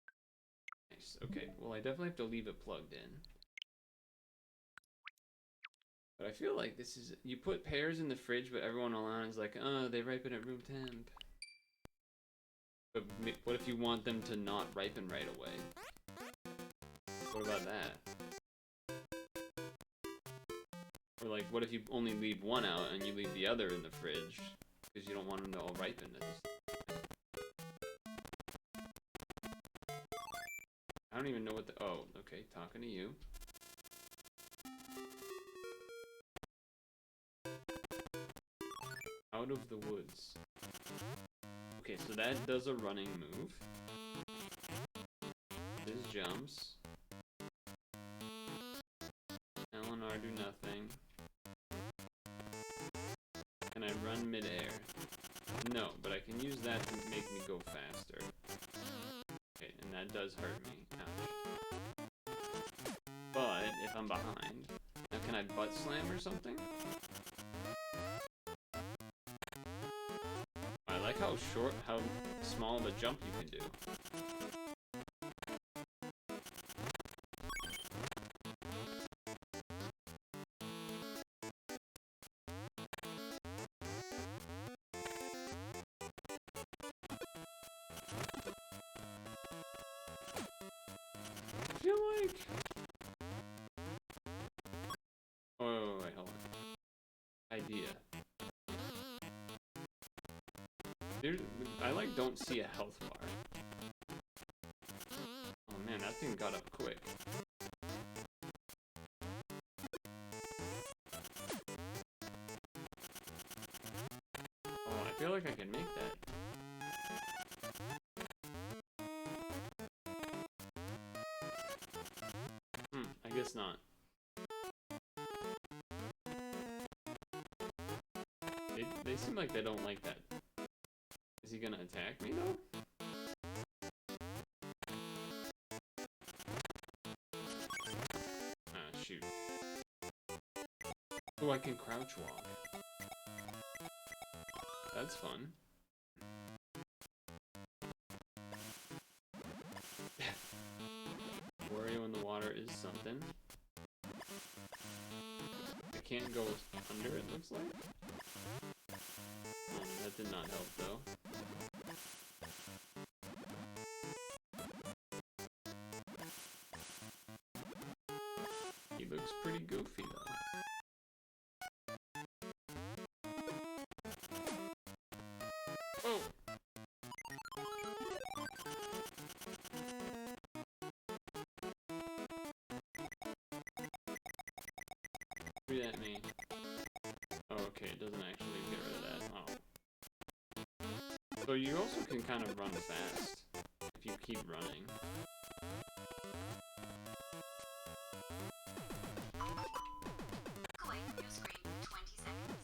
Nice. Okay, well I definitely have to leave it plugged in. But I feel like this is... You put pears in the fridge, but everyone online is like, oh, they ripen at room temp. But what if you want them to not ripen right away? What about that? Or like, what if you only leave one out and you leave the other in the fridge? Because you don't want them to all ripen at this. I don't even know what the... Oh, okay, talking to you. Out of the woods. Okay, so that does a running move. This jumps. Eleanor do nothing. Can I run midair? No, but I can use that to make me go faster. Okay, and that does hurt me. Ouch. But if I'm behind, now can I butt slam or something? I like how small of a jump you can do. I feel like... Oh, wait, hold on. Idea. I like don't see a health bar. Oh man, that thing got up quick. Oh, I feel like I can make that. I guess not. They seem like they don't like that. Is he gonna attack me though? Ah, shoot. Oh, I can crouch walk. That's fun. Wario in the water is something. I can't go under, it looks like. That did not help though. He looks pretty goofy though. Oh! Shoot at me. Oh, okay, it doesn't actually get rid of that. Oh. So you also can kind of run fast if you keep running. Away from your screen for 20 seconds.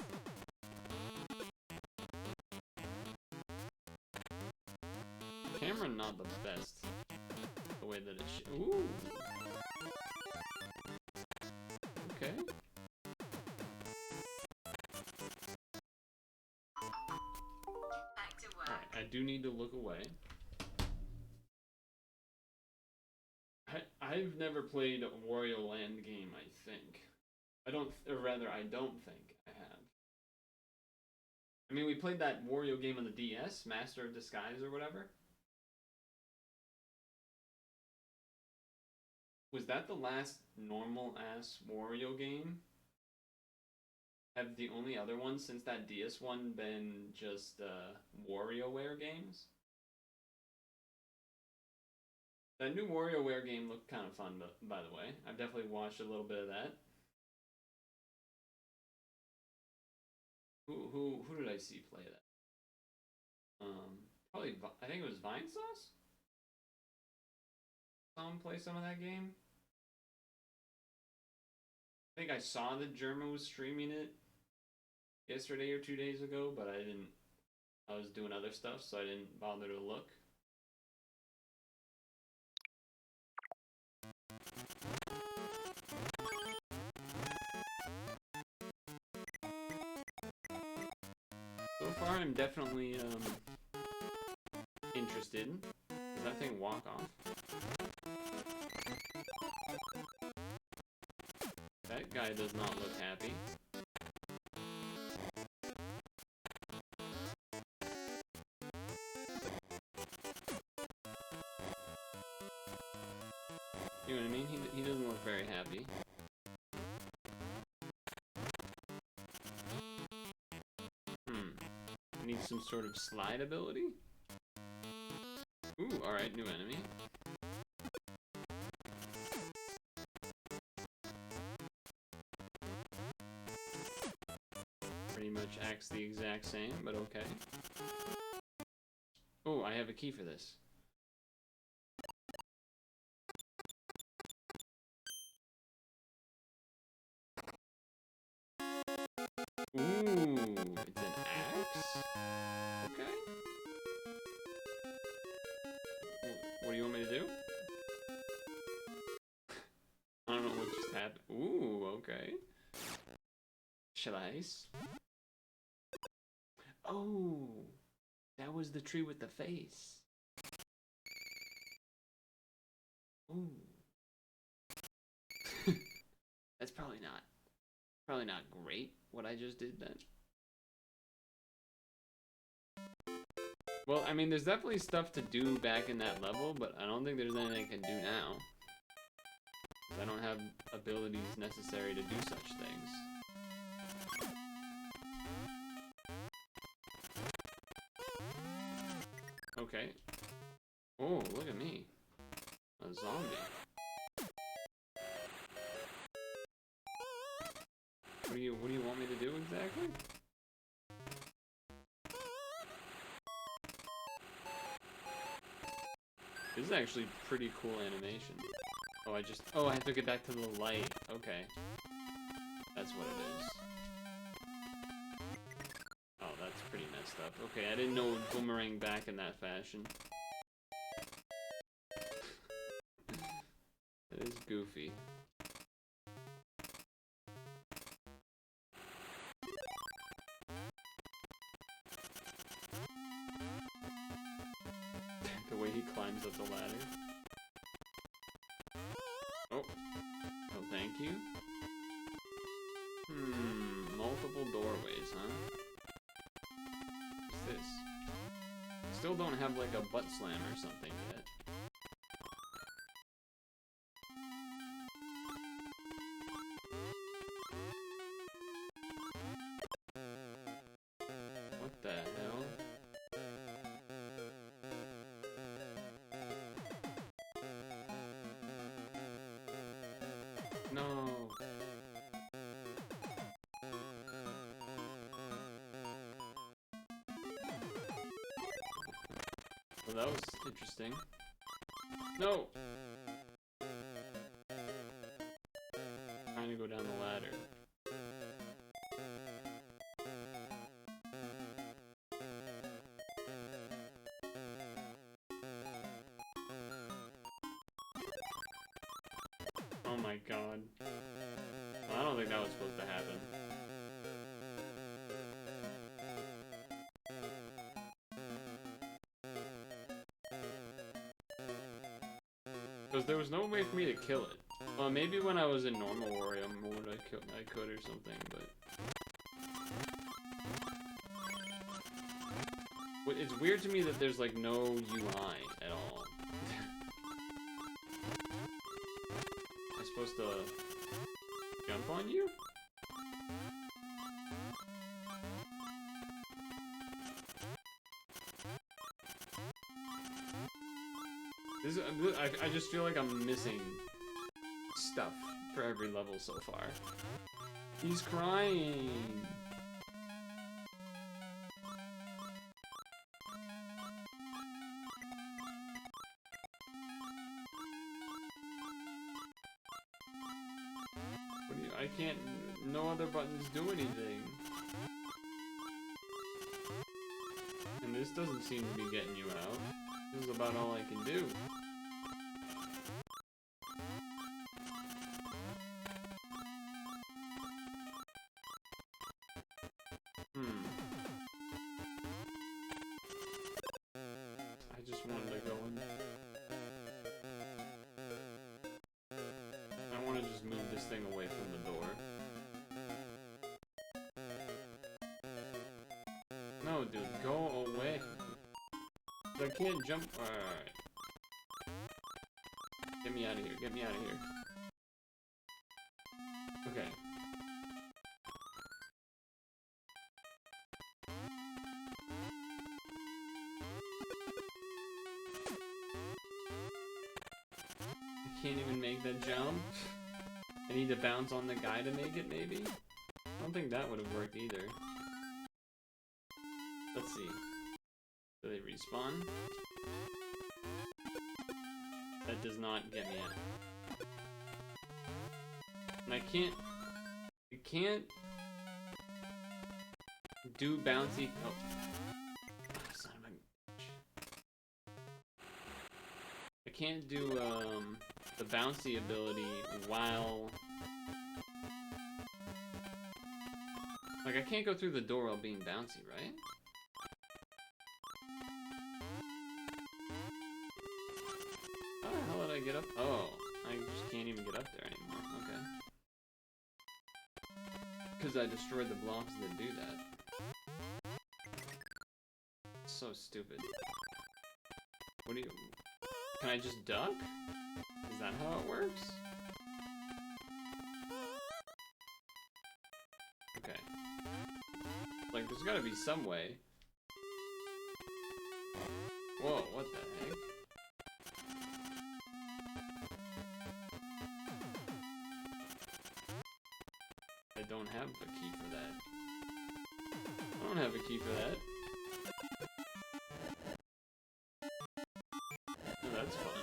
Camera not the best. The way that it ooh! Okay. Back to work. Alright, I do need to look away. I've never played a Wario Land game, I think. I don't think I have. I mean, we played that Wario game on the DS, Master of Disguise or whatever. Was that the last normal-ass Wario game? Have the only other ones since that DS one been just WarioWare games? That new WarioWare game looked kind of fun, by the way. I've definitely watched a little bit of that. Who did I see play that? Probably I think it was Vine Sauce. Someone play some of that game. I think I saw that Germa was streaming it yesterday or 2 days ago, but I didn't. I was doing other stuff, so I didn't bother to look. So far, I'm definitely interested. Does that thing walk off? That guy does not look happy. You know what I mean? He doesn't look very happy. Needs some sort of slide ability? Ooh, alright, new enemy. Pretty much acts the exact same, but okay. Oh, I have a key for this. Ooh, it's an axe? Okay. What do you want me to do? I don't know what just happened. Ooh, okay. Slice. Oh, that was the tree with the face. Ooh. That's probably not great what I just did then. Well, I mean, there's definitely stuff to do back in that level, but I don't think there's anything I can do now. I don't have abilities necessary to do such things. Okay. Oh, look at me. A zombie. What do you want me to do exactly? This is actually pretty cool animation. Oh, I have to get back to the light. Okay. That's what it is. Oh, that's pretty messed up. Okay, I didn't know it would boomerang back in that fashion. It is goofy. The way he climbs up the ladder. Oh. Oh, thank you. Multiple doorways, huh? What's this? Still don't have like a butt slam or something yet. What the hell? No. Well, that was interesting. No! Trying to go down the ladder. Oh my god. Well, I don't think that was supposed to happen. Because there was no way for me to kill it. Well, maybe when I was in normal Wario mode I could or something, but... It's weird to me that there's like no UI at all. I'm supposed to jump on you? This is, I just feel like I'm missing stuff for every level so far. He's crying. What do you, I can't, no other buttons do anything. And this doesn't seem to be getting you out. This is about all I can do. I just wanted to go in. I want to just move this thing away from the door. No, dude, go away. I can't jump. Alright. Get me out of here. Get me out of here. Okay. I can't even make that jump. I need to bounce on the guy to make it, maybe? I don't think that would have worked either. Let's see. Do they respawn? That does not get me out. And I can't do bouncy. Oh, son of a bitch. I can't do the bouncy ability while, like, I can't go through the door while being bouncy, right? How the hell did I get up? Oh, I just can't even get up there anymore. Okay. Because I destroyed the blocks that do that. So stupid. What do you... Can I just duck? Is that how it works? Okay. Like, there's gotta be some way. Whoa, what the heck? I don't have a key for that. I don't have a key for that. Oh, that's fun.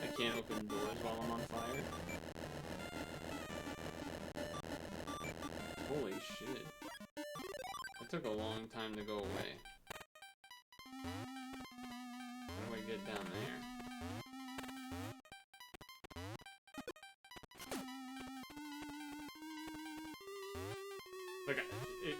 I can't open doors while I'm on fire. Holy shit. That took a long time to go away. How do I get down there? Like, it...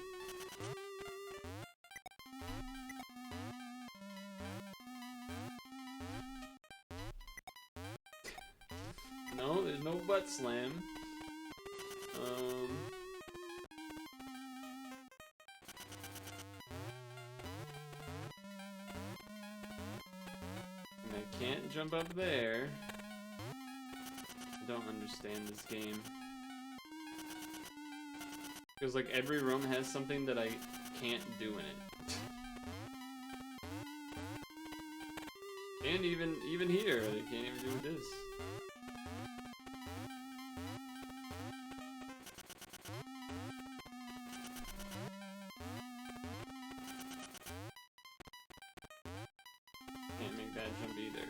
No, there's no butt slam. And I can't jump up there. I don't understand this game. Because, like, every room has something that I can't do in it. And even here, I can't even do this. Can't make that jump either.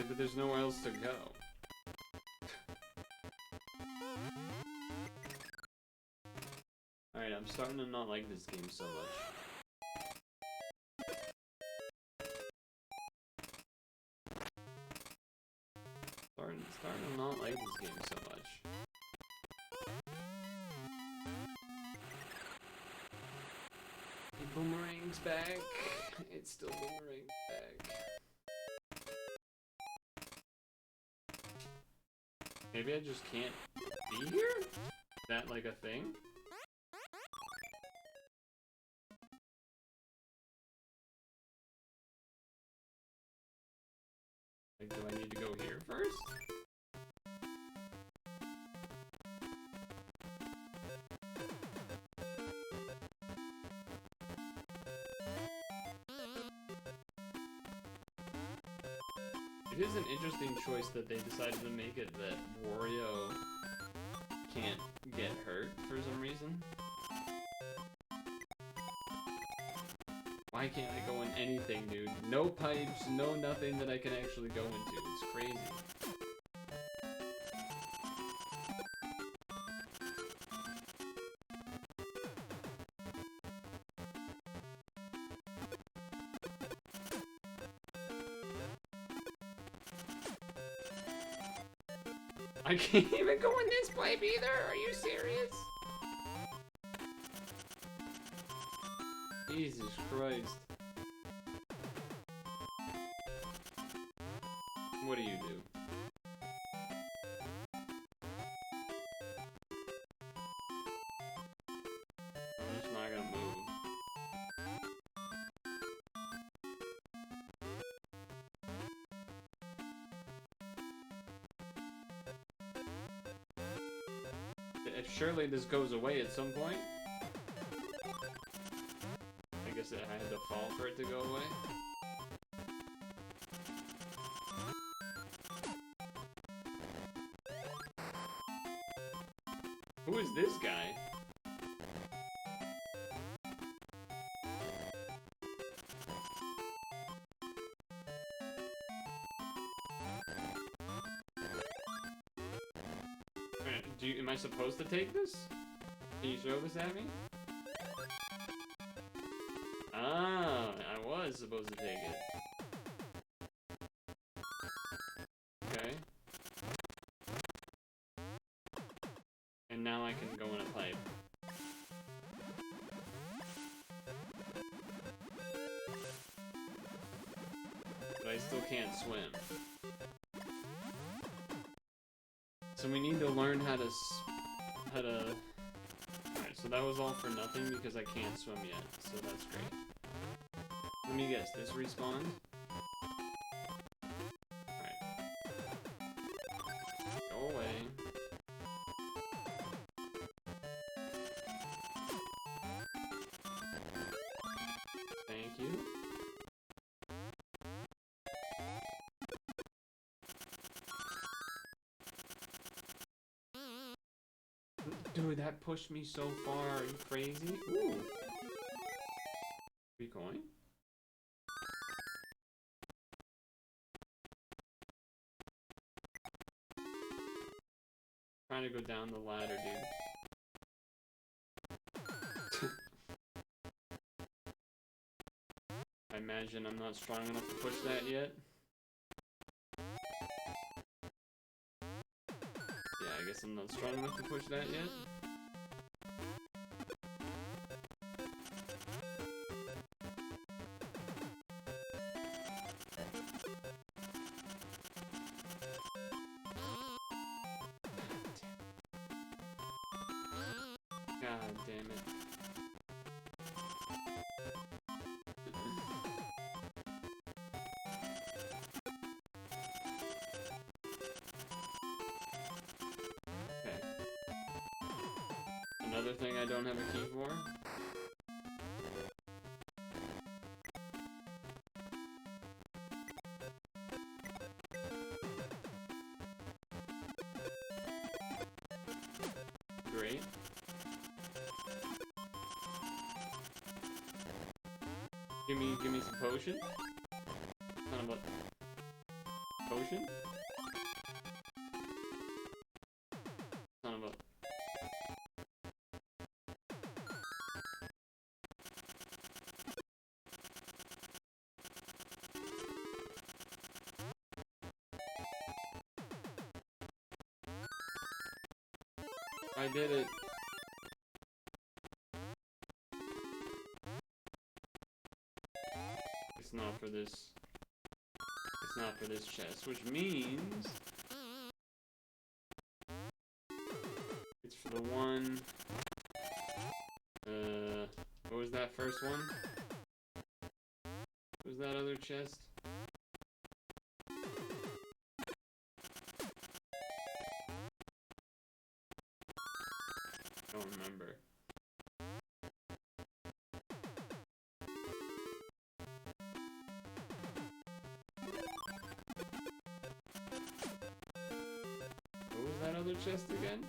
But there's nowhere else to go. Alright, I'm starting to not like this game so much. Starting to not like this game so much. The boomerang's back. It's still boomerang's back. Maybe I just can't be here? Is that like a thing? Like, do I need to go here first? It is an interesting choice that they decided to make it that Wario can't get hurt for some reason. Why can't I go in anything, dude? No pipes, no nothing that I can actually go into. It's crazy. I can't even go in this pipe either. Are you serious? Jesus Christ. What do you do? I'm just not gonna move. Surely this goes away at some point. I guess I had to fall for it to go away. Who is this guy? Am I supposed to take this? Can you throw this at me? Ah, I was supposed to take it. Okay. And now I can go in a pipe. But I still can't swim. So we need to learn how to... Alright, so that was all for nothing because I can't swim yet, so that's great. Let me guess, this respawned? Alright. Go away. Thank you. Dude, that pushed me so far. Are you crazy? Ooh. Free coin? Trying to go down the ladder, dude. I imagine I'm not strong enough to push that yet. Yeah, I guess I'm not strong enough to push that yet. God damn it. Okay. Another thing I don't have a key for. Great. Give me some potion. Son of a potion. Son of a. I did it. It's not for this. It's not for this chest, which means it's for the one. What was that first one? What was that other chest? I don't remember. chest again?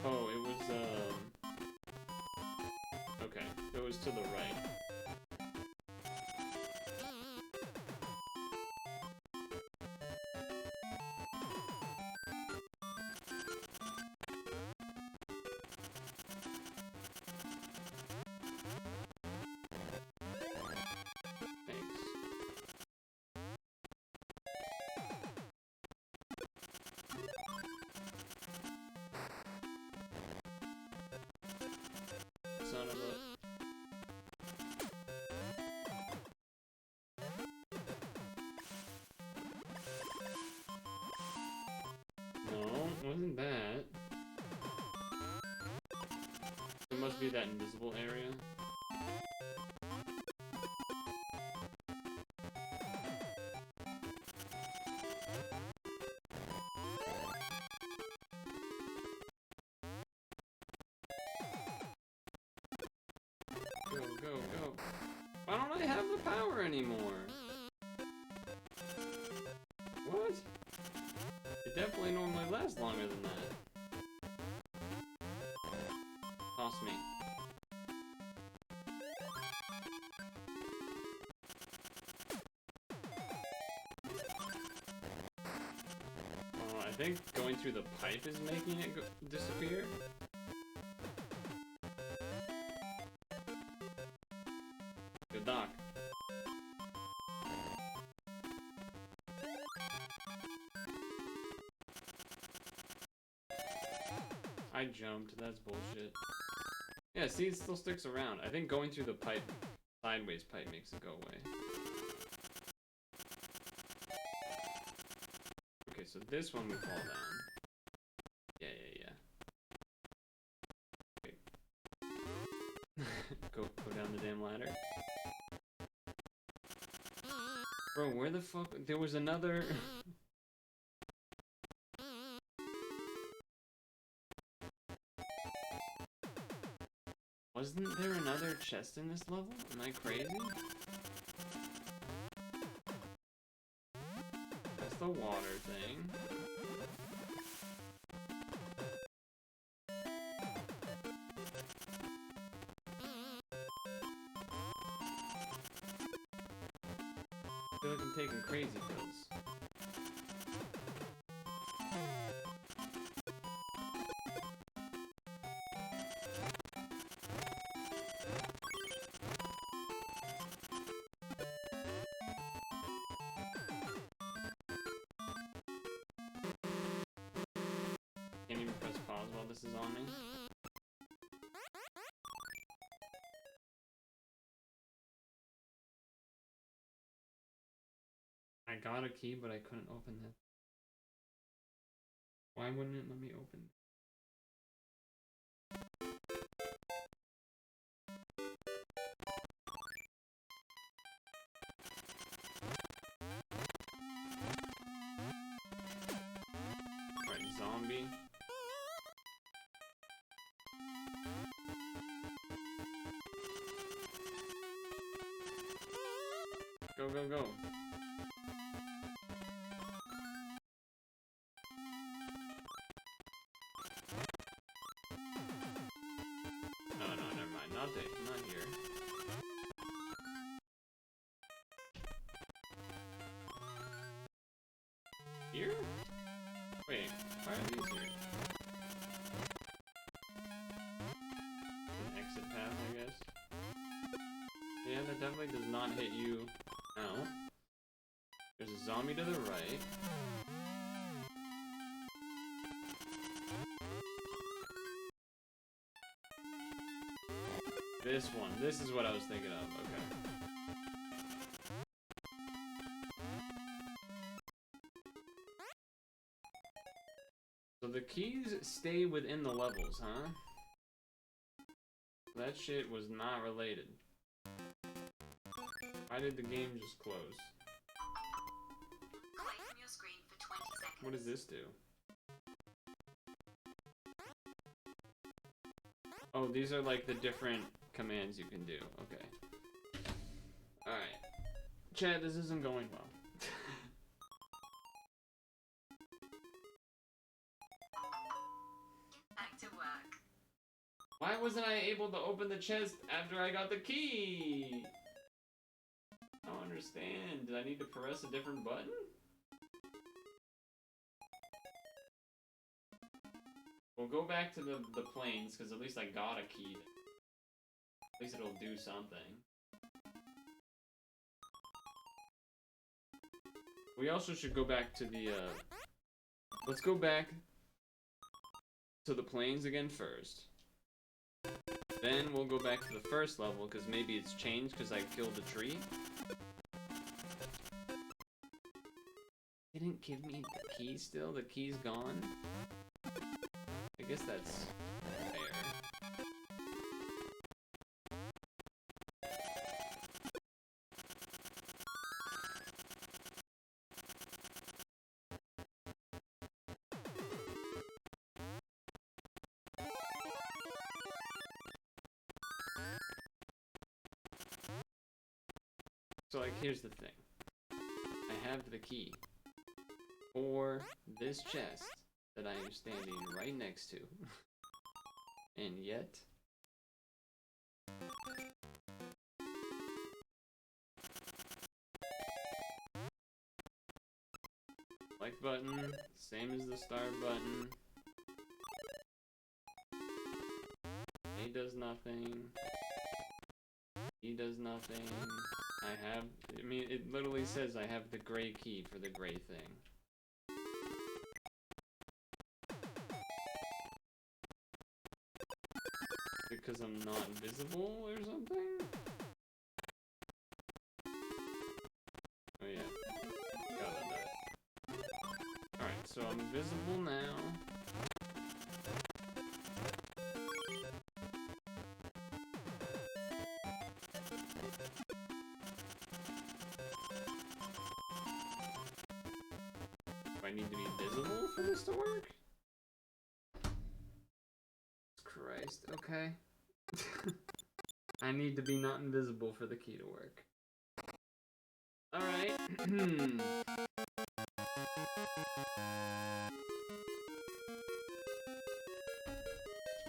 Oh, it was, okay, it was to the right. Son of a... No, wasn't that. It must be that invisible area. Go, go, go. Why don't I have the power anymore? What? It definitely normally lasts longer than that. Toss me. Oh, I think going through the pipe is making it disappear. Good knock. I jumped, that's bullshit. Yeah, see, it still sticks around. I think going through the pipe, sideways pipe, makes it go away. Okay, so this one we fall down. Yeah, yeah, yeah. Okay. go down the damn ladder. Bro, where the fuck? There was another... Wasn't there another chest in this level? Am I crazy? That's the water thing. I feel like I'm taking crazy pills. Can't even press pause while this is on me. I got a key, but I couldn't open it. Why wouldn't it let me open it? Right, zombie. Go, go, go. No, no, never mind. Not there. Not here. Here? Wait, why are these here? An exit path, I guess. Yeah, that definitely does not hit you now. There's a zombie to the right. This one. This is what I was thinking of. Okay. So the keys stay within the levels, huh? That shit was not related. Why did the game just close? Away from your screen for 20 seconds. What does this do? Oh, these are like the different commands you can do. Okay. Alright. Chad, this isn't going well. Back to work. Why wasn't I able to open the chest after I got the key? I don't understand. Did I need to press a different button? We'll go back to the planes, because at least I got a key. At least it'll do something. We also should go back to the, let's go back to the planes again first. Then we'll go back to the first level, because maybe it's changed because I killed the tree. They didn't give me the key still? The key's gone? I guess that's fair. So, like, here's the thing. I have the key for this chest that I am standing right next to. And yet... like button, same as the star button. A does nothing. E does nothing. I mean, it literally says I have the gray key for the gray thing. Because I'm not invisible or something? Oh yeah. Forgot about that. Alright, so I'm invisible now. Do I need to be visible for this to work? Christ, okay. I need to be not invisible for the key to work. Alright.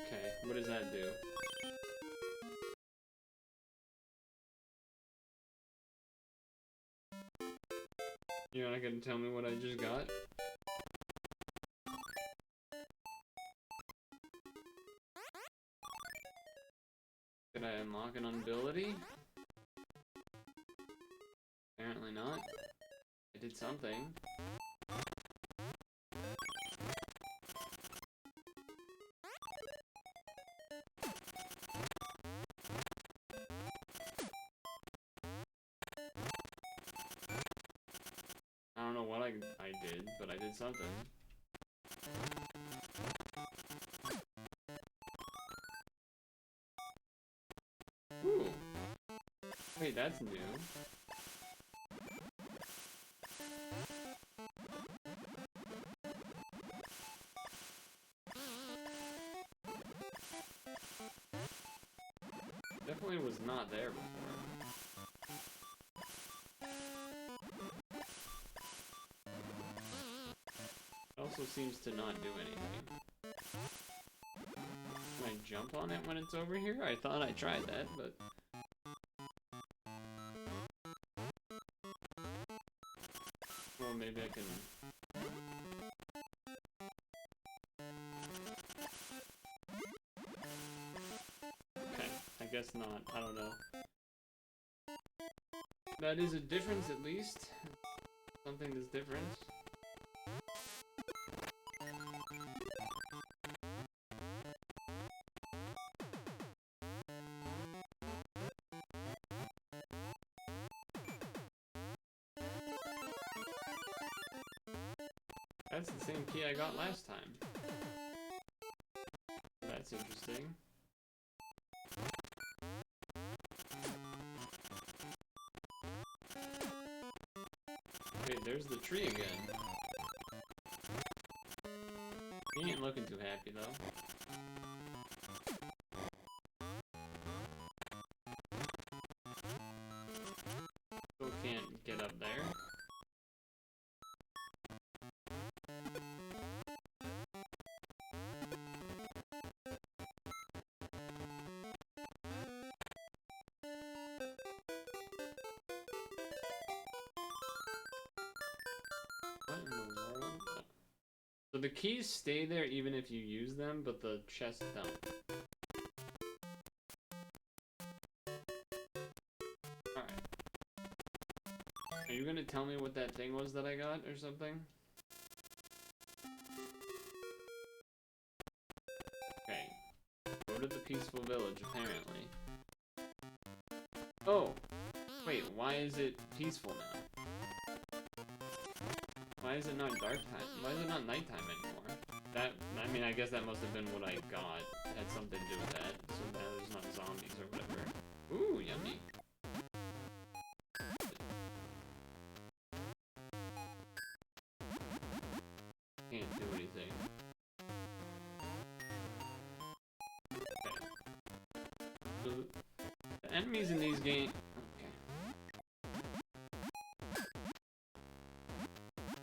Okay, what does that do? You're not gonna tell me what I just got? Did I unlock an ability? Apparently not. I did something. I don't know what I did, but I did something. Ooh. Wait, that's new. Definitely was not there before. It also seems to not do anything. Can I jump on it when it's over here? I thought I tried that, but... well, maybe I can... okay, I guess not. I don't know. That is a difference, at least. Something that's different. That's the same key I got last time. That's interesting. Wait, there's the tree again. He ain't looking too happy though. So the keys stay there even if you use them, but the chests don't. Alright. Are you gonna tell me what that thing was that I got or something? Okay. Go to the peaceful village, apparently. Oh! Wait, why is it peaceful now? Why is it not dark time? Why is it not nighttime anymore? That, I mean, I guess that must have been what I got. It had something to do with that. So now there's not zombies or whatever. Ooh, yummy. Can't do anything. Okay. So the enemies in these games...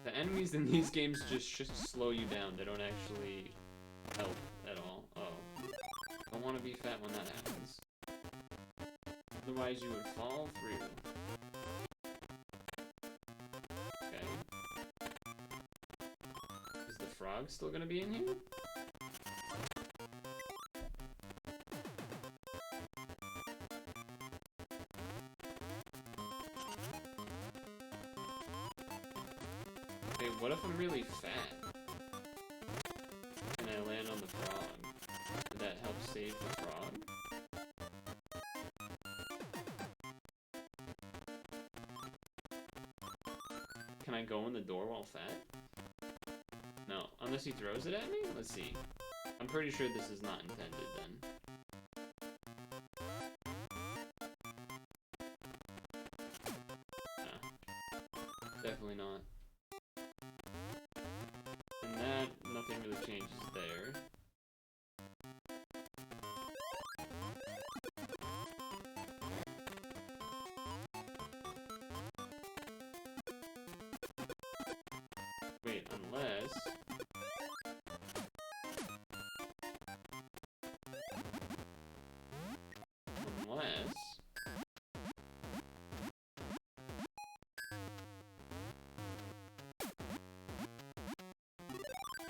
The enemies in these games just slow you down. They don't actually help at all. Oh. Don't want to be fat when that happens. Otherwise you would fall through. Okay. Is the frog still gonna be in here? Okay, what if I'm really fat? And I land on the frog? Would that help save the frog? Can I go in the door while fat? No, unless he throws it at me? Let's see. I'm pretty sure this is not intended then. No. Definitely not. And that, nothing really changes there. Wait, unless... Unless...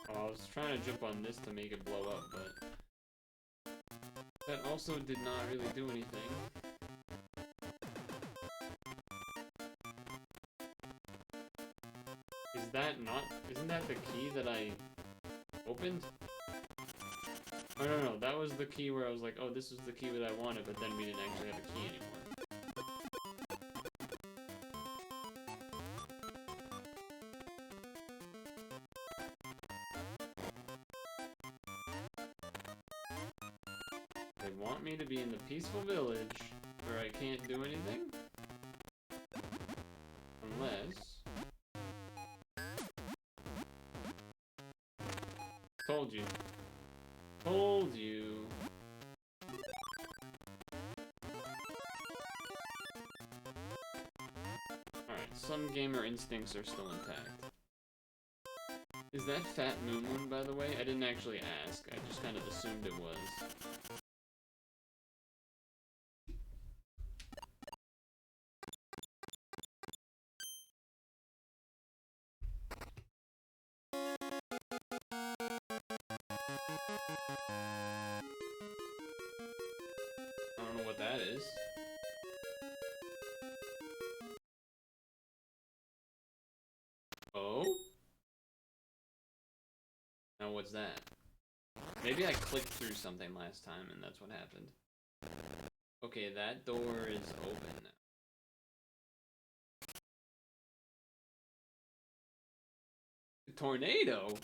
Oh, I was trying to jump on this to make it blow up, but... That also did not really do anything. Is that not... Isn't that the key that I opened? Oh, no, that was the key where I was like, oh, this is the key that I wanted, but then we didn't actually have a key anymore. They want me to be in the peaceful village where I can't do anything? Unless... Told you. Told you. Alright, some gamer instincts are still intact. Is that Fat Moon Moon, by the way? I didn't actually ask. I just kind of assumed it was. I don't know what that is. Oh? Now what's that? Maybe I clicked through something last time and that's what happened. Okay, that door is open now. Tornado?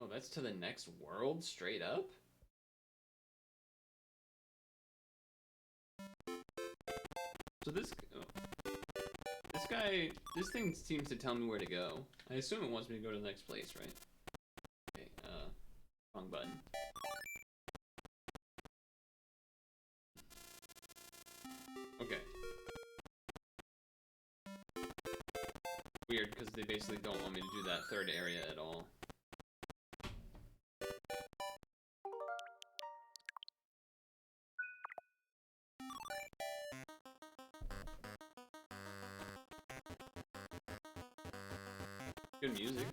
Oh, that's to the next world straight up? So this guy, this thing seems to tell me where to go. I assume it wants me to go to the next place, right? Okay, wrong button. Okay. Weird, because they basically don't want me to do that third area at all. Good music.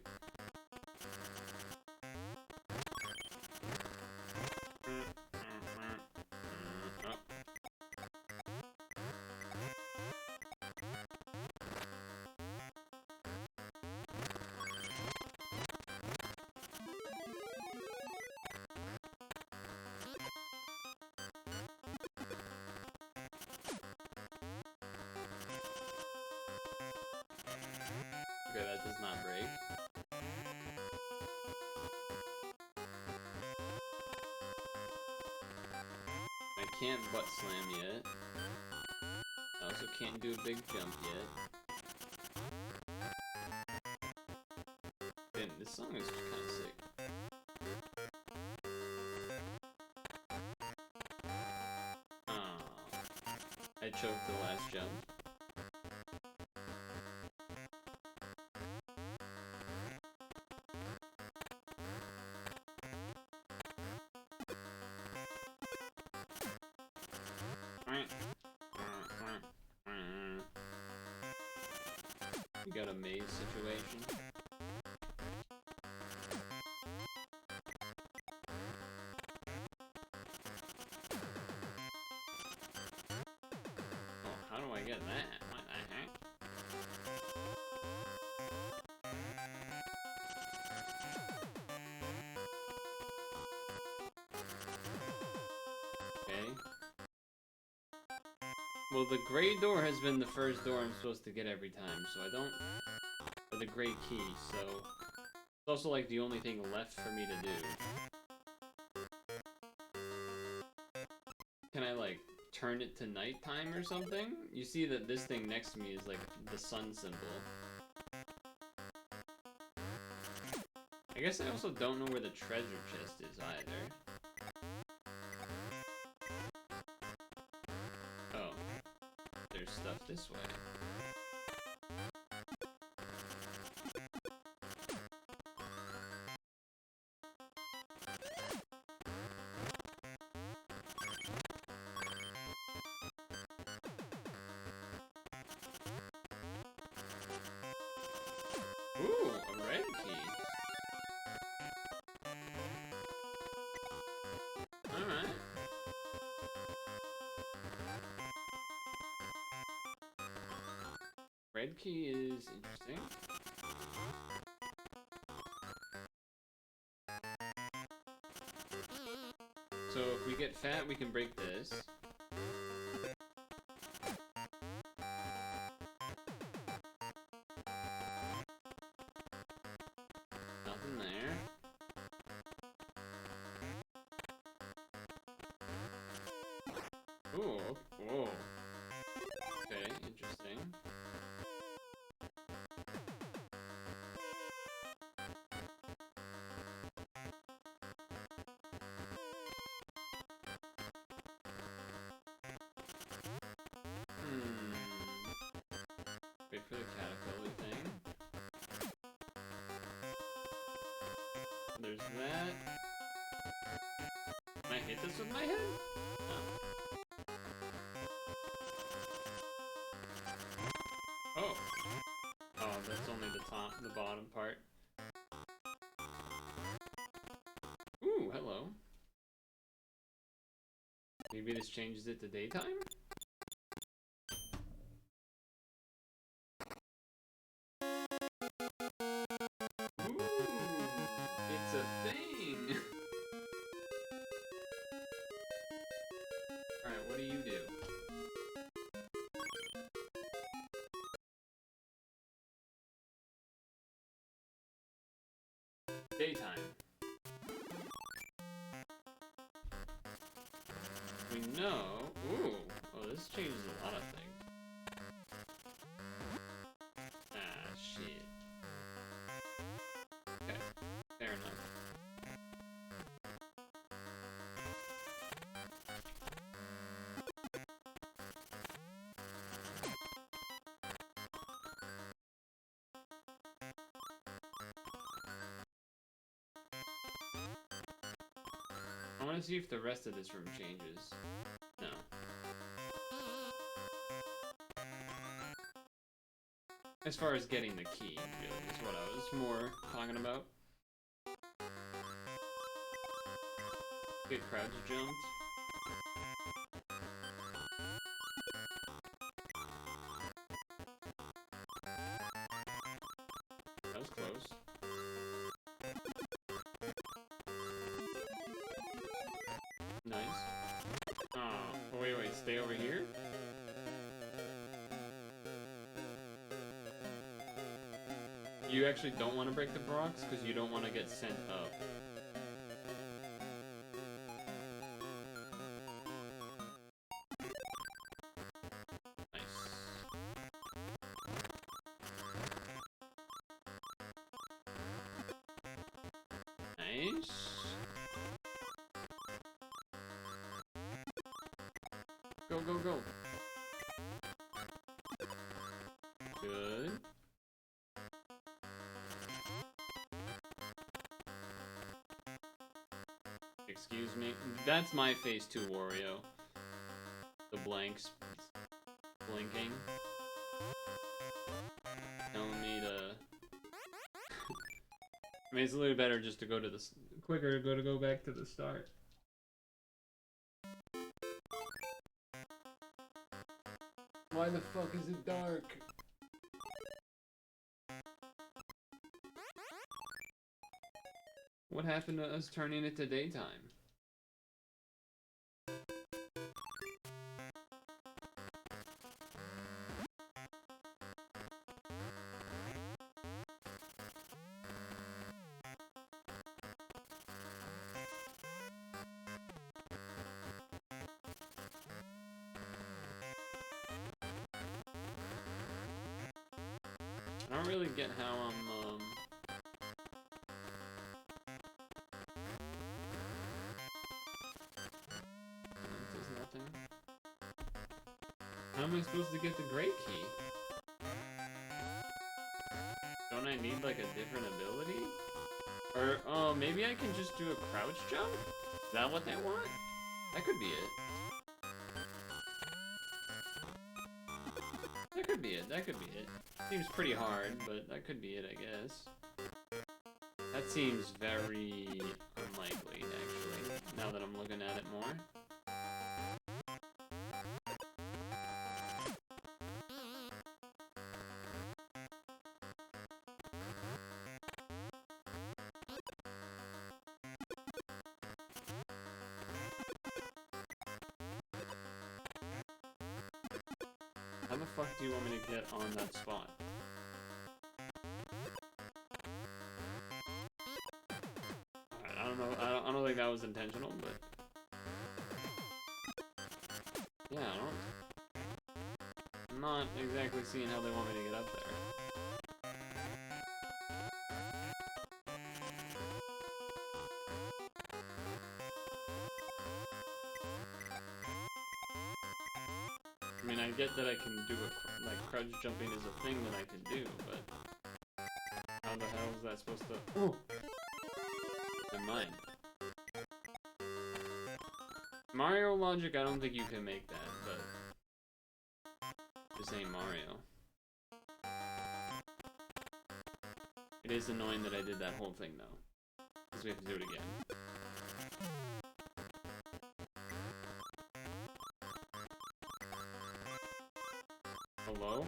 Okay, that does not break. I can't butt slam yet. I also can't do a big jump yet. Man, this song is kind of sick. Oh, I choked the last jump. You got a maze situation. Oh, how do I get that? What the heck? Okay. Well, the gray door has been the first door I'm supposed to get every time, so I don't... Or the gray key, so... It's also like the only thing left for me to do. Can I, like, turn it to nighttime or something? You see that this thing next to me is, like, the sun symbol. I guess I also don't know where the treasure chest is either. Oh. There's stuff this way. Ooh, a red key. Alright. Red key is interesting. So if we get fat, we can break this. Nothing there. Ooh, whoa. Okay, interesting. Wait for the caterpillar thing. There's that. Can I hit this with my head? No. Oh. Oh, that's only the top, the bottom part. Ooh, hello. Maybe this changes it to daytime? Ooh, it's a thing! Alright, what do you do? Daytime. We know... Ooh! Oh, this changes a lot of things. Ah, shit. Okay, fair enough. I want to see if the rest of this room changes. No. As far as getting the key, really, is what I was more talking about. Get crouch jumped. That was close. Nice. Oh, wait, stay over here? You actually don't want to break the blocks because you don't want to get sent up. Nice. Go, go, go. Good. Excuse me. That's my face too, Wario. The blanks blinking. Telling me to... I mean, it's a little better just to go to the... Quicker to go back to the start. Why the fuck is it dark? What happened to us turning it to daytime? I don't really get how I'm, There's nothing. How am I supposed to get the great key? Don't I need, like, a different ability? Or, oh, maybe I can just do a crouch jump? Is that what they want? That could be it. That could be it, that could be it. Seems pretty hard, but that could be it, I guess. That seems very unlikely, actually, now that I'm looking at it more. How the fuck do you want me to get on that spot? I don't know. I don't think that was intentional, but yeah, I'm not exactly seeing how they want me to get up there. I mean, I get that I can do a, like, crouch jumping is a thing that I can do, but how the hell is that supposed to... Oh! Never mind. Mario logic, I don't think you can make that, but... This ain't Mario. It is annoying that I did that whole thing, though. Because we have to do it again. Hello?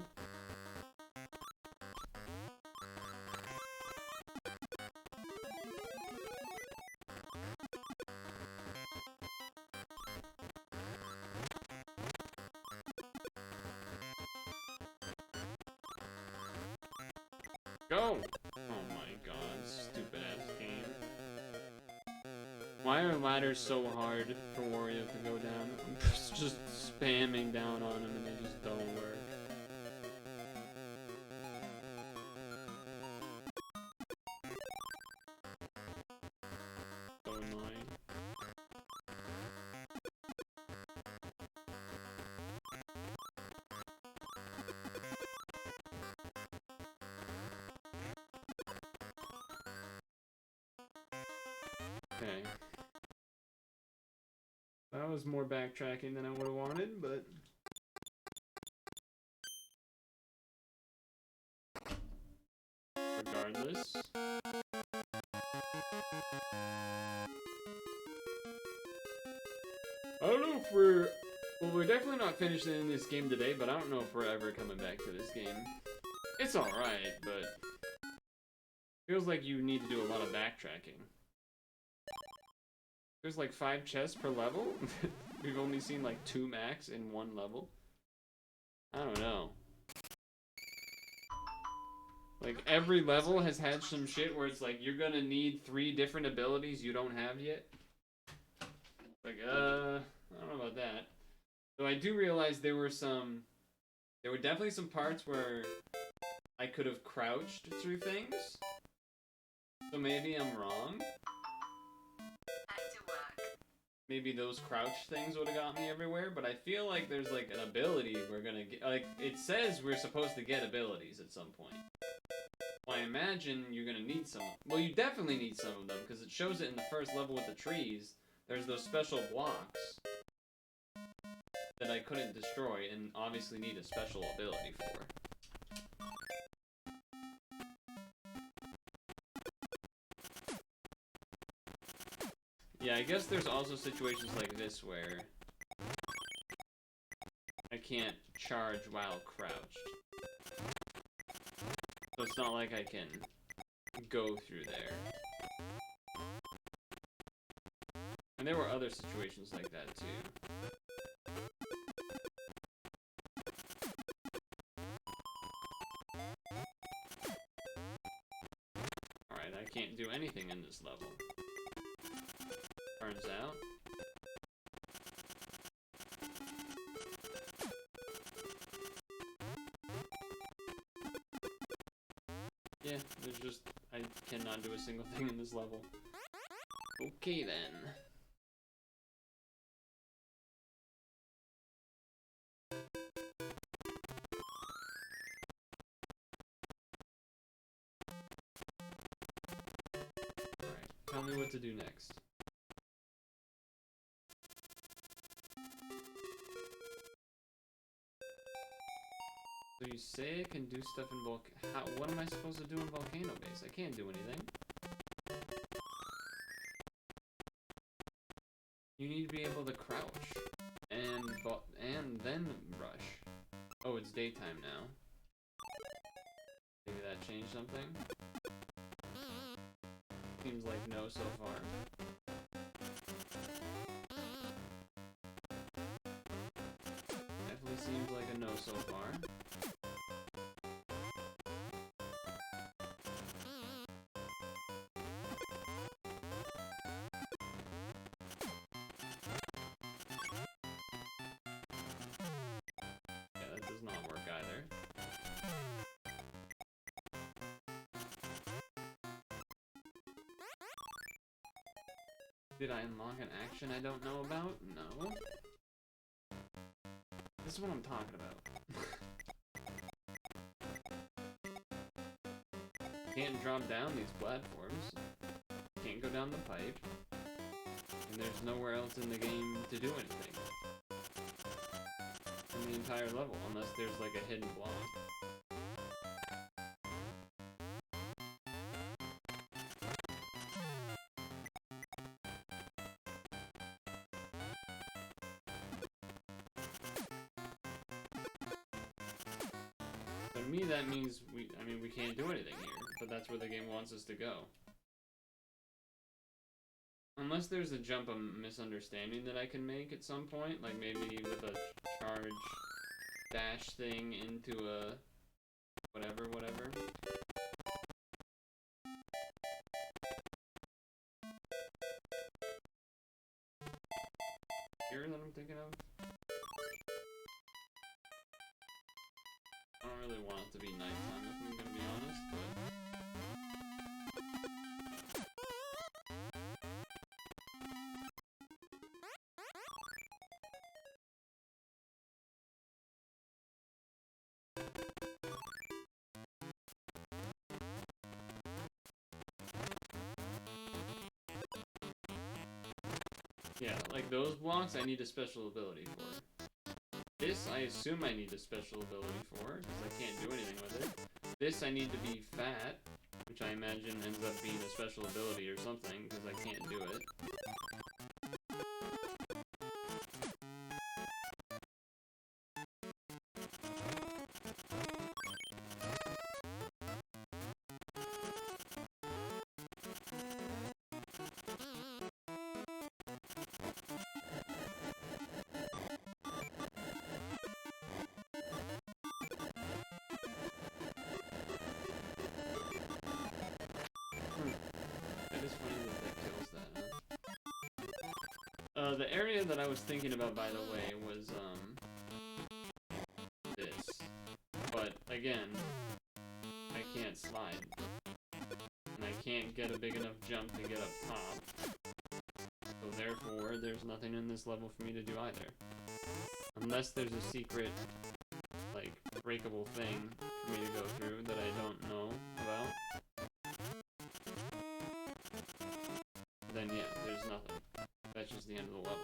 Go! Oh my god, stupid ass game. Why are ladders so hard for Wario to go down? I'm just spamming down on them and they just don't work. So annoying. Okay. That was more backtracking than I would have wanted, but... regardless. I don't know if we're... Well, we're definitely not finishing this game today, but I don't know if we're ever coming back to this game. It's alright, but... Feels like you need to do a lot of backtracking. There's like 5 chests per level? We've only seen like 2 max in 1 level? I don't know. Like, every level has had some shit where it's like, you're gonna need 3 different abilities you don't have yet. Like, I don't know about that. Though I do realize there were definitely some parts where I could have crouched through things. So maybe I'm wrong. Back to work. Maybe those crouch things would have got me everywhere, but I feel like there's like an ability we're gonna get. Like, it says we're supposed to get abilities at some point. Well, I imagine you're gonna need some. Well, you definitely need some of them, because it shows it in the first level with the trees. There's those special blocks that I couldn't destroy and obviously need a special ability for. Yeah, I guess there's also situations like this where I can't charge while crouched. So it's not like I can go through there. And there were other situations like that too. Alright, I can't do anything in this level. Turns out. Yeah, there's just... I cannot do a single thing in this level. Okay then. Alright, tell me what to do next. So you say I can do stuff in what am I supposed to do in Volcano Base? I can't do anything. You need to be able to crouch. And then rush. Oh, it's daytime now. Maybe that changed something? Seems like no so far. Definitely seems like a no so far. Yeah, that does not work either. Did I unlock an action I don't know about? No. This is what I'm talking about. Can't drop down these platforms. Can't go down the pipe. And there's nowhere else in the game to do anything. In the entire level, unless there's like a hidden block. To me, that means we can't do anything here, but that's where the game wants us to go. Unless there's a jump of misunderstanding that I can make at some point, like maybe with a charge dash thing into a whatever. Here that I'm thinking of? I don't really want it to be nighttime if I'm gonna be honest, but... Yeah, like those blocks I need a special ability for. This I assume I need a special ability for, because I can't do anything with it. This I need to be fat, which I imagine ends up being a special ability or something, because I can't do it. The area that I was thinking about, by the way, was, this. But, again, I can't slide. And I can't get a big enough jump to get up top. So therefore, there's nothing in this level for me to do either. Unless there's a secret, like, breakable thing for me to go through that I don't know about. Then yeah, there's nothing. That's just the end of the level.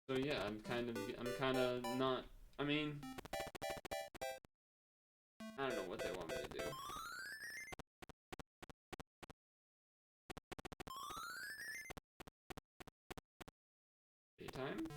So yeah, I'm kind of not, I mean, I don't know what they want me to do. Daytime?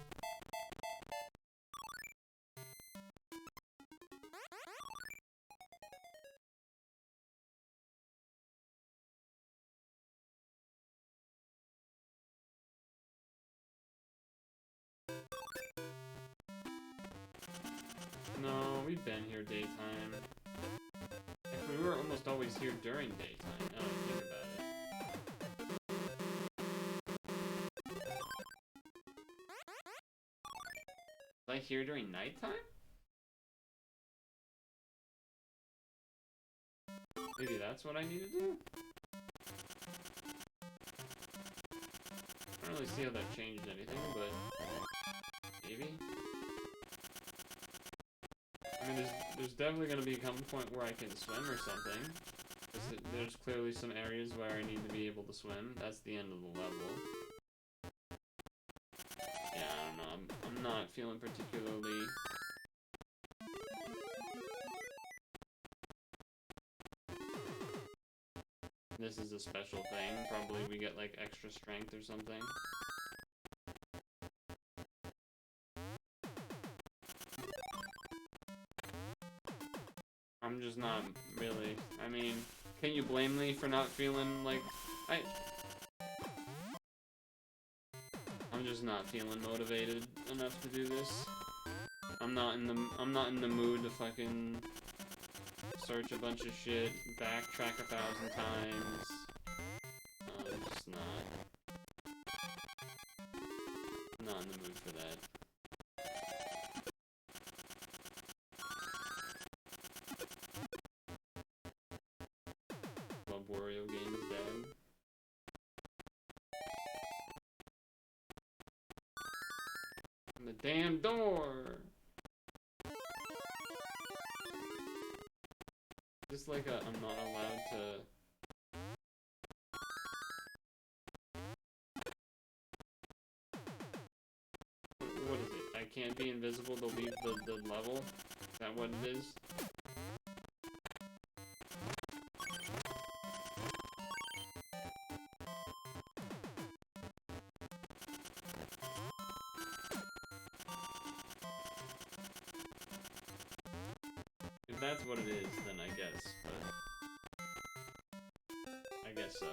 No, we've been here daytime. Actually, we were almost always here during daytime, now that I think about it. Was I here during nighttime? Maybe that's what I need to do? I don't really see how that changed anything, but maybe? I mean, there's definitely going to be a point where I can swim or something. There's clearly some areas where I need to be able to swim. That's the end of the level. Yeah, I don't know. I'm not feeling particularly... This is a special thing. Probably we get, like, extra strength or something. I'm just not really, I mean, can you blame me for not feeling like, I'm just not feeling motivated enough to do this. I'm not in the mood to fucking search a bunch of shit, backtrack 1,000 times. Just not in the mood for that. Wario games dead. And the damn door! Just like I'm not allowed to... What is it? I can't be invisible to leave the level? Is that what it is? If that's what it is, then I guess, but... I guess so.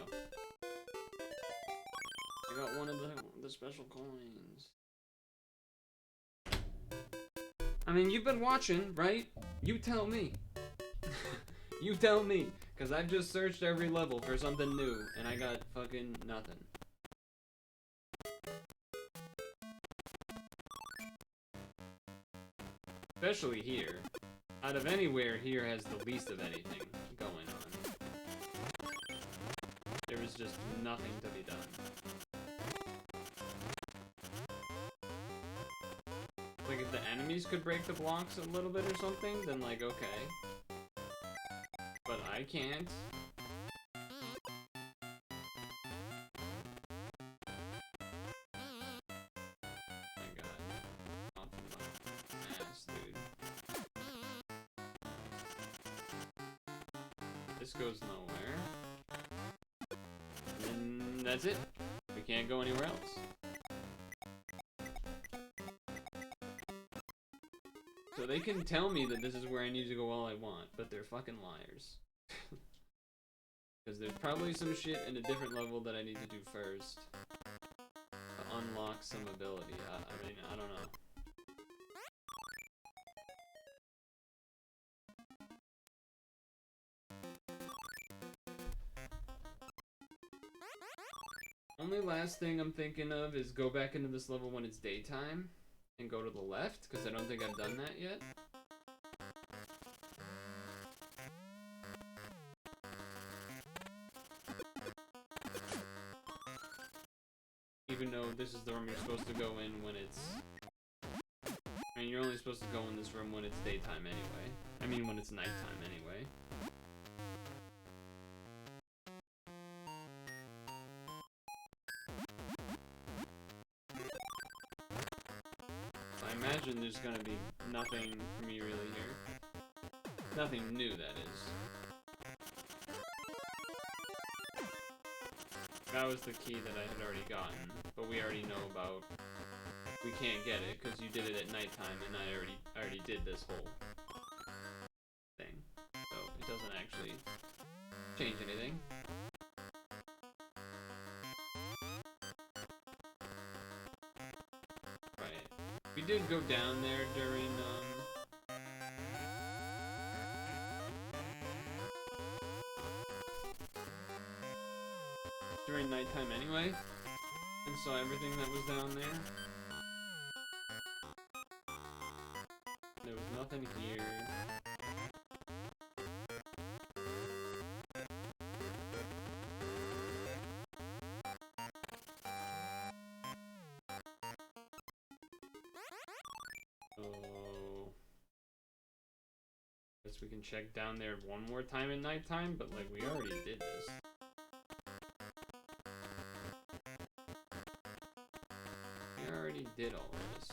I got one of the special coins. I mean, you've been watching, right? You tell me. You tell me. Because I've just searched every level for something new, and I got fucking nothing. Especially here. Out of anywhere, here has the least of anything going on. There is just nothing to be done. Like, if the enemies could break the blocks a little bit or something, then, like, okay. But I can't. My god. this goes nowhere. And that's it. We can't go anywhere else. So they can tell me that this is where I need to go all I want, but they're fucking liars. Because there's probably some shit in a different level that I need to do first to unlock some ability. I mean, I don't know. Only last thing I'm thinking of is go back into this level when it's daytime and go to the left, because I don't think I've done that yet. Even though this is the room you're supposed to go in when it's... I mean, you're only supposed to go in this room when it's daytime anyway. I mean, when it's nighttime anyway. I imagine there's gonna be nothing for me really here. Nothing new, that is. That was the key that I had already gotten, but we already know about. We can't get it because you did it at nighttime, and I already did this whole thing, so it doesn't actually change anything. Right. We did go down there during nighttime anyway, and saw everything that was down there. There was nothing here. So, guess we can check down there one more time at nighttime, but like we already did this. Did all of this.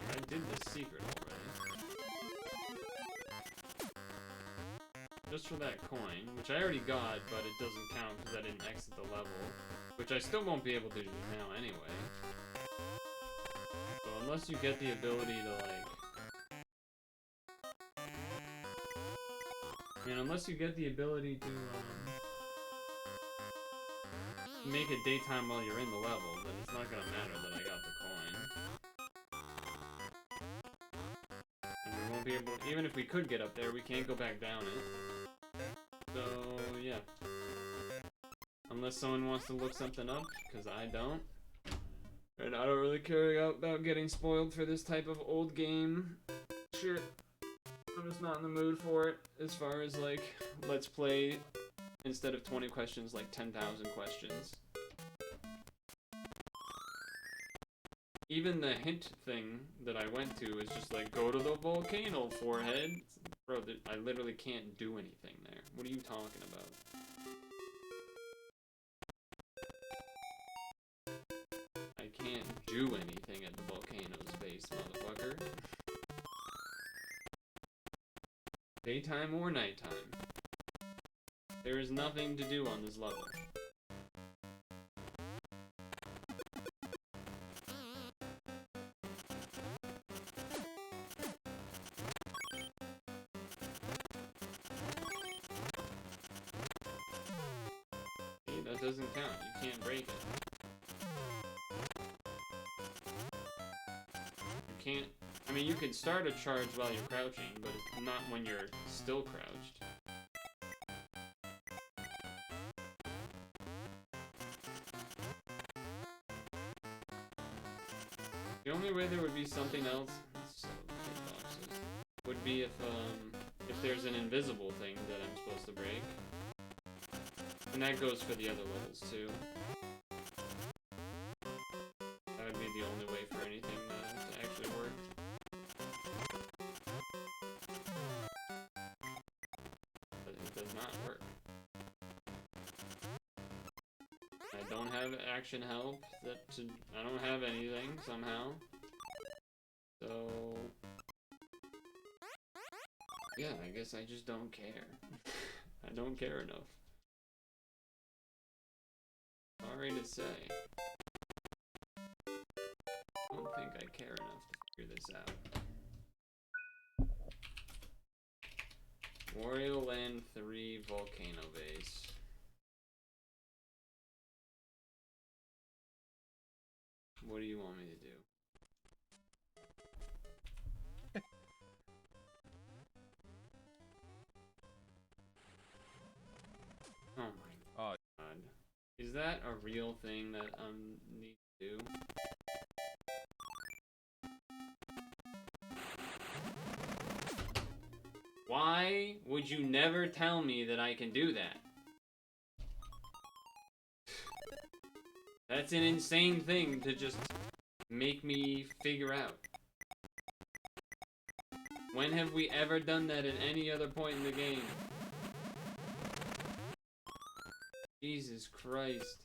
I did the secret already. Just for that coin, which I already got, but it doesn't count because I didn't exit the level, which I still won't be able to do now anyway. So unless you get the ability to like... I mean, unless you get the ability to make it daytime while you're in the level, then it's not gonna matter that I got the coin. And we won't be able, even if we could get up there, we can't go back down it. So, yeah. Unless someone wants to look something up, because I don't. And I don't really care about getting spoiled for this type of old game shit. I'm just not in the mood for it, as far as, like, let's play, instead of 20 questions, like 10,000 questions. Even the hint thing that I went to is just like, go to the volcano, forehead. Bro, I literally can't do anything there. What are you talking about? I can't do anything at the volcano's base, motherfucker. Daytime or nighttime. There is nothing to do on this level. See, that doesn't count. You can't break it. You can't... I mean, you can start a charge while you're crouching, but it's not when you're still crouched. The only way there would be something else would be if there's an invisible thing that I'm supposed to break. And that goes for the other levels too. That would be the only way for anything to actually work. But it does not work. I don't have action help. I don't have anything somehow. So yeah, I guess I just don't care. I don't care enough. Sorry to say. I don't think I care enough to figure this out. Wario Land 3 Volcano Base. What do you want me to do? Oh my god. Is that a real thing that I need to do? Why would you never tell me that I can do that? That's an insane thing to just make me figure out. When have we ever done that at any other point in the game? Jesus Christ.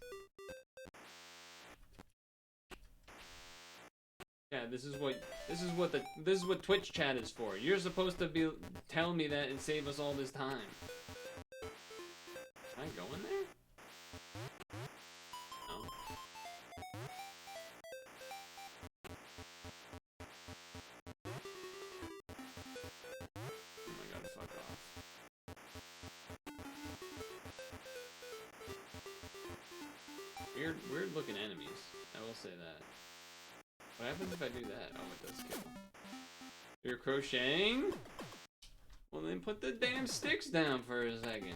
Yeah, this is what Twitch chat is for. You're supposed to be tell me that and save us all this time. Can I go in there? No. Oh my god, fuck off. Weird looking enemies. I will say that. What happens if I do that? Oh, it does kill. You're crocheting? Well, then put the damn sticks down for a second.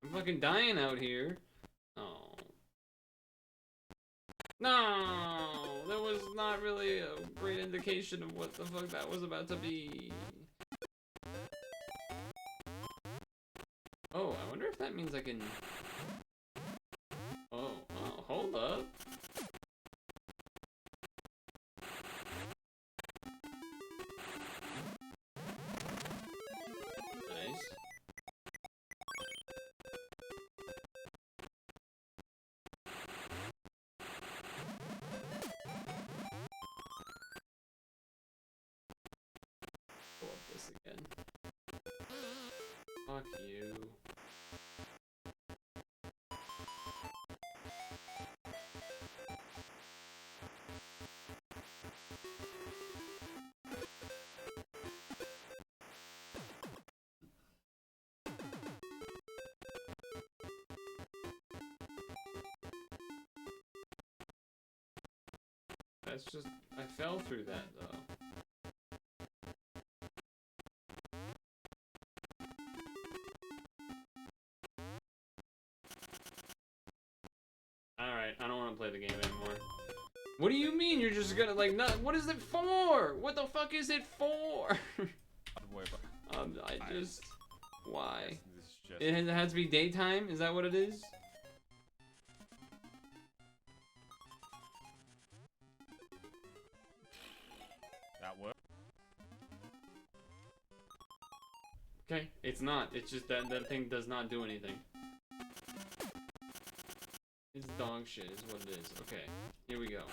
I'm fucking dying out here. Oh. No! That was not really a great indication of what the fuck that was about to be. Oh, I wonder if that means I can... Oh, hold up. Again. Fuck you. That's just, I fell through that though. Alright, I don't want to play the game anymore. What do you mean you're just gonna, like, not, what is it for? What the fuck is it for? I just, why? It has to be daytime? Is that what it is? That work? Okay, it's not. It's just that thing does not do anything. It's dog shit is what it is. Okay, here we go.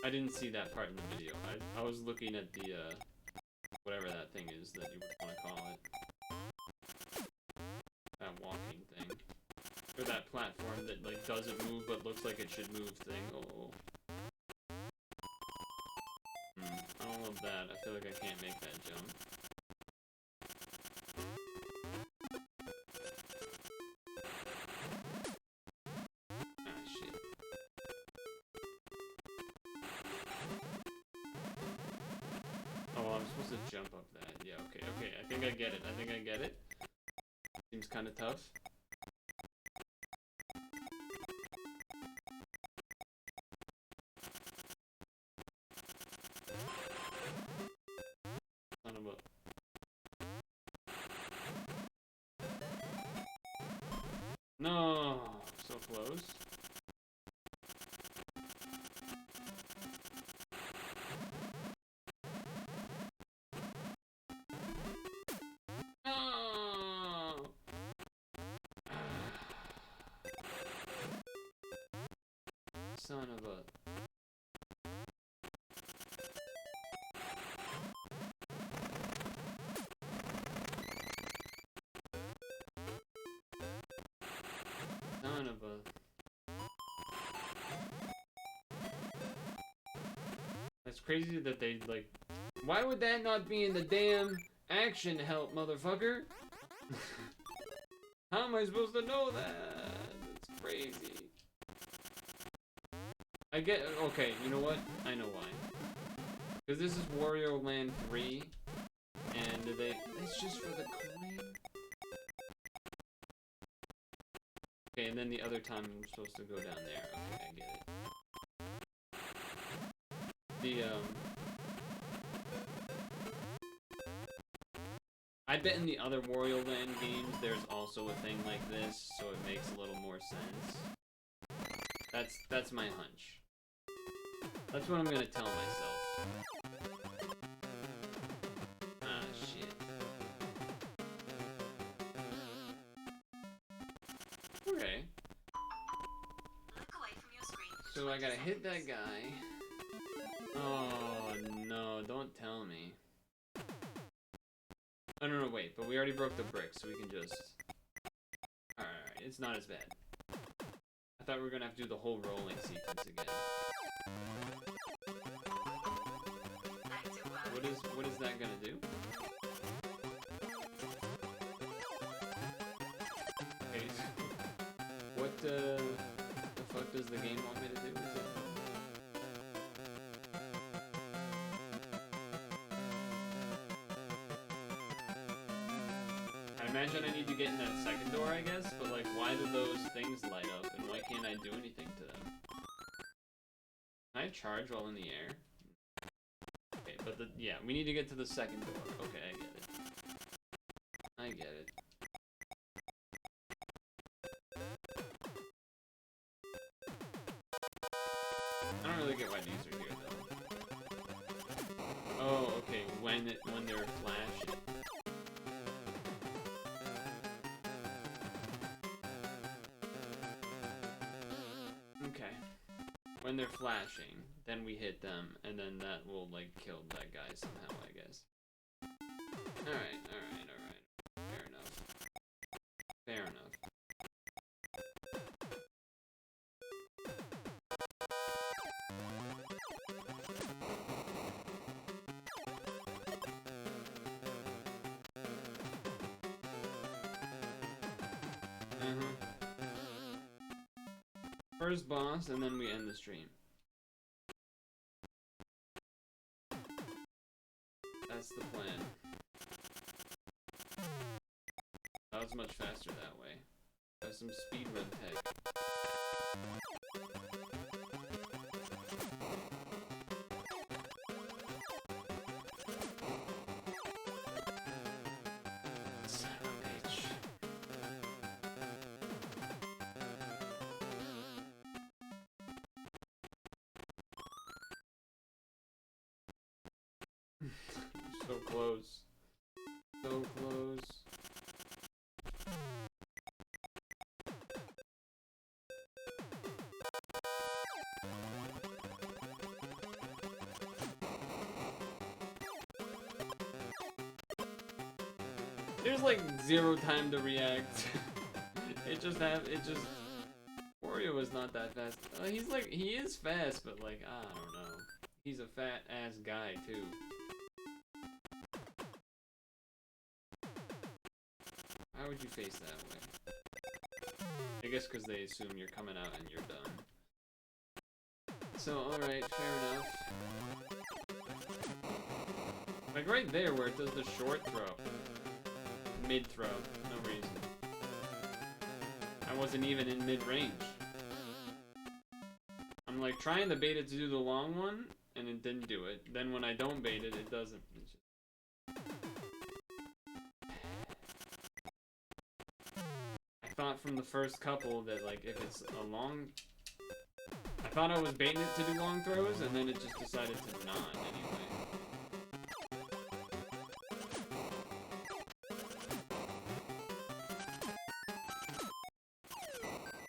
I didn't see that part in the video. I was looking at the, whatever that thing is that you would want to call it. That walking thing. Or that platform that, like, doesn't move but looks like it should move thing. Oh. I don't love that. I feel like I can't make that jump. To jump up that. Yeah, okay. I think I get it. Seems kind of tough. Son of a... No! So close. Son of a... Son of a... That's crazy that they, like... Why would that not be in the damn action help, motherfucker? How am I supposed to know that? That's crazy. I get... Okay, you know what? I know why. Because this is Wario Land 3, and they... It's just for the coin? Okay, and then the other time I'm supposed to go down there. Okay, I get it. The, I bet in the other Wario Land games there's also a thing like this, so it makes a little more sense. That's my hunch. That's what I'm gonna tell myself. Ah, shit. Okay. Look away from your screen. So I gotta hit that guy. Oh no, don't tell me. Oh no, wait, but we already broke the brick, so we can just... Alright, it's not as bad. I thought we were gonna have to do the whole rolling sequence again. What is that gonna do? Okay, so what the fuck does the game want me to do? Is it... I imagine I need to get in that second door, I guess, but like, why do those things light up, and why can't I do anything to them? Can I charge while in the air? Okay, but yeah, we need to get to the second door. Okay, I get it. I get it. I don't really get why these are here, though. Oh, okay, when they're flashing. Okay. When they're flashing, then we hit them, and then that will, like, kill that guy somehow, I guess. Alright. Fair enough. Fair enough. First boss, and then we end the stream. That's the plan. That was much faster that way. That's some speedrun tech. Son of a bitch. So close. So close. There's like zero time to react. Wario is not that fast. He is fast, but like, I don't know. He's a fat ass guy too. How would you face that way? I guess because they assume you're coming out and you're done. So, alright, fair enough. Like right there where it does the short throw. Mid-throw, no reason. I wasn't even in mid-range. I'm like trying to bait it to do the long one, and it didn't do it. Then when I don't bait it, it doesn't. It's just... I thought from the first couple that like if it's a long... I thought I was baiting it to do long throws, and then it just decided to not anyway.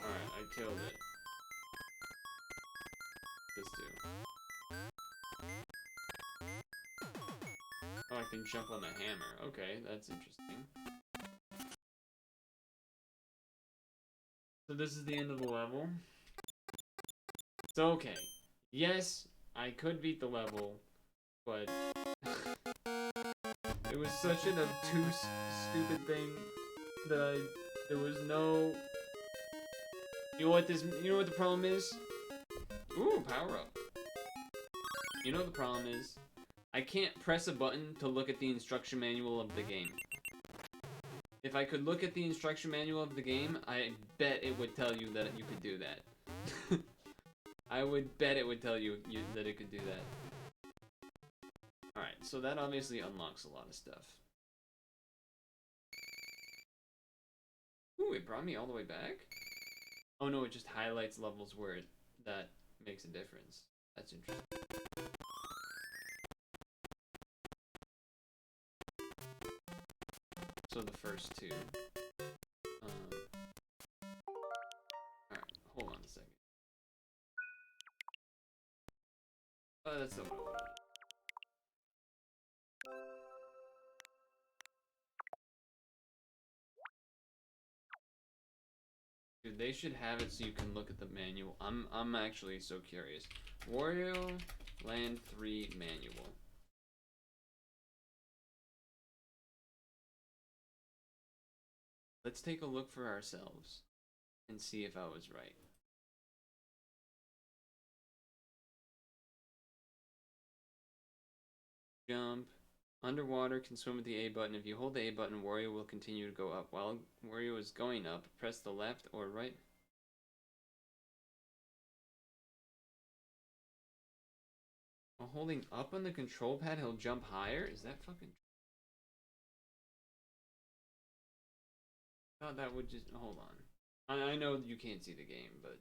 Alright, I killed it. this do? Oh, I can jump on the hammer. Okay, that's interesting. So this is the end of the level. It's okay. Yes, I could beat the level, but it was such an obtuse, stupid thing that there was no. You know what the problem is? Ooh, power up. You know what the problem is? I can't press a button to look at the instruction manual of the game. If I could look at the instruction manual of the game, I bet it would tell you that you could do that. I would bet it would tell you that it could do that. Alright, so that obviously unlocks a lot of stuff. Ooh, it brought me all the way back? Oh no, it just highlights levels where that makes a difference. That's interesting. So the first two. Alright, hold on a second. Oh, that's the one. Dude, they should have it so you can look at the manual. I'm actually so curious. Wario Land 3 manual. Let's take a look for ourselves and see if I was right. Jump. Underwater can swim with the A button. If you hold the A button, Wario will continue to go up. While Wario is going up, press the left or right. While holding up on the control pad, he'll jump higher? Is that fucking... I thought that would just... Hold on. I know you can't see the game, but...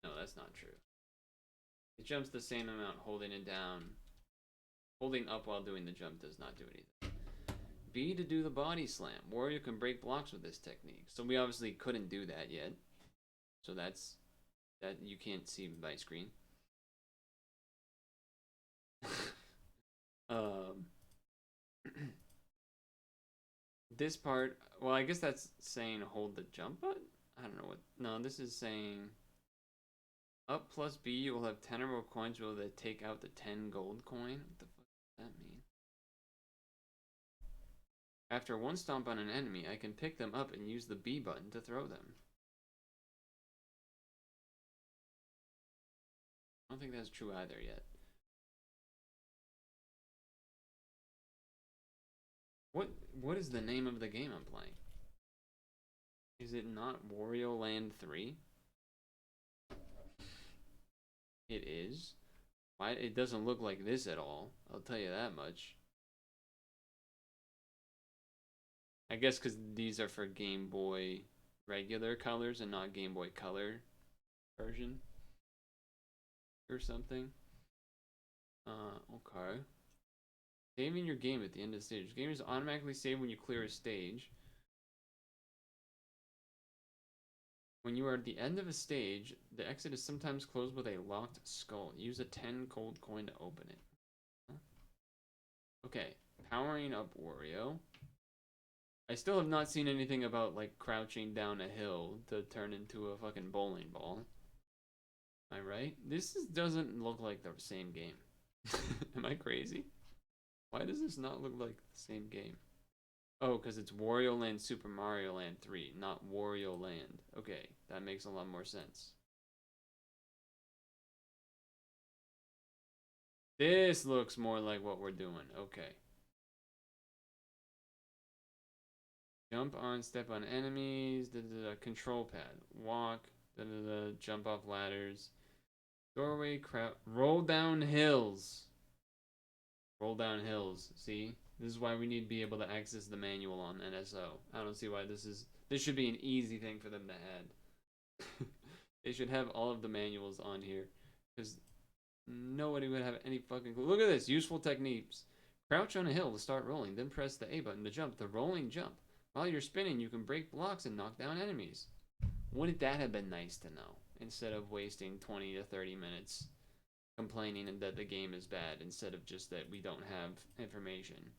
No, that's not true. It jumps the same amount holding it down. Holding up while doing the jump does not do anything. B to do the body slam. Wario can break blocks with this technique. So we obviously couldn't do that yet. So that's... That you can't see my screen. This part, well, I guess that's saying hold the jump button? I don't know what, no, this is saying up plus B, you will have 10 or more coins, will they take out the 10 gold coin? What the fuck does that mean? After one stomp on an enemy, I can pick them up and use the B button to throw them. I don't think that's true either yet. What is the name of the game I'm playing? Is it not Wario Land 3? It is. Why? It doesn't look like this at all. I'll tell you that much. I guess because these are for Game Boy regular colors and not Game Boy Color version. Or something. Okay. Saving your game at the end of the stage. The game is automatically saved when you clear a stage. When you are at the end of a stage, the exit is sometimes closed with a locked skull. Use a 10 gold coin to open it. Okay, powering up Wario. I still have not seen anything about like crouching down a hill to turn into a fucking bowling ball. Am I right? Doesn't look like the same game. Am I crazy? Why does this not look like the same game? Oh, because it's Wario Land Super Mario Land 3, not Wario Land. Okay, that makes a lot more sense. This looks more like what we're doing. Okay. Jump on, step on enemies, control pad, walk, jump off ladders, doorway, roll down hills. Roll down hills, see? This is why we need to be able to access the manual on NSO. I don't see why this should be an easy thing for them to add. They should have all of the manuals on here, because nobody would have any fucking clue. Look at this, useful techniques. Crouch on a hill to start rolling, then press the A button to jump, the rolling jump. While you're spinning, you can break blocks and knock down enemies. Wouldn't that have been nice to know? Instead of wasting 20 to 30 minutes complaining that the game is bad, instead of just that we don't have information.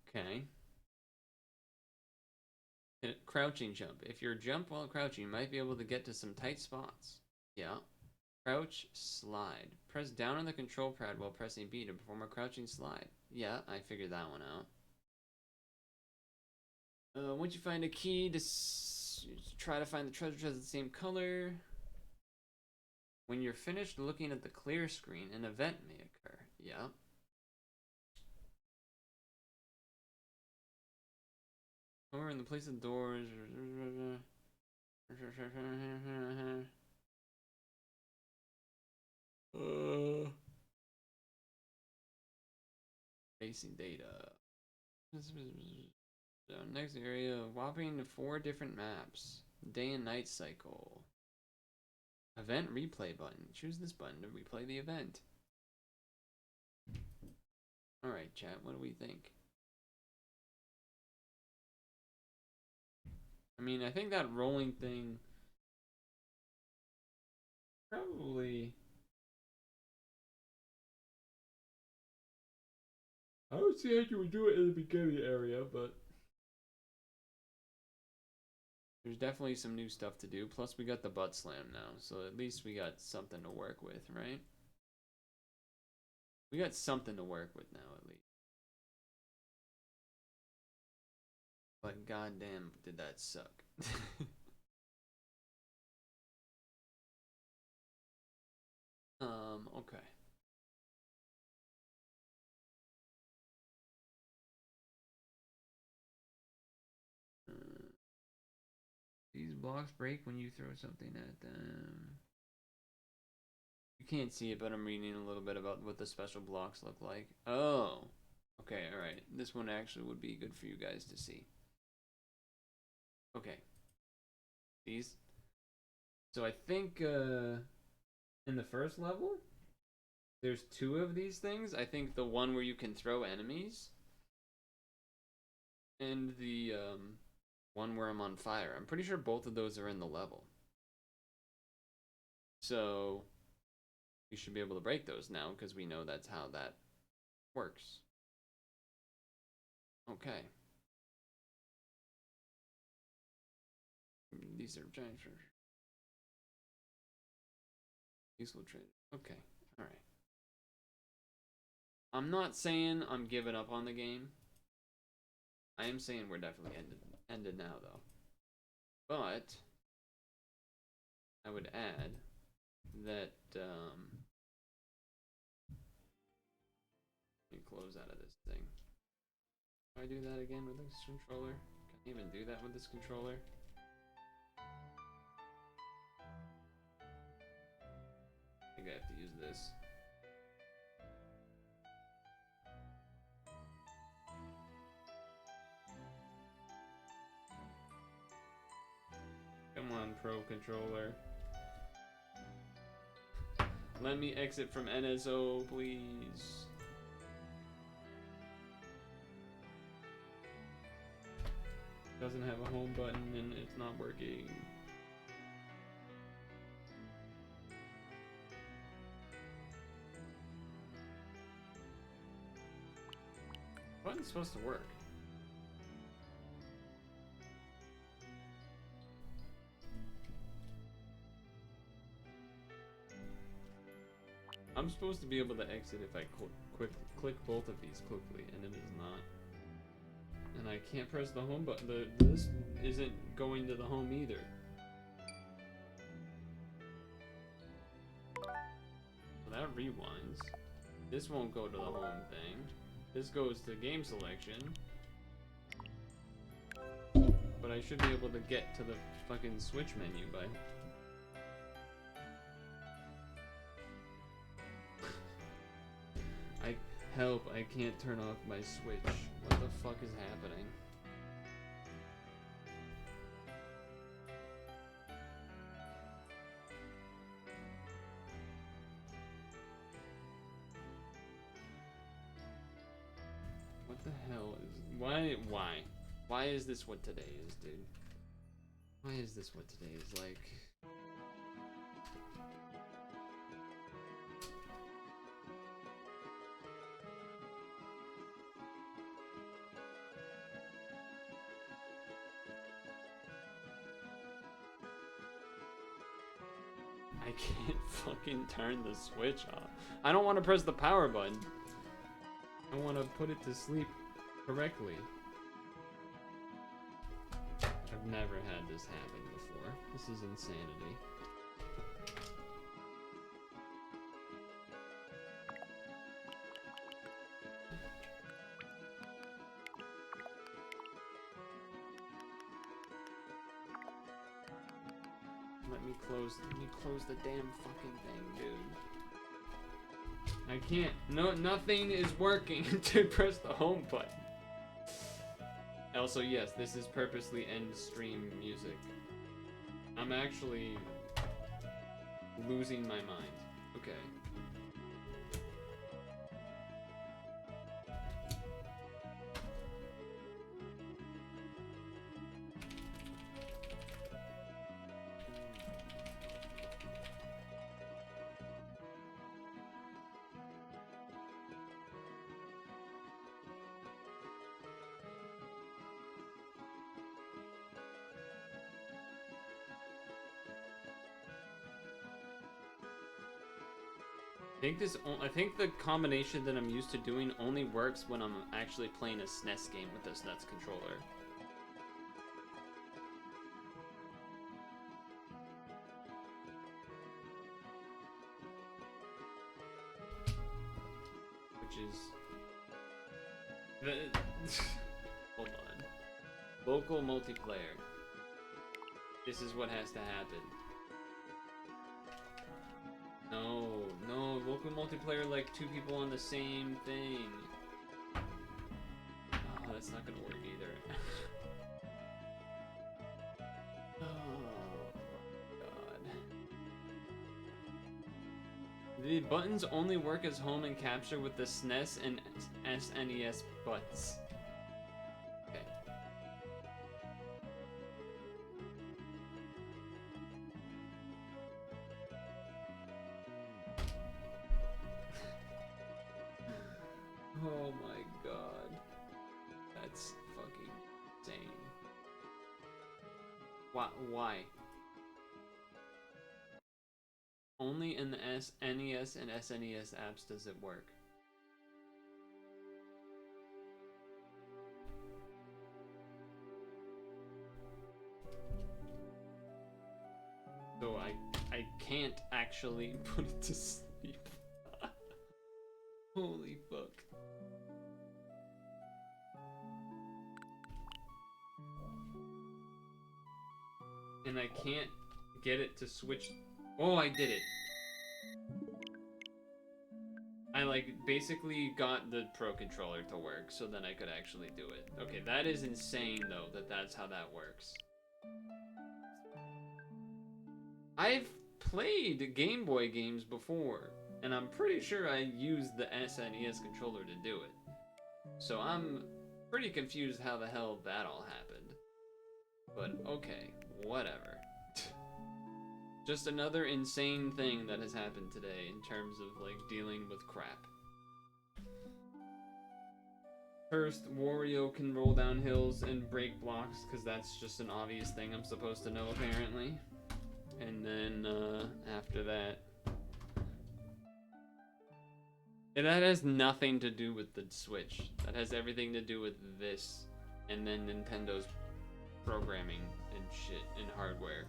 Okay. Crouching jump. If you jump while crouching, you might be able to get to some tight spots. Yeah. Crouch slide. Press down on the control pad while pressing B to perform a crouching slide. Yeah, I figured that one out. Once you find a key to try to find the treasure chest the same color. When you're finished looking at the clear screen, an event may occur. Yeah. Or in the place of doors. Facing data. Next area, whopping 4 different maps. Day and night cycle. Event replay button. Choose this button to replay the event. Alright, chat, what do we think? I mean, I think that rolling thing probably... I would see how you would do it in the beginning area, but there's definitely some new stuff to do. Plus, we got the butt slam now, so at least we got something to work with, right? We got something to work with now, at least. But goddamn, did that suck. Okay. These blocks break when you throw something at them. You can't see it, but I'm reading a little bit about what the special blocks look like. Oh. Okay, alright. This one actually would be good for you guys to see. Okay. These. So I think in the first level, there's 2 of these things. I think the one where you can throw enemies. And the one where I'm on fire. I'm pretty sure both of those are in the level. So we should be able to break those now because we know that's how that works. Okay. These are giant treasures. Useful trade. Okay. Alright. I'm not saying I'm giving up on the game. I am saying we're definitely ended now, though. But I would add that let me close out of this thing. Can I do that again with this controller? Can I even do that with this controller? I think I have to use this. Come on, Pro Controller. Let me exit from NSO, please. Doesn't have a home button and it's not working. Button's supposed to work. I'm supposed to be able to exit if I click both of these quickly, and it is not. And I can't press the home button. This isn't going to the home either. So that rewinds. This won't go to the home thing. This goes to game selection. But I should be able to get to the fucking Switch menu by... Help, I can't turn off my Switch. What the fuck is happening? What the hell is... Why is this what today is, dude? Why is this what today is like? I can't fucking turn the switch off. I don't want to press the power button. I want to put it to sleep correctly. I've never had this happen before. This is insanity. Let me close the damn fucking thing, dude. I can't. No, nothing is working to press the home button. Also, yes, this is purposely end stream music. I'm actually losing my mind. Okay. I think the combination that I'm used to doing only works when I'm actually playing a SNES game with a SNES controller. Which is... Hold on. Local multiplayer. This is what has to happen. No, local multiplayer, like 2 people on the same thing. Oh, that's not gonna work either. Oh, God. The buttons only work as home and capture with the SNES and SNES butts. Okay. Oh my god. That's fucking insane. Why? Only in the NES and SNES apps does it work. So I can't actually put it to sleep. Holy fuck. And I can't get it to switch. Oh, I did it. I basically got the Pro Controller to work so then I could actually do it. Okay, that is insane though, that's how that works. I've played Game Boy games before, and I'm pretty sure I used the SNES controller to do it. So I'm pretty confused how the hell that all happened. But okay, whatever. Just another insane thing that has happened today in terms of dealing with crap. First, Wario can roll down hills and break blocks because that's just an obvious thing I'm supposed to know apparently. And then after that, and that has nothing to do with the Switch. That has everything to do with this and then Nintendo's programming and shit and hardware.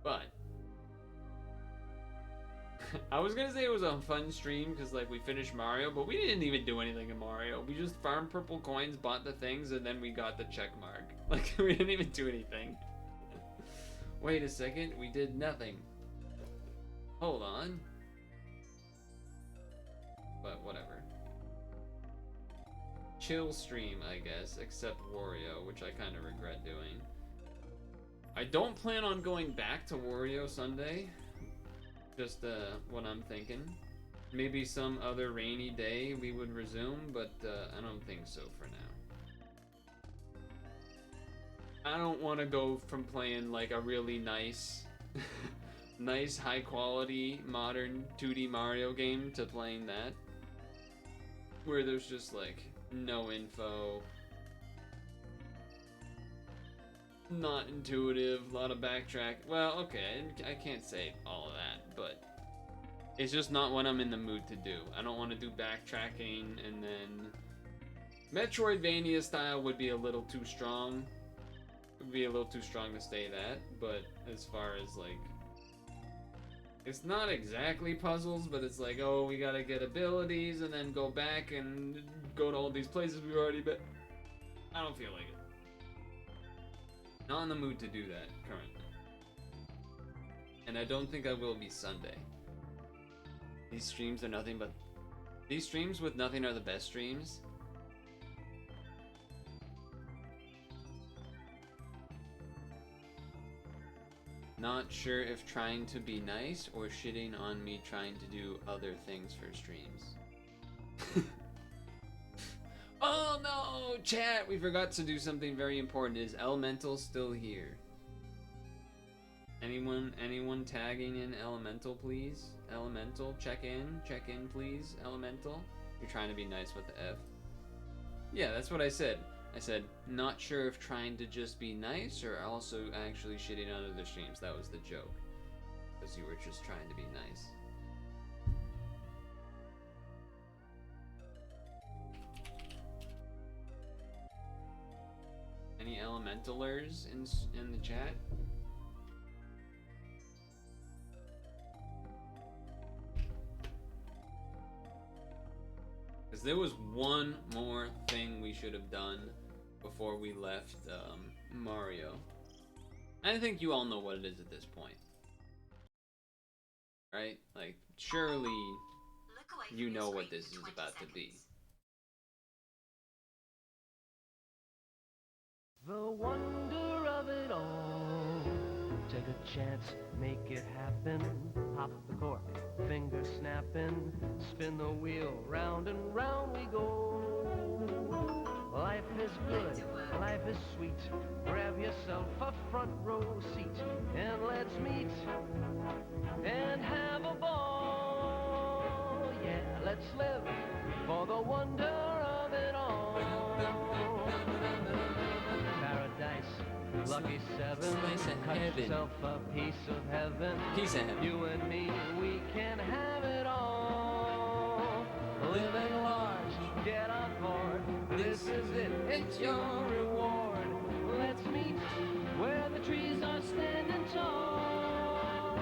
But I was gonna say it was a fun stream because we finished Mario, but we didn't even do anything in Mario. We just farmed purple coins, bought the things, and then we got the check mark. We didn't even do anything. Wait a second, we did nothing. Hold on. But whatever. Chill stream, I guess, except Wario, which I kind of regret doing. I don't plan on going back to Wario Sunday. Just what I'm thinking. Maybe some other rainy day we would resume, but I don't think so for now. I don't want to go from playing like a really nice, nice high quality modern 2D Mario game to playing that, where there's just like no info, not intuitive, a lot of backtrack. Well, okay, I can't say all of that, but it's just not what I'm in the mood to do. I don't want to do backtracking, and then Metroidvania style would be a little too strong. Would be a little too strong to say that, but as far as like, it's not exactly puzzles, but it's like, oh, we gotta get abilities and then go back and go to all these places we've already been. I don't feel like it. Not in the mood to do that currently. And I don't think I will be Sunday. These streams are nothing but... These streams with nothing are the best streams. Not sure if trying to be nice or shitting on me trying to do other things for streams. Oh no, chat! We forgot to do something very important. Is Elemental still here? Anyone tagging in Elemental, please? Elemental, check in, please. Elemental, you're trying to be nice with the F. Yeah, that's what I said. I said, not sure if trying to just be nice or also actually shitting on other streams. That was the joke. Because you were just trying to be nice. Any Elementalers in the chat? Because there was one more thing we should have done before we left Mario. I think you all know what it is at this point. Right? Like, surely you know what this is about to be. The wonder of it all. Take a chance, make it happen. Pop the cork, finger snapping. Spin the wheel, round and round we go. Life is good, life is sweet. Grab yourself a front row seat and let's meet and have a ball. Yeah, let's live for the wonder of it all. Paradise, lucky seven, cut yourself a piece of heaven. You and me, we can have it all. Living large, get on board. This is it, it's your reward. Let's meet where the trees are standing tall.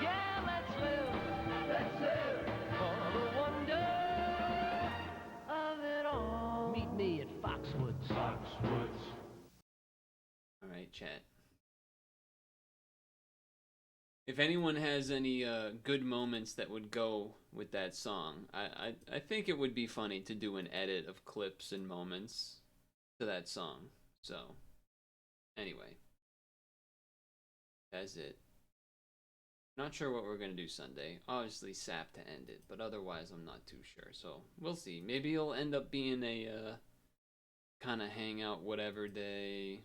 Yeah, let's live for the wonder of it all. Meet me at Foxwoods. Alright, chat. If anyone has any good moments that would go with that song, I think it would be funny to do an edit of clips and moments to that song. So, anyway. That's it. Not sure what we're going to do Sunday. Obviously SAP to end it, but otherwise I'm not too sure. So, we'll see. Maybe it'll end up being a kind of hangout whatever day.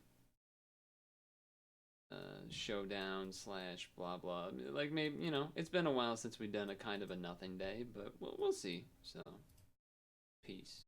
Showdown / blah blah. Like, maybe, you know, it's been a while since we've done a kind of a nothing day, but we'll see. So, peace.